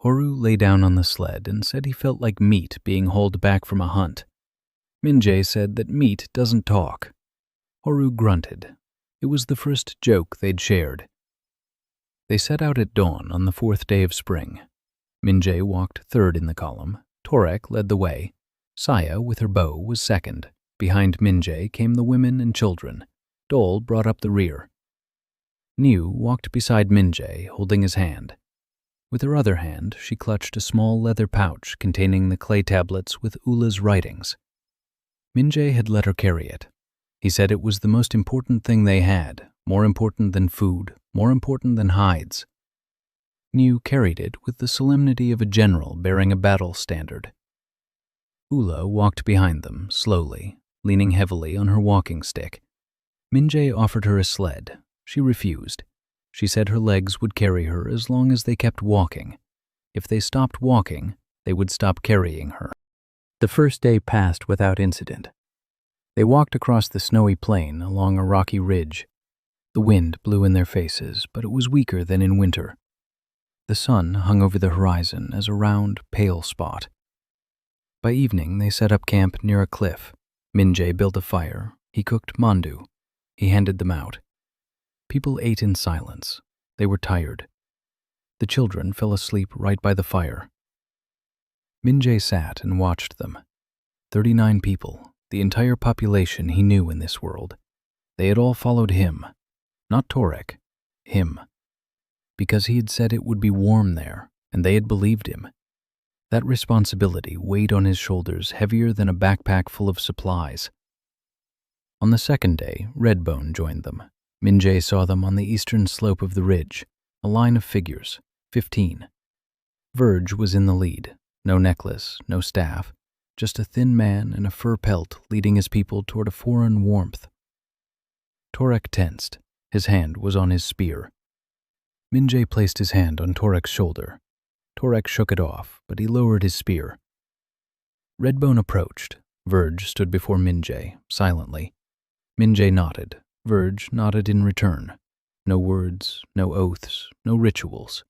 Horu lay down on the sled and said he felt like meat being hauled back from a hunt. Minjae said that meat doesn't talk. Horu grunted. It was the first joke they'd shared. They set out at dawn on the 4th day of spring. Minjae walked 3rd in the column. Torek led the way. Saya, with her bow, was 2nd. Behind Minjae came the women and children. Dole brought up the rear. Niu walked beside Minjae, holding his hand. With her other hand, she clutched a small leather pouch containing the clay tablets with Ula's writings. Minjae had let her carry it. He said it was the most important thing they had, more important than food, more important than hides. Niu carried it with the solemnity of a general bearing a battle standard. Ula walked behind them, slowly, leaning heavily on her walking stick. Minjae offered her a sled. She refused. She said her legs would carry her as long as they kept walking. If they stopped walking, they would stop carrying her. The first day passed without incident. They walked across the snowy plain along a rocky ridge. The wind blew in their faces, but it was weaker than in winter. The sun hung over the horizon as a round, pale spot. By evening, they set up camp near a cliff. Minjae built a fire. He cooked mandu. He handed them out. People ate in silence. They were tired. The children fell asleep right by the fire. Minjae sat and watched them. 39 people, the entire population he knew in this world. They had all followed him. Not Torek. Him. Because he had said it would be warm there, and they had believed him. That responsibility weighed on his shoulders heavier than a backpack full of supplies. On the 2nd day, Redbone joined them. Minjae saw them on the eastern slope of the ridge, a line of figures, 15. Verge was in the lead. No necklace, no staff, just a thin man in a fur pelt leading his people toward a foreign warmth. Torek tensed. His hand was on his spear. Minjae placed his hand on Torek's shoulder. Torek shook it off, but he lowered his spear. Redbone approached. Verge stood before Minjae, silently. Minjae nodded. Verge nodded in return. No words, no oaths, no rituals.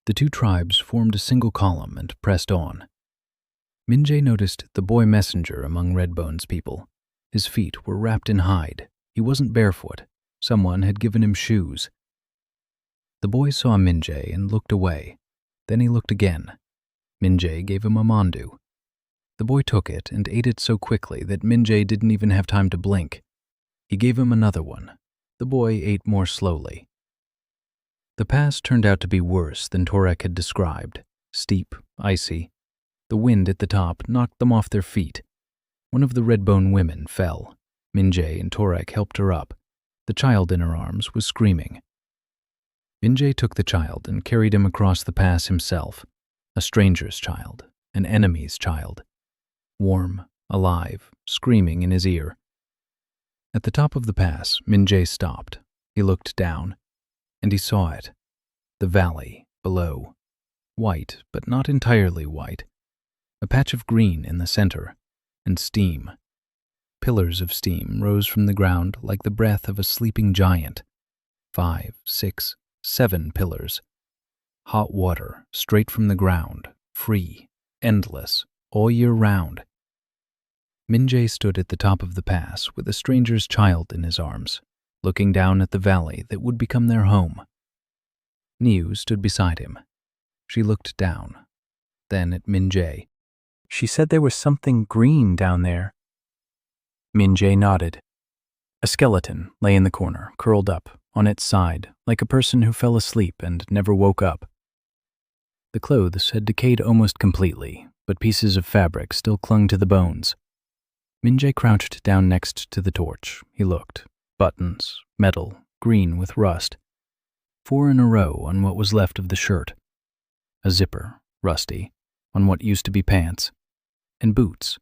The 2 tribes formed a single column and pressed on. Minjae noticed the boy messenger among Redbone's people. His feet were wrapped in hide. He wasn't barefoot. Someone had given him shoes. The boy saw Minjae and looked away. Then he looked again. Minjae gave him a mandu. The boy took it and ate it so quickly that Minjae didn't even have time to blink. He gave him another one. The boy ate more slowly. The pass turned out to be worse than Torek had described. Steep, icy. The wind at the top knocked them off their feet. One of the Redbone women fell. Minjae and Torek helped her up. The child in her arms was screaming. Minjae took the child and carried him across the pass himself. A stranger's child, an enemy's child. Warm, alive, screaming in his ear. At the top of the pass, Minjae stopped. He looked down, and he saw it. The valley below. White, but not entirely white. A patch of green in the center, and steam. Pillars of steam rose from the ground like the breath of a sleeping giant. 5, 6, 7 pillars. Hot water, straight from the ground, free, endless, all year round. Minjae stood at the top of the pass with a stranger's child in his arms, looking down at the valley that would become their home. Niu stood beside him. She looked down, then at Min-jae. She said there was something green down there. Min-jae nodded. A skeleton lay in the corner, curled up, on its side, like a person who fell asleep and never woke up. The clothes had decayed almost completely, but pieces of fabric still clung to the bones. Min-jae crouched down next to the torch. He looked. Buttons, metal, green with rust. 4 in a row on what was left of the shirt. A zipper, rusty, on what used to be pants. And boots.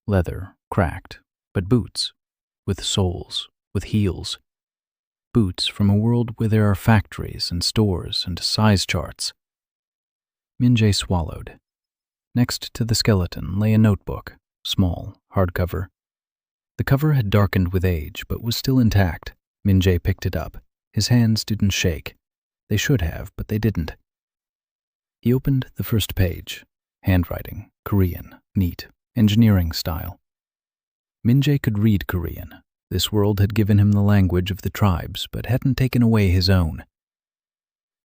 Leather, cracked, but boots. With soles, with heels. Boots from a world where there are factories and stores and size charts. Min-jae swallowed. Next to the skeleton lay a notebook, small, hardcover. The cover had darkened with age, but was still intact. Min-jae picked it up. His hands didn't shake. They should have, but they didn't. He opened the first page. Handwriting, Korean, neat, engineering style. Min-jae could read Korean. This world had given him the language of the tribes, but hadn't taken away his own.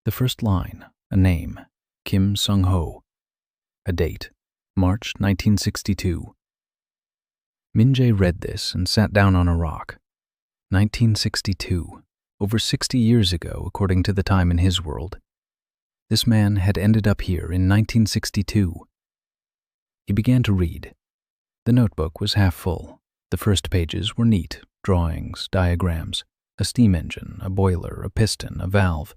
The first line, a name, Kim Sung-ho. A date, March 1962. Min-jae read this and sat down on a rock. 1962, over 60 years ago, according to the time in his world. This man had ended up here in 1962. He began to read. The notebook was half full. The first pages were neat, drawings, diagrams, a steam engine, a boiler, a piston, a valve.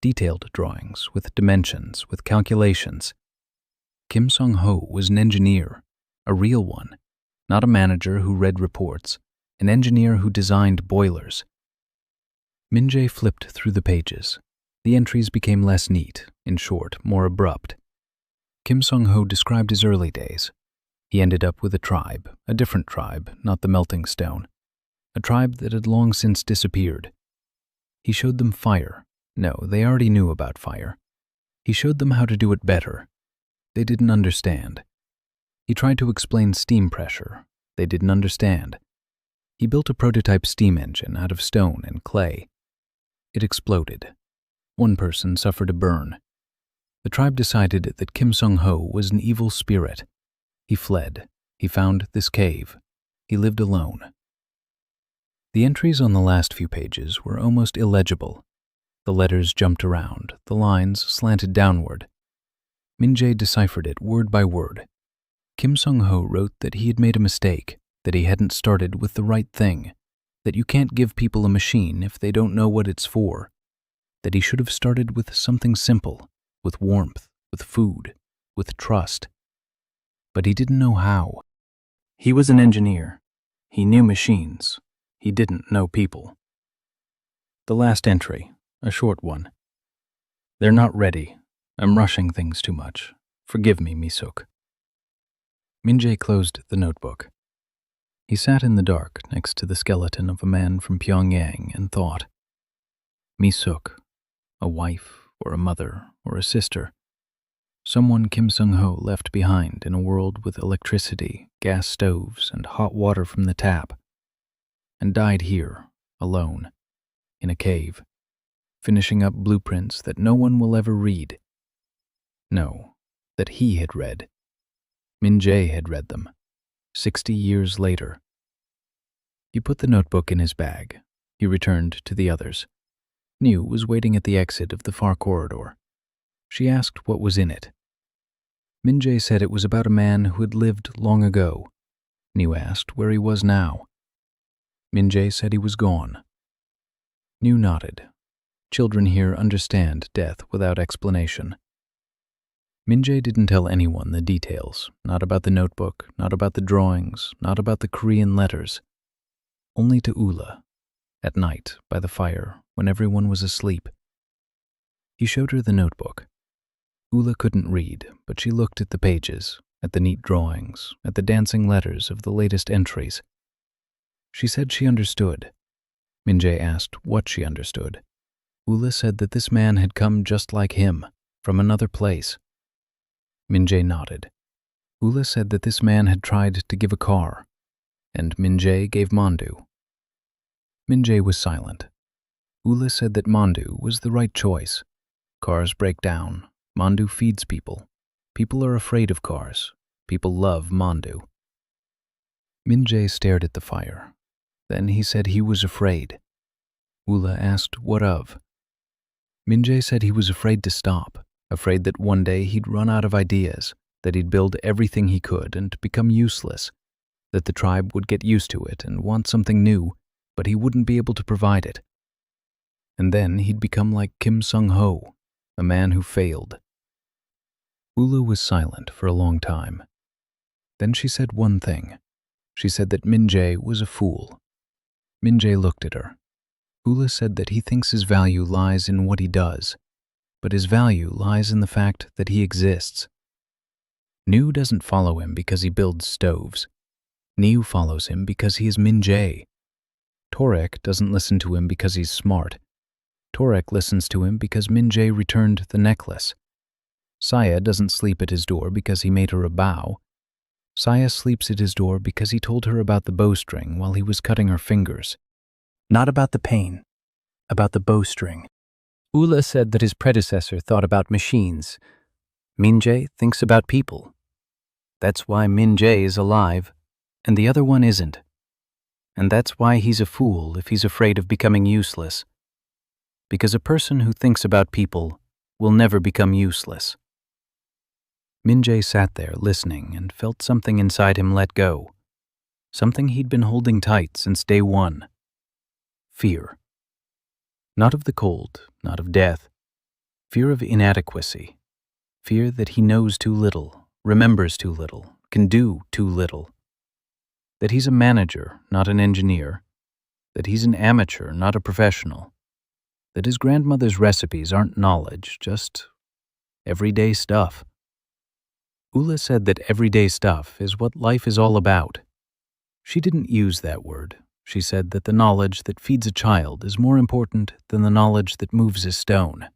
Detailed drawings with dimensions, with calculations. Kim Sung-ho was an engineer, a real one, not a manager who read reports, an engineer who designed boilers. Min-jae flipped through the pages. The entries became less neat, in short, more abrupt. Kim Sung-ho described his early days. He ended up with a tribe, a different tribe, not the melting stone, a tribe that had long since disappeared. He showed them fire. No, they already knew about fire. He showed them how to do it better. They didn't understand. He tried to explain steam pressure. They didn't understand. He built a prototype steam engine out of stone and clay. It exploded. One person suffered a burn. The tribe decided that Kim Sung-ho was an evil spirit. He fled. He found this cave. He lived alone. The entries on the last few pages were almost illegible. The letters jumped around. The lines slanted downward. Min-jae deciphered it word by word. Kim Sung-ho wrote that he had made a mistake, that he hadn't started with the right thing, that you can't give people a machine if they don't know what it's for, that he should have started with something simple, with warmth, with food, with trust. But he didn't know how. He was an engineer. He knew machines. He didn't know people. The last entry, a short one. They're not ready. I'm rushing things too much. Forgive me, Mi-suk. Min-jae closed the notebook. He sat in the dark next to the skeleton of a man from Pyongyang and thought. Mi-suk, a wife or a mother or a sister. Someone Kim Sung-ho left behind in a world with electricity, gas stoves, and hot water from the tap, and died here, alone, in a cave, finishing up blueprints that no one will ever read. No, that he had read. Min-jae had read them, 60 years later. He put the notebook in his bag. He returned to the others. Niu was waiting at the exit of the far corridor. She asked what was in it. Min-jae said it was about a man who had lived long ago. Niu asked where he was now. Min-jae said he was gone. Niu nodded. Children here understand death without explanation. Min-jae didn't tell anyone the details, not about the notebook, not about the drawings, not about the Korean letters. Only to Ula, at night, by the fire, when everyone was asleep. He showed her the notebook. Ula couldn't read, but she looked at the pages, at the neat drawings, at the dancing letters of the latest entries. She said she understood. Min-jae asked what she understood. Ula said that this man had come just like him, from another place. Min-jae nodded. Ula said that this man had tried to give a car, and Min-jae gave Mandu. Min-jae was silent. Ula said that Mandu was the right choice. Cars break down. Mandu feeds people. People are afraid of cars. People love Mandu. Minjae stared at the fire. Then he said he was afraid. Ula asked what of. Minjae said he was afraid to stop, afraid that one day he'd run out of ideas, that he'd build everything he could and become useless, that the tribe would get used to it and want something new, but he wouldn't be able to provide it. And then he'd become like Kim Sung-ho, a man who failed. Ula was silent for a long time. Then she said one thing. She said that Minjae was a fool. Minjae looked at her. Ula said that he thinks his value lies in what he does, but his value lies in the fact that he exists. Nu doesn't follow him because he builds stoves. Niu follows him because he is Minjae. Torek doesn't listen to him because he's smart. Torek listens to him because Minjae returned the necklace. Saya doesn't sleep at his door because he made her a bow. Saya sleeps at his door because he told her about the bowstring while he was cutting her fingers. Not about the pain, about the bowstring. Ula said that his predecessor thought about machines. Minjae thinks about people. That's why Minjae is alive, and the other one isn't. And that's why he's a fool if he's afraid of becoming useless. Because a person who thinks about people will never become useless. Minjae sat there listening and felt something inside him let go. Something he'd been holding tight since day one. Fear. Not of the cold, not of death. Fear of inadequacy. Fear that he knows too little, remembers too little, can do too little. That he's a manager, not an engineer. That he's an amateur, not a professional. That his grandmother's recipes aren't knowledge, just everyday stuff. Ula said that everyday stuff is what life is all about. She didn't use that word. She said that the knowledge that feeds a child is more important than the knowledge that moves a stone.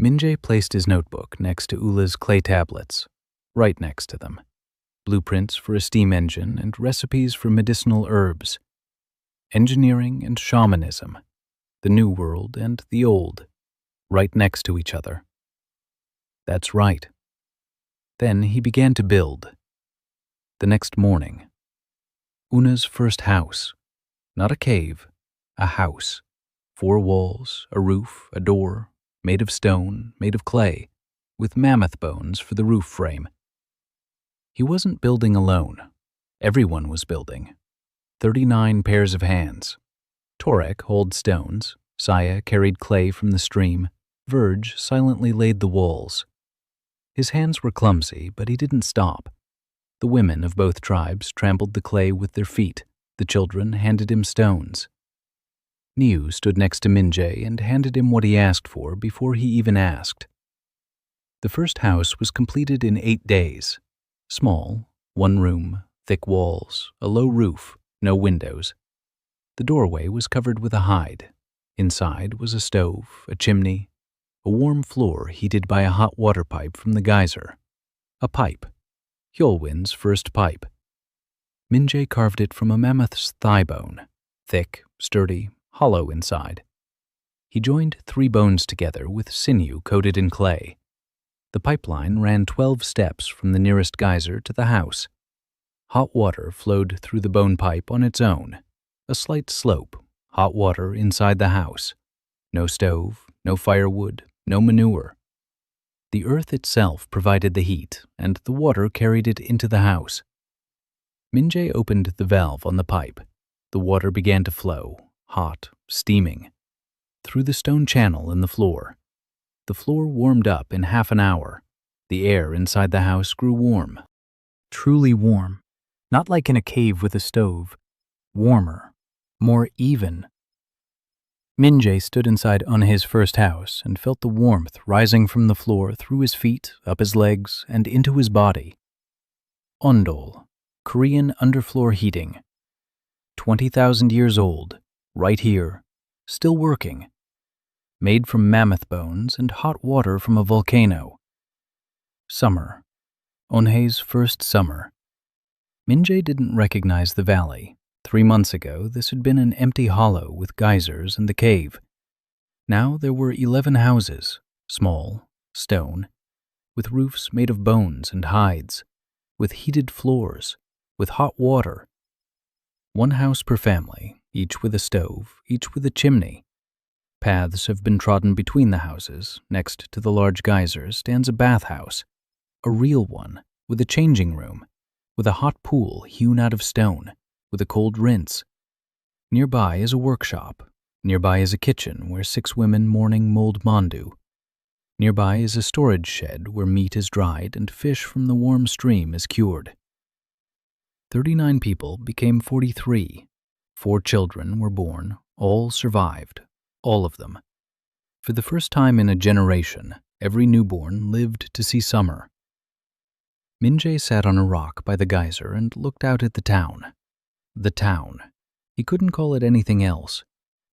Minjae placed his notebook next to Ula's clay tablets, right next to them. Blueprints for a steam engine and recipes for medicinal herbs. Engineering and shamanism. The new world and the old, right next to each other. That's right. Then he began to build. The next morning. Una's first house. Not a cave, a house. 4 walls, a roof, a door, made of stone, made of clay, with mammoth bones for the roof frame. He wasn't building alone. Everyone was building. 39 pairs of hands. Torek hauled stones, Saya carried clay from the stream, Verge silently laid the walls. His hands were clumsy, but he didn't stop. The women of both tribes trampled the clay with their feet. The children handed him stones. Niu stood next to Minjae and handed him what he asked for before he even asked. The first house was completed in 8 days. Small, 1 room, thick walls, a low roof, no windows. The doorway was covered with a hide. Inside was a stove, a chimney, a warm floor heated by a hot water pipe from the geyser. A pipe. Hyolwin's first pipe. Minjae carved it from a mammoth's thigh bone, thick, sturdy, hollow inside. He joined 3 bones together with sinew coated in clay. The pipeline ran 12 steps from the nearest geyser to the house. Hot water flowed through the bone pipe on its own. A slight slope, hot water inside the house. No stove, no firewood, no manure. The earth itself provided the heat, and the water carried it into the house. Minjae opened the valve on the pipe. The water began to flow, hot, steaming, through the stone channel in the floor. The floor warmed up in half an hour. The air inside the house grew warm. Truly warm. Not like in a cave with a stove. Warmer. More even. Minjae stood inside Onhe's first house and felt the warmth rising from the floor through his feet, up his legs, and into his body. Ondol, Korean underfloor heating. 20,000 years old, right here, still working. Made from mammoth bones and hot water from a volcano. Summer. Onhe's first summer. Minjae didn't recognize the valley. 3 months ago, this had been an empty hollow with geysers and the cave. Now there were 11 houses, small, stone, with roofs made of bones and hides, with heated floors, with hot water. One house per family, each with a stove, each with a chimney. Paths have been trodden between the houses. Next to the large geyser stands a bathhouse, a real one, with a changing room, with a hot pool hewn out of stone, with a cold rinse. Nearby is a workshop. Nearby is a kitchen where 6 women mourning mold mandu. Nearby is a storage shed where meat is dried and fish from the warm stream is cured. 39 people became 43. 4 children were born. All survived. All of them. For the first time in a generation, every newborn lived to see summer. Minjae sat on a rock by the geyser and looked out at the town. The town. He couldn't call it anything else.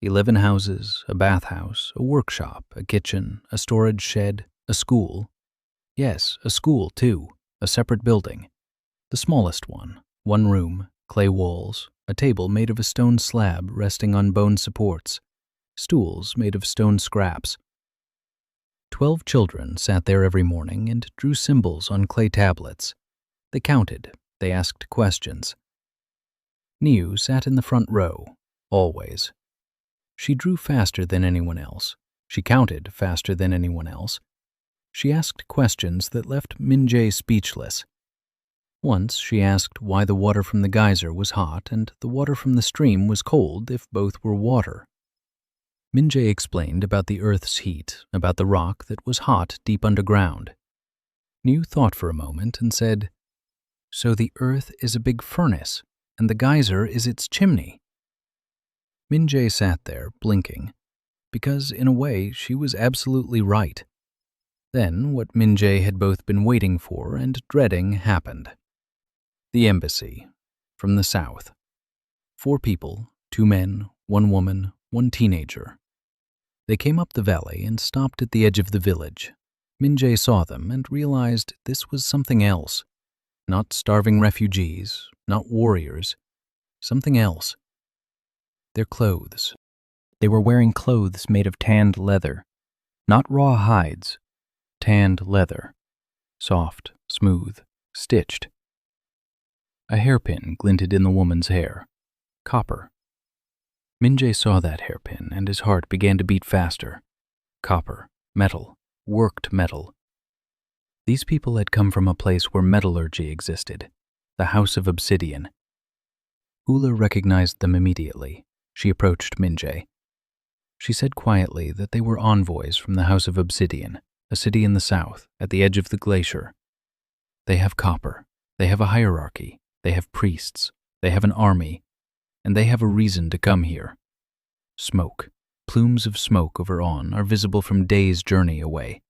11 houses, a bathhouse, a workshop, a kitchen, a storage shed, a school. Yes, a school too, a separate building. The smallest one, 1 room, clay walls, a table made of a stone slab resting on bone supports, stools made of stone scraps. 12 children sat there every morning and drew symbols on clay tablets. They counted, they asked questions. Niu sat in the front row, always. She drew faster than anyone else. She counted faster than anyone else. She asked questions that left Minjae speechless. Once she asked why the water from the geyser was hot and the water from the stream was cold if both were water. Minjae explained about the earth's heat, about the rock that was hot deep underground. Niu thought for a moment and said, "So the earth is a big furnace, and the geyser is its chimney." Minjae sat there, blinking, because in a way she was absolutely right. Then what Minjae had both been waiting for and dreading happened. The embassy, from the south. 4 people, 2 men, 1 woman, 1 teenager. They came up the valley and stopped at the edge of the village. Minjae saw them and realized this was something else. Not starving refugees, not warriors, something else. Their clothes. They were wearing clothes made of tanned leather, not raw hides, tanned leather, soft, smooth, stitched. A hairpin glinted in the woman's hair, copper. Minjae saw that hairpin and his heart began to beat faster. Copper, metal, worked metal. These people had come from a place where metallurgy existed, the House of Obsidian. Ula recognized them immediately. She approached Minjae. She said quietly that they were envoys from the House of Obsidian, a city in the south, at the edge of the glacier. They have copper, they have a hierarchy, they have priests, they have an army, and they have a reason to come here. Smoke, plumes of smoke over On are visible from days' journey away.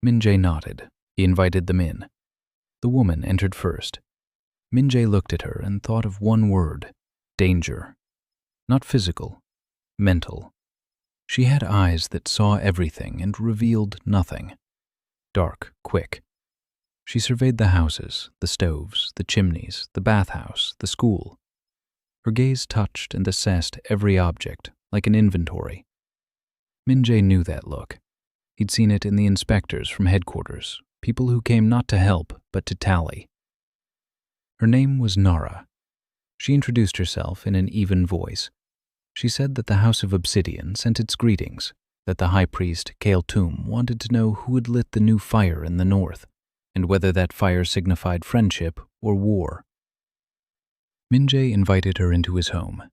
Minjae nodded. He invited them in. The woman entered first. Minjae looked at her and thought of one word, danger. Not physical, mental. She had eyes that saw everything and revealed nothing. Dark, quick. She surveyed the houses, the stoves, the chimneys, the bathhouse, the school. Her gaze touched and assessed every object, like an inventory. Minjae knew that look. He'd seen it in the inspectors from headquarters, people who came not to help, but to tally. Her name was Nara. She introduced herself in an even voice. She said that the House of Obsidian sent its greetings, that the High Priest, Kael'Tum, wanted to know who had lit the new fire in the north, and whether that fire signified friendship or war. Minjae invited her into his home.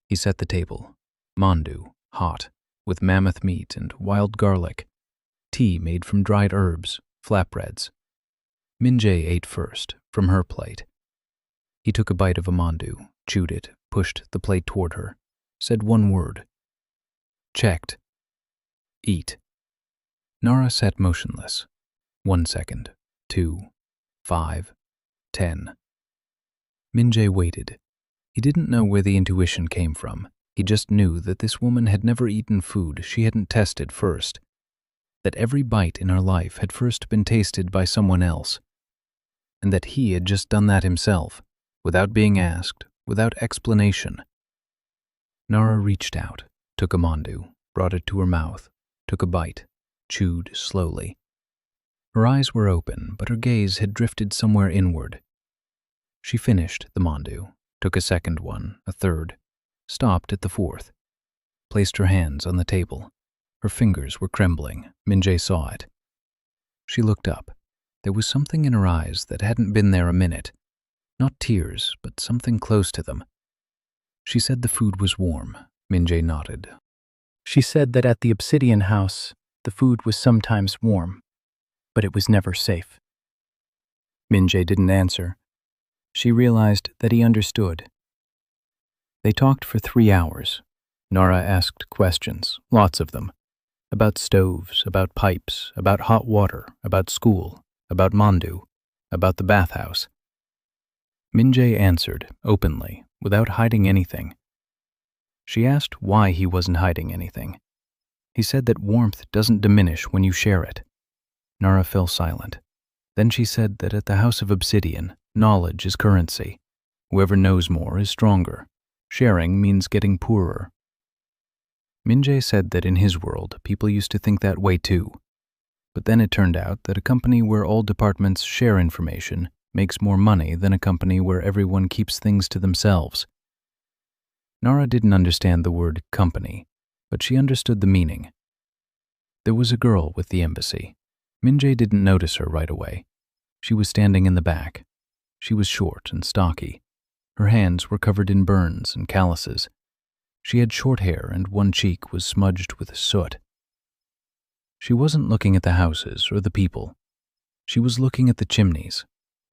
He set the table. Mandu, hot, with mammoth meat and wild garlic. Tea made from dried herbs, flatbreads. Minjae ate first, from her plate. He took a bite of a mandu, chewed it, pushed the plate toward her, said one word. Checked. Eat. Nara sat motionless. 1 second, 2, 5, 10. Minjae waited. He didn't know where the intuition came from. He just knew that this woman had never eaten food she hadn't tested first, that every bite in her life had first been tasted by someone else, and that he had just done that himself, without being asked, without explanation. Nara reached out, took a mandu, brought it to her mouth, took a bite, chewed slowly. Her eyes were open, but her gaze had drifted somewhere inward. She finished the mandu, took a second one, a third, stopped at the fourth, placed her hands on the table. Her fingers were trembling. Minjae saw it. She looked up. There was something in her eyes that hadn't been there a minute. Not tears, but something close to them. She said the food was warm. Minjae nodded. She said that at the obsidian house, the food was sometimes warm, but it was never safe. Minjae didn't answer. She realized that he understood. They talked for 3 hours. Nara asked questions, lots of them, about stoves, about pipes, about hot water, about school, about mandu, about the bathhouse. Minjae answered, openly, without hiding anything. She asked why he wasn't hiding anything. He said that warmth doesn't diminish when you share it. Nara fell silent. Then she said that at the House of Obsidian, knowledge is currency. Whoever knows more is stronger. Sharing means getting poorer. Minjae said that in his world, people used to think that way too. But then it turned out that a company where all departments share information makes more money than a company where everyone keeps things to themselves. Nara didn't understand the word company, but she understood the meaning. There was a girl with the embassy. Minjae didn't notice her right away. She was standing in the back. She was short and stocky. Her hands were covered in burns and calluses. She had short hair and one cheek was smudged with soot. She wasn't looking at the houses or the people. She was looking at the chimneys,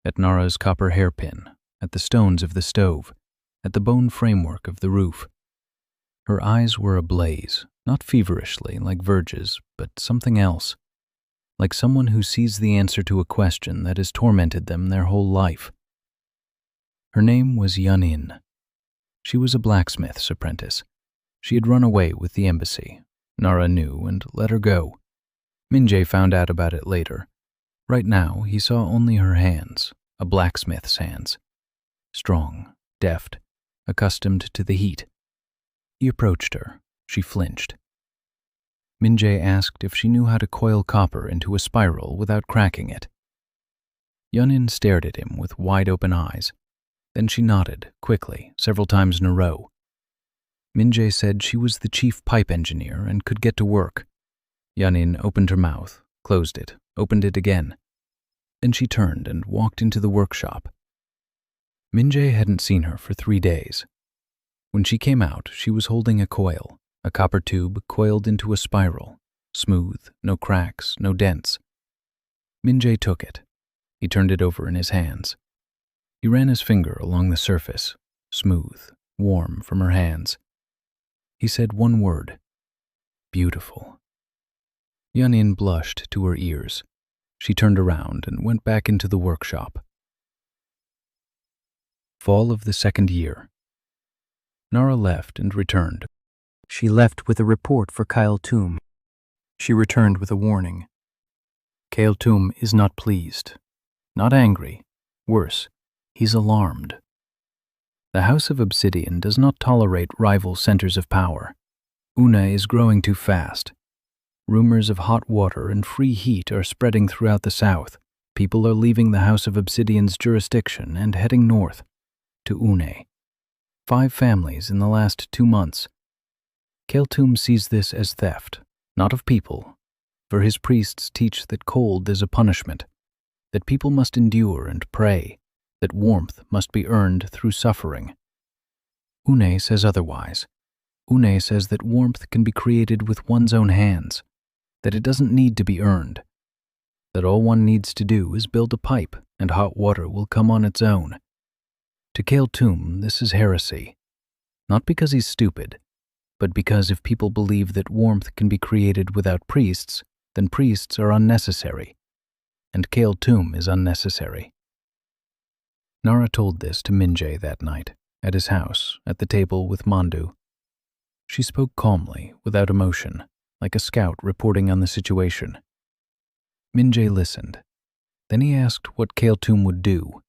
at Nara's copper hairpin, at the stones of the stove, at the bone framework of the roof. Her eyes were ablaze, not feverishly like Verge's, but something else, like someone who sees the answer to a question that has tormented them their whole life. Her name was Onhe. She was a blacksmith's apprentice. She had run away with the embassy. Nara knew and let her go. Minjae found out about it later. Right now, he saw only her hands, a blacksmith's hands. Strong, deft, accustomed to the heat. He approached her. She flinched. Minjae asked if she knew how to coil copper into a spiral without cracking it. Onhe stared at him with wide-open eyes. Then she nodded, quickly, several times in a row. Minjae said she was the chief pipe engineer and could get to work. Onhe opened her mouth, closed it, opened it again. Then she turned and walked into the workshop. Minjae hadn't seen her for 3 days. When she came out, she was holding a coil, a copper tube coiled into a spiral, smooth, no cracks, no dents. Minjae took it. He turned it over in his hands. He ran his finger along the surface, smooth, warm from her hands. He said one word, beautiful. Onhe blushed to her ears. She turned around and went back into the workshop. Fall of the 2nd year. Nara left and returned. She left with a report for Kyle Toom. She returned with a warning. Kyle Toom is not pleased, not angry. Worse, he's alarmed. The House of Obsidian does not tolerate rival centers of power. Onhe is growing too fast. Rumors of hot water and free heat are spreading throughout the south. People are leaving the House of Obsidian's jurisdiction and heading north, to Onhe. 5 families in the last 2 months. Kyle Toom sees this as theft, not of people, for his priests teach that cold is a punishment, that people must endure and pray, that warmth must be earned through suffering. Onhe says otherwise. Onhe says that warmth can be created with one's own hands, that it doesn't need to be earned, that all one needs to do is build a pipe and hot water will come on its own. To Kyle Toom, this is heresy, not because he's stupid, but because if people believe that warmth can be created without priests, then priests are unnecessary, and Kyle Toom is unnecessary. Nara told this to Minjae that night, at his house, at the table with Mandu. She spoke calmly, without emotion, like a scout reporting on the situation. Minjae listened. Then he asked what Kyle Toom would do.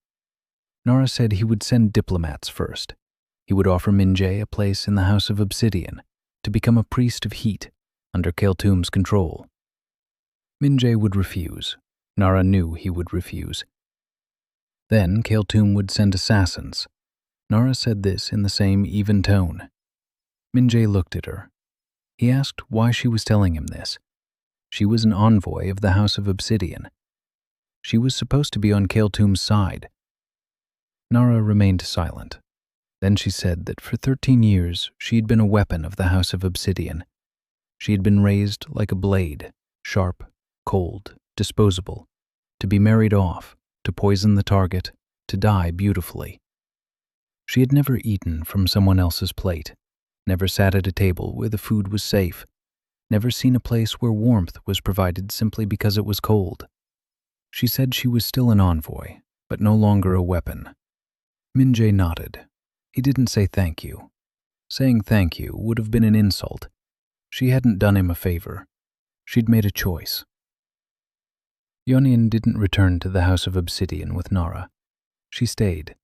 Nara said he would send diplomats first. He would offer Minjae a place in the House of Obsidian, to become a priest of heat, under Kyle Toom's control. Minjay would refuse. Nara knew he would refuse. Then Kael'thum would send assassins. Nara said this in the same even tone. Minjay looked at her. He asked why she was telling him this. She was an envoy of the House of Obsidian. She was supposed to be on Kael'thum's side. Nara remained silent. Then she said that for 13 years she had been a weapon of the House of Obsidian. She had been raised like a blade, sharp, cold, disposable, to be married off, to poison the target, to die beautifully. She had never eaten from someone else's plate, never sat at a table where the food was safe, never seen a place where warmth was provided simply because it was cold. She said she was still an envoy, but no longer a weapon. Minjay nodded. He didn't say thank you. Saying thank you would have been an insult. She hadn't done him a favor. She'd made a choice. Onhe didn't return to the House of Obsidian with Nara. She stayed.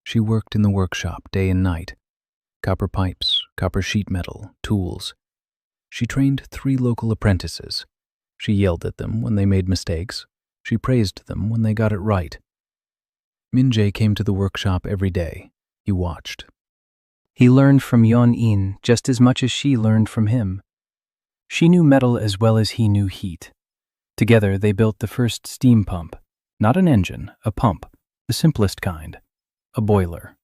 She worked in the workshop day and night. Copper pipes, copper sheet metal, tools. She trained 3 local apprentices. She yelled at them when they made mistakes. She praised them when they got it right. Minjay came to the workshop every day. He watched. He learned from Onhe just as much as she learned from him. She knew metal as well as he knew heat. Together they built the first steam pump. Not an engine, a pump, the simplest kind. A boiler.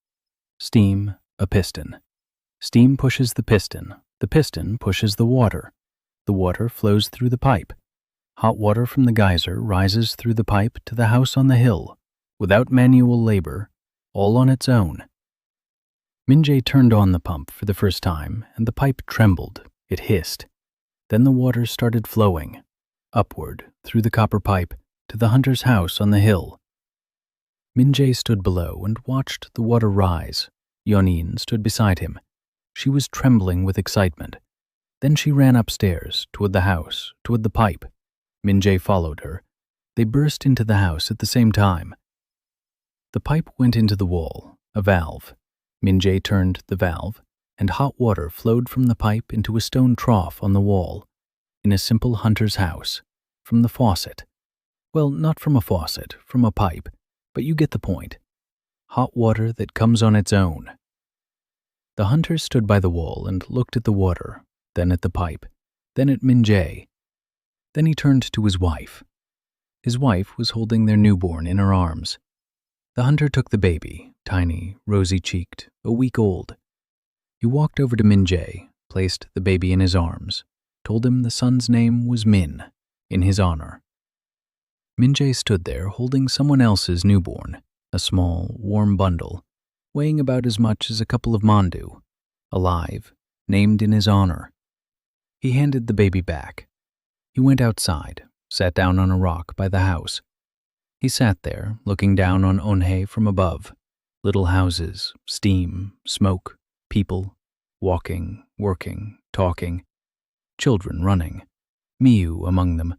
Steam, a piston. Steam pushes the piston pushes the water. The water flows through the pipe. Hot water from the geyser rises through the pipe to the house on the hill, without manual labor, all on its own. Minjay turned on the pump for the first time, and the pipe trembled, it hissed. Then the water started flowing, upward, through the copper pipe, to the hunter's house on the hill. Minjay stood below and watched the water rise. Onhe stood beside him. She was trembling with excitement. Then she ran upstairs, toward the house, toward the pipe. Minjay followed her. They burst into the house at the same time. The pipe went into the wall, a valve. Minjay turned the valve, and hot water flowed from the pipe into a stone trough on the wall, in a simple hunter's house, from the faucet. Well, not from a faucet, from a pipe, but you get the point. Hot water that comes on its own. The hunter stood by the wall and looked at the water, then at the pipe, then at Minjay. Then he turned to his wife. His wife was holding their newborn in her arms. The hunter took the baby, tiny, rosy-cheeked, a week old. He walked over to Minjay, placed the baby in his arms, told him the son's name was Min, in his honor. Minjay stood there holding someone else's newborn, a small, warm bundle, weighing about as much as a couple of mandu, alive, named in his honor. He handed the baby back. He went outside, sat down on a rock by the house. He sat there, looking down on Onhe from above. Little houses, steam, smoke, people, walking, working, talking, children running, Miu among them.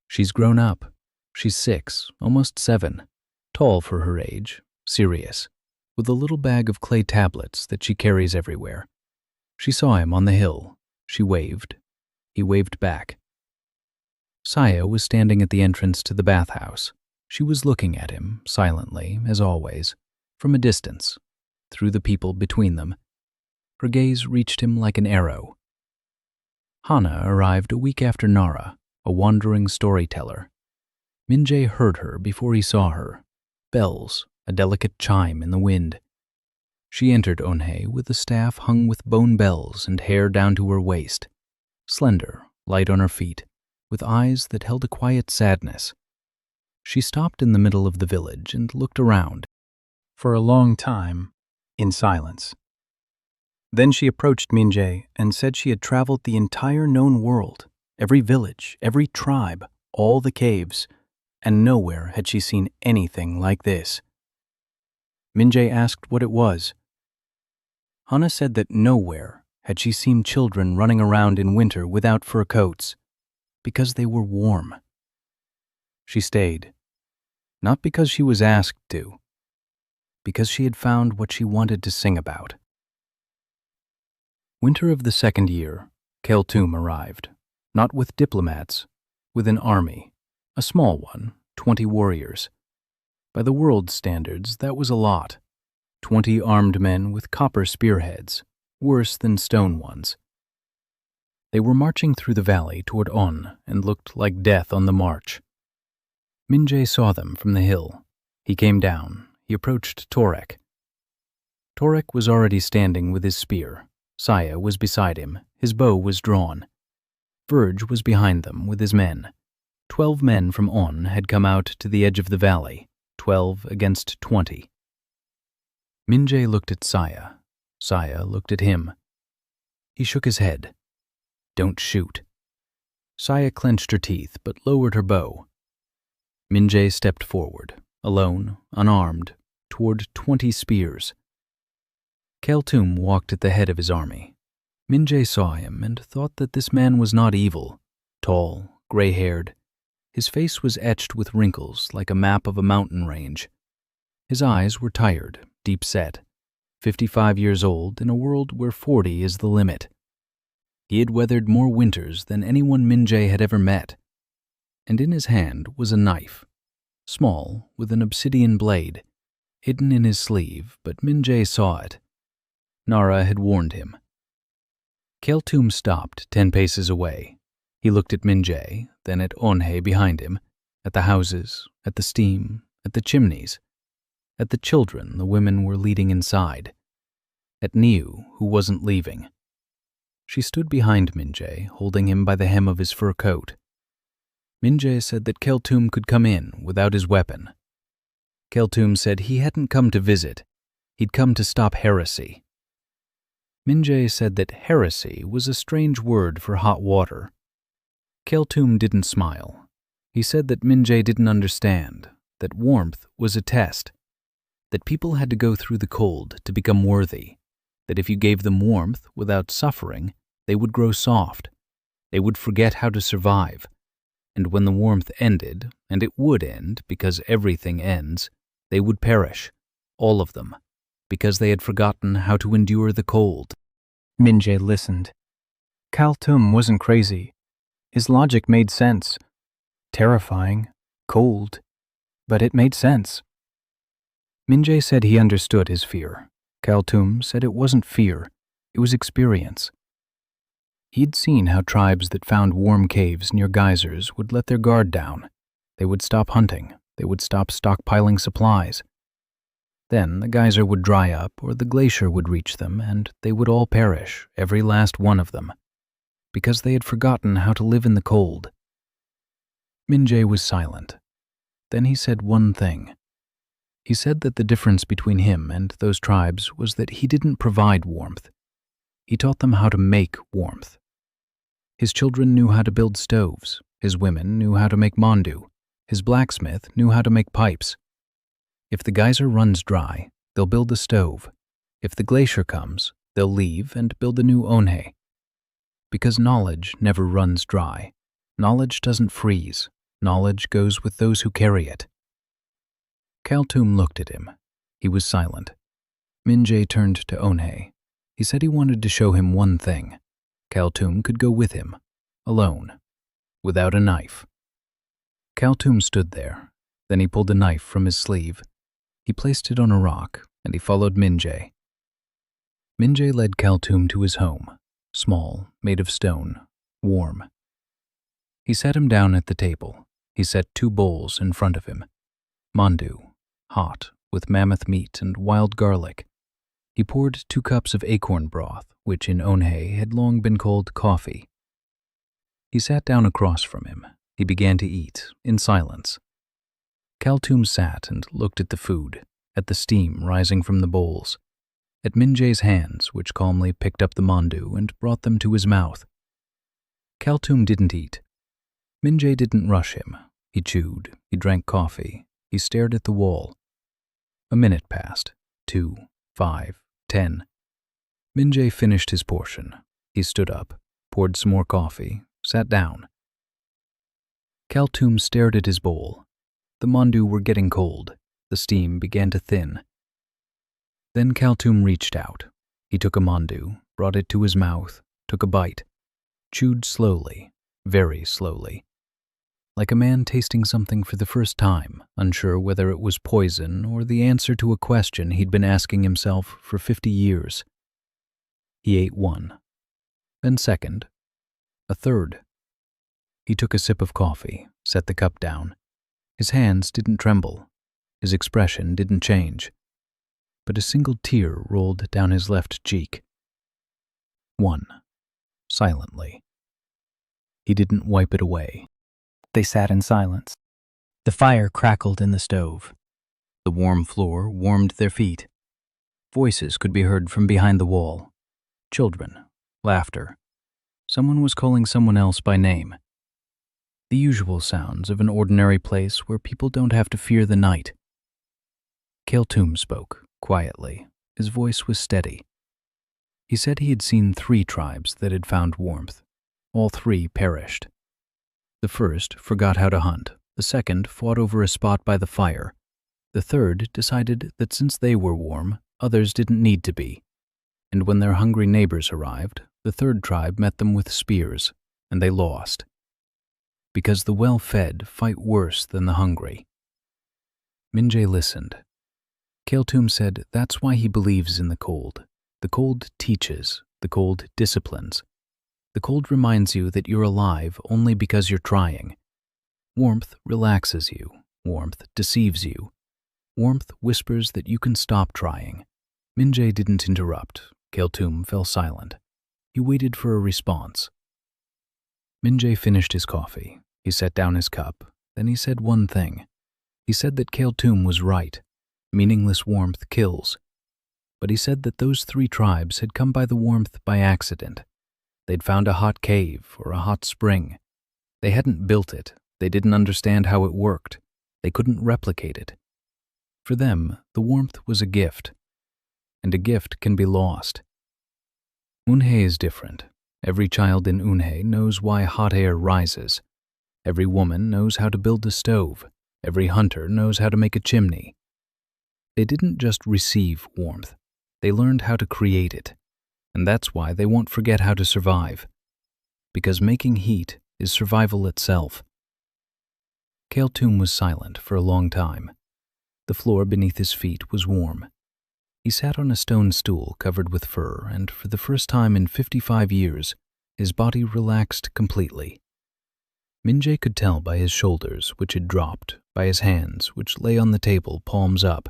She's grown up. She's 6, almost 7, tall for her age, serious, with a little bag of clay tablets that she carries everywhere. She saw him on the hill. She waved. He waved back. Saya was standing at the entrance to the bathhouse. She was looking at him, silently, as always, from a distance, through the people between them. Her gaze reached him like an arrow. Hana arrived a week after Nara, a wandering storyteller. Minjay heard her before he saw her. Bells, a delicate chime in the wind. She entered Onhe with a staff hung with bone bells and hair down to her waist, slender, light on her feet, with eyes that held a quiet sadness. She stopped in the middle of the village and looked around, for a long time, in silence. Then she approached Minjay and said she had traveled the entire known world, every village, every tribe, all the caves, and nowhere had she seen anything like this. Minjay asked what it was. Hana said that nowhere had she seen children running around in winter without fur coats, because they were warm. She stayed, not because she was asked to, because she had found what she wanted to sing about. Winter of the second year, Kael'thum arrived, not with diplomats, with an army, a small one, 20 warriors. By the world's standards, that was a lot. 20 armed men with copper spearheads, worse than stone ones. They were marching through the valley toward Onhe and looked like death on the march. Minje saw them from the hill. He came down. He approached Torek. Torek was already standing with his spear. Saya was beside him. His bow was drawn. Verge was behind them with his men. 12 men from Onhe had come out to the edge of the valley, 12 against 20. Minje looked at Saya. Saya looked at him. He shook his head. Don't shoot. Saya clenched her teeth but lowered her bow. Minje stepped forward, alone, unarmed, toward 20 spears. Keltum walked at the head of his army. Minje saw him and thought that this man was not evil. Tall, gray-haired. His face was etched with wrinkles like a map of a mountain range. His eyes were tired, deep-set. 55 years old in a world where 40 is the limit. He had weathered more winters than anyone Minje had ever met. And in his hand was a knife, small, with an obsidian blade, hidden in his sleeve, but Minje saw it. Nara had warned him. Keltum stopped 10 paces away. He looked at Minje, then at Onhe behind him, at the houses, at the steam, at the chimneys, at the children the women were leading inside, at Niu, who wasn't leaving. She stood behind Minje, holding him by the hem of his fur coat. Minje said that Keltum could come in without his weapon. Keltum said he hadn't come to visit. He'd come to stop heresy. Minje said that heresy was a strange word for hot water. Keltum didn't smile. He said that Minje didn't understand, that warmth was a test, that people had to go through the cold to become worthy, that if you gave them warmth without suffering, they would grow soft. They would forget how to survive. And when the warmth ended, and it would end because everything ends, they would perish, all of them, because they had forgotten how to endure the cold. Minje listened. Kaltum wasn't crazy. His logic made sense. Terrifying, cold, but it made sense. Minje said he understood his fear. Kaltum said it wasn't fear, it was experience. He'd seen how tribes that found warm caves near geysers would let their guard down. They would stop hunting. They would stop stockpiling supplies. Then the geyser would dry up or the glacier would reach them and they would all perish, every last one of them, because they had forgotten how to live in the cold. Minje was silent. Then he said one thing. He said that the difference between him and those tribes was that he didn't provide warmth. He taught them how to make warmth. His children knew how to build stoves. His women knew how to make mandu. His blacksmith knew how to make pipes. If the geyser runs dry, they'll build a stove. If the glacier comes, they'll leave and build a new Onhe. Because knowledge never runs dry. Knowledge doesn't freeze. Knowledge goes with those who carry it. Kaltum looked at him. He was silent. Minje turned to Onhe. He said he wanted to show him one thing. Kaltum could go with him, alone, without a knife. Kaltum stood there. Then he pulled a knife from his sleeve. He placed it on a rock, and he followed Minje. Minje led Kaltum to his home, small, made of stone, warm. He sat him down at the table. He set 2 bowls in front of him. Mandu, hot, with mammoth meat and wild garlic. He poured 2 cups of acorn broth, which in Onhe had long been called coffee. He sat down across from him. He began to eat, in silence. Kaltum sat and looked at the food, at the steam rising from the bowls, at Minje's hands, which calmly picked up the mandu and brought them to his mouth. Kaltum didn't eat. Minje didn't rush him. He chewed, he drank coffee, he stared at the wall. A minute passed, 2, 5, 10. Minje finished his portion. He stood up, poured some more coffee, sat down. Kaltum stared at his bowl. The mandu were getting cold. The steam began to thin. Then Kaltum reached out. He took a mandu, brought it to his mouth, took a bite, chewed slowly, very slowly. like a man tasting something for the first time, unsure whether it was poison or the answer to a question he'd been asking himself for 50 years. He ate one, then second, a third. He took a sip of coffee, set the cup down. His hands didn't tremble. His expression didn't change. But a single tear rolled down his left cheek. One, silently. He didn't wipe it away. They sat in silence. The fire crackled in the stove. The warm floor warmed their feet. Voices could be heard from behind the wall. Children, laughter. Someone was calling someone else by name. The usual sounds of an ordinary place where people don't have to fear the night. Keltum spoke, quietly. His voice was steady. He said he had seen 3 tribes that had found warmth. All 3 perished. The first forgot how to hunt. The second fought over a spot by the fire. The third decided that since they were warm, others didn't need to be. And when their hungry neighbors arrived, the third tribe met them with spears, and they lost. Because the well-fed fight worse than the hungry. Minje listened. Keltum said that's why he believes in the cold. The cold teaches, the cold disciplines. The cold reminds you that you're alive only because you're trying. Warmth relaxes you. Warmth deceives you. Warmth whispers that you can stop trying. Minje didn't interrupt. Keltum fell silent. He waited for a response. Minje finished his coffee. He set down his cup. Then he said one thing. He said that Keltum was right. Meaningless warmth kills. But he said that those 3 tribes had come by the warmth by accident. They'd found a hot cave or a hot spring. They hadn't built it. They didn't understand how it worked. They couldn't replicate it. For them, the warmth was a gift. And a gift can be lost. Onhe is different. Every child in Onhe knows why hot air rises. Every woman knows how to build a stove. Every hunter knows how to make a chimney. They didn't just receive warmth. They learned how to create it. And that's why they won't forget how to survive. Because making heat is survival itself. Keltum was silent for a long time. The floor beneath his feet was warm. He sat on a stone stool covered with fur, and for the first time in 55 years, his body relaxed completely. Minje could tell by his shoulders, which had dropped, by his hands, which lay on the table, palms up,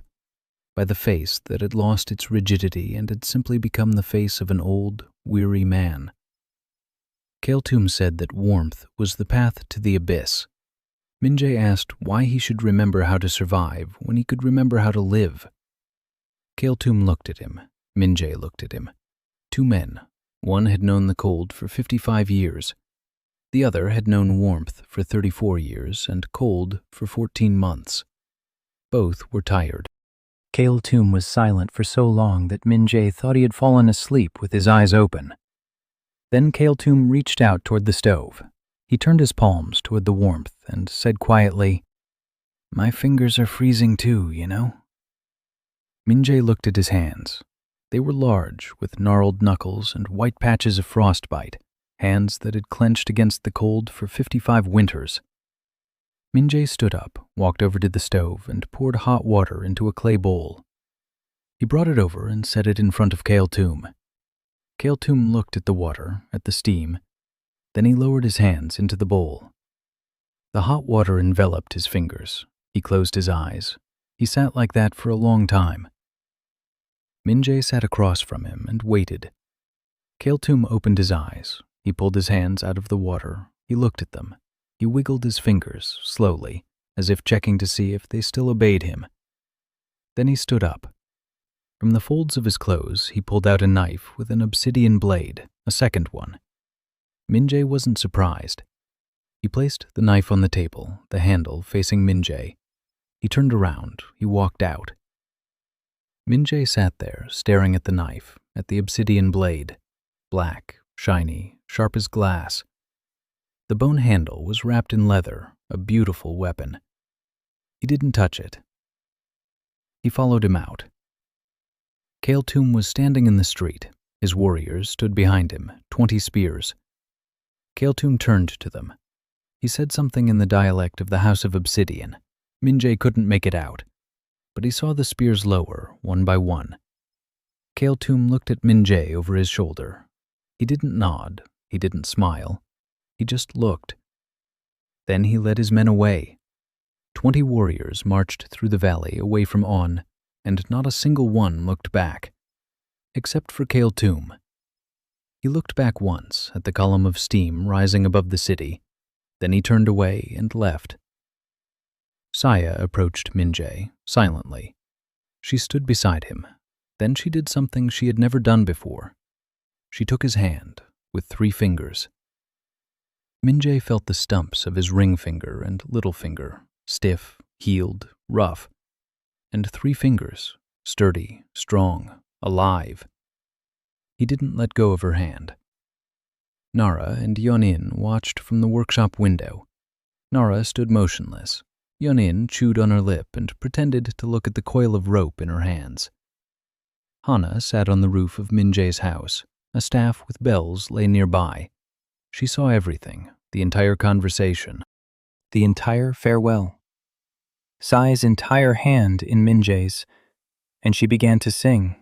by the face that had lost its rigidity and had simply become the face of an old, weary man. Keltum said that warmth was the path to the abyss. Minje asked why he should remember how to survive when he could remember how to live. Keltum looked at him. Minje looked at him. 2 men. One had known the cold for 55 years. The other had known warmth for 34 years and cold for 14 months. Both were tired. Keltum was silent for so long that Minje thought he had fallen asleep with his eyes open. Then Keltum reached out toward the stove. He turned his palms toward the warmth and said quietly, "My fingers are freezing too, you know." Minje looked at his hands. They were large, with gnarled knuckles and white patches of frostbite, hands that had clenched against the cold for 55 winters. Minje stood up, walked over to the stove, and poured hot water into a clay bowl. He brought it over and set it in front of Keltum. Keltum looked at the water, at the steam. Then he lowered his hands into the bowl. The hot water enveloped his fingers. He closed his eyes. He sat like that for a long time. Minje sat across from him and waited. Keltum opened his eyes. He pulled his hands out of the water. He looked at them. He wiggled his fingers, slowly, as if checking to see if they still obeyed him. Then he stood up. From the folds of his clothes, he pulled out a knife with an obsidian blade, a second one. Minje wasn't surprised. He placed the knife on the table, the handle facing Minje. He turned around. He walked out. Minje sat there, staring at the knife, at the obsidian blade. Black, shiny, sharp as glass. The bone handle was wrapped in leather, a beautiful weapon. He didn't touch it. He followed him out. Keltum was standing in the street. His warriors stood behind him, 20 spears. Keltum turned to them. He said something in the dialect of the House of Obsidian. Minjae couldn't make it out, but he saw the spears lower, one by one. Kael'thum looked at Minjae over his shoulder. He didn't nod, he didn't smile, he just looked. Then he led his men away. 20 warriors marched through the valley away from Onhe, and not a single one looked back, except for Kael'thum. He looked back once at the column of steam rising above the city, then he turned away and left. Saya approached Minjae, silently. She stood beside him. Then she did something she had never done before. She took his hand, with 3 fingers. Minjae felt the stumps of his ring finger and little finger, stiff, healed, rough, and 3 fingers, sturdy, strong, alive. He didn't let go of her hand. Nara and Yeon-in watched from the workshop window. Nara stood motionless. Yeon-in chewed on her lip and pretended to look at the coil of rope in her hands. Hana sat on the roof of Minjae's house. A staff with bells lay nearby. She saw everything, the entire conversation, The entire farewell. Sai's entire hand in Minjae's, and she began to sing,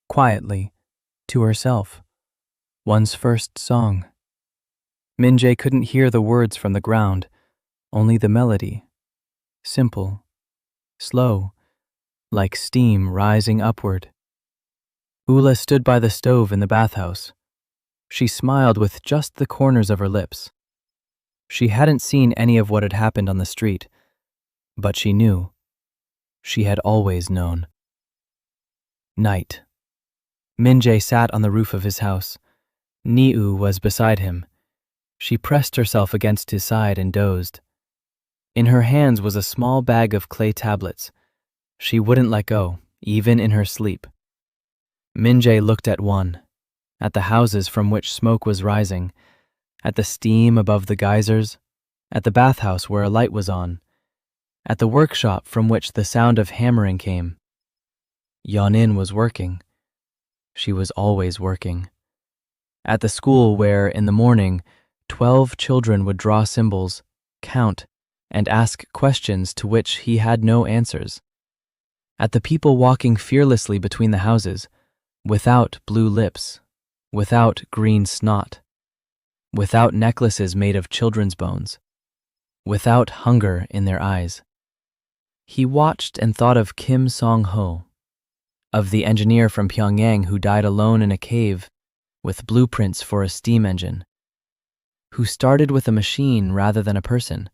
quietly, to herself, one's first song. Minjae couldn't hear the words from the ground, only the melody, simple, slow, like steam rising upward. Ula stood by the stove in the bathhouse. She smiled with just the corners of her lips. She hadn't seen any of what had happened on the street, but she knew. She had always known. Night. Minjae sat on the roof of his house. Niu was beside him. She pressed herself against his side and dozed. In her hands was a small bag of clay tablets. She wouldn't let go, even in her sleep. Minjae looked at one, at the houses from which smoke was rising, at the steam above the geysers, at the bathhouse where a light was on, at the workshop from which the sound of hammering came. Yeon-in was working. She was always working. At the school where, in the morning, 12 children would draw symbols, count, and ask questions to which he had no answers. At the people walking fearlessly between the houses, without blue lips, without green snot, without necklaces made of children's bones, without hunger in their eyes. He watched and thought of Kim Song-ho, of the engineer from Pyongyang who died alone in a cave with blueprints for a steam engine, who started with a machine rather than a person,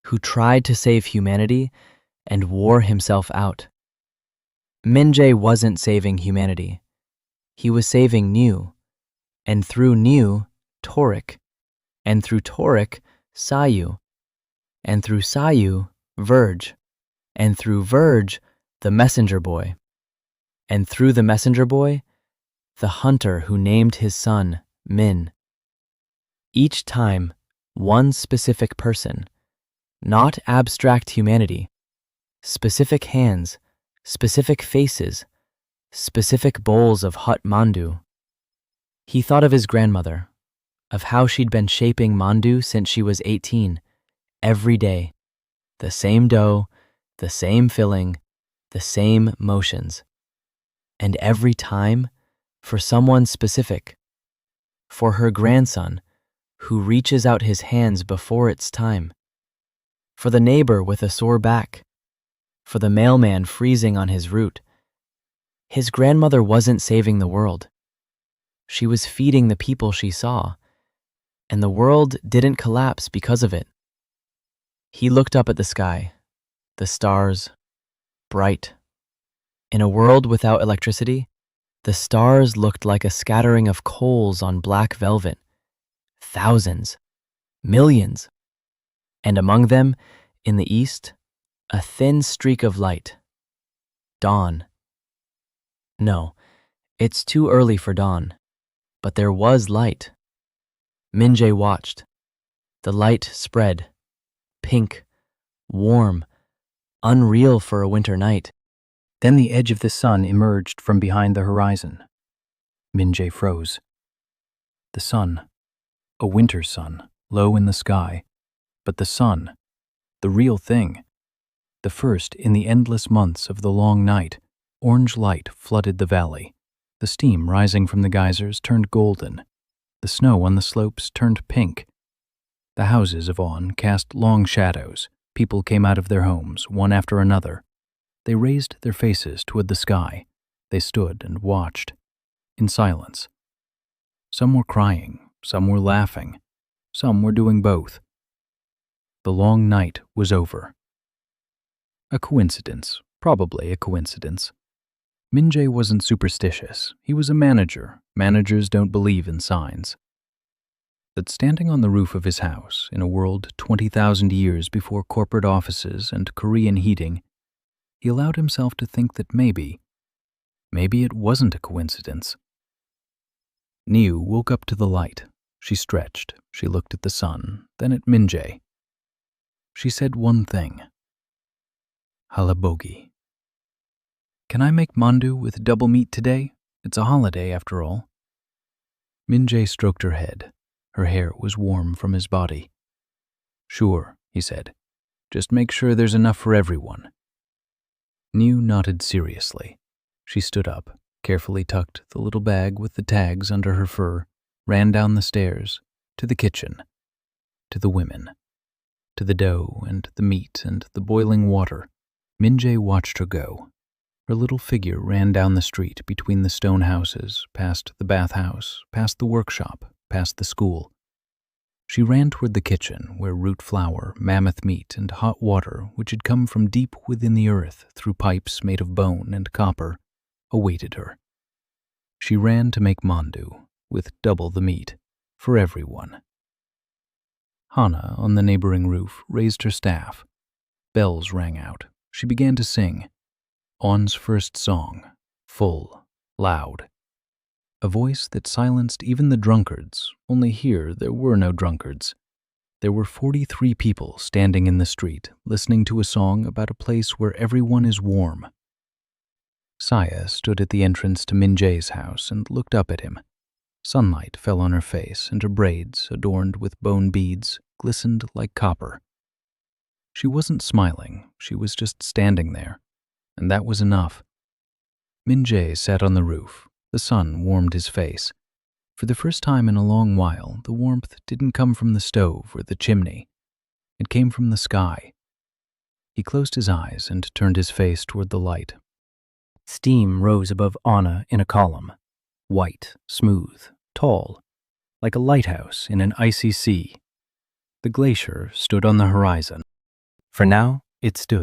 who tried to save humanity and wore himself out. Minjae wasn't saving humanity. He was saving Niu, and through Niu, Torik, and through Torik, Sayu, and through Sayu, Verge, and through Verge, the messenger boy, and through the messenger boy, the hunter who named his son Min. Each time, one specific person, not abstract humanity, specific hands, specific faces, specific bowls of hot mandu. He thought of his grandmother, of how she'd been shaping mandu since she was 18, every day. The same dough, the same filling, the same motions. And every time, for someone specific, for her grandson, who reaches out his hands before it's time, for the neighbor with a sore back, for the mailman freezing on his route. His grandmother wasn't saving the world. She was feeding the people she saw, and the world didn't collapse because of it. He looked up at the sky, the stars, bright. In a world without electricity, the stars looked like a scattering of coals on black velvet. Thousands, millions. And among them, in the east, a thin streak of light. Dawn. No, it's too early for dawn, but there was light. Minjae watched. The light spread, pink, warm, unreal for a winter night. Then the edge of the sun emerged from behind the horizon. Minjae froze. The sun, a winter sun, low in the sky, but the sun, the real thing. The first in the endless months of the long night, orange light flooded the valley. The steam rising from the geysers turned golden. The snow on the slopes turned pink. The houses of Onhe cast long shadows. People came out of their homes, one after another. They raised their faces toward the sky. They stood and watched, in silence. Some were crying, some were laughing, some were doing both. The long night was over. A coincidence, probably a coincidence. Minjae wasn't superstitious. He was a manager. Managers don't believe in signs. But standing on the roof of his house, in a world 20,000 years before corporate offices and Korean heating, he allowed himself to think that maybe it wasn't a coincidence. Niu woke up to the light. She stretched. She looked at the sun, then at Minjae. She said one thing. Halabogi. Can I make mandu with double meat today? It's a holiday, after all. Minjae stroked her head. Her hair was warm from his body. Sure, he said. Just make sure there's enough for everyone. Niu nodded seriously. She stood up, carefully tucked the little bag with the tags under her fur, ran down the stairs, to the kitchen, to the women, to the dough and the meat and the boiling water. Minjae watched her go. Her little figure ran down the street between the stone houses, past the bathhouse, past the workshop, past the school. She ran toward the kitchen, where root flour, mammoth meat, and hot water, which had come from deep within the earth through pipes made of bone and copper, awaited her. She ran to make mandu, with double the meat, for everyone. Hana, on the neighboring roof, raised her staff. Bells rang out. She began to sing. On's first song, full, loud. A voice that silenced even the drunkards, only here there were no drunkards. There were 43 people standing in the street, listening to a song about a place where everyone is warm. Saya stood at the entrance to Minjae's house and looked up at him. Sunlight fell on her face, and her braids, adorned with bone beads, glistened like copper. She wasn't smiling, she was just standing there, and that was enough. Minjae sat on the roof. The sun warmed his face. For the first time in a long while, the warmth didn't come from the stove or the chimney. It came from the sky. He closed his eyes and turned his face toward the light. Steam rose above Onhe in a column, white, smooth, tall, like a lighthouse in an icy sea. The glacier stood on the horizon. For now, it stood.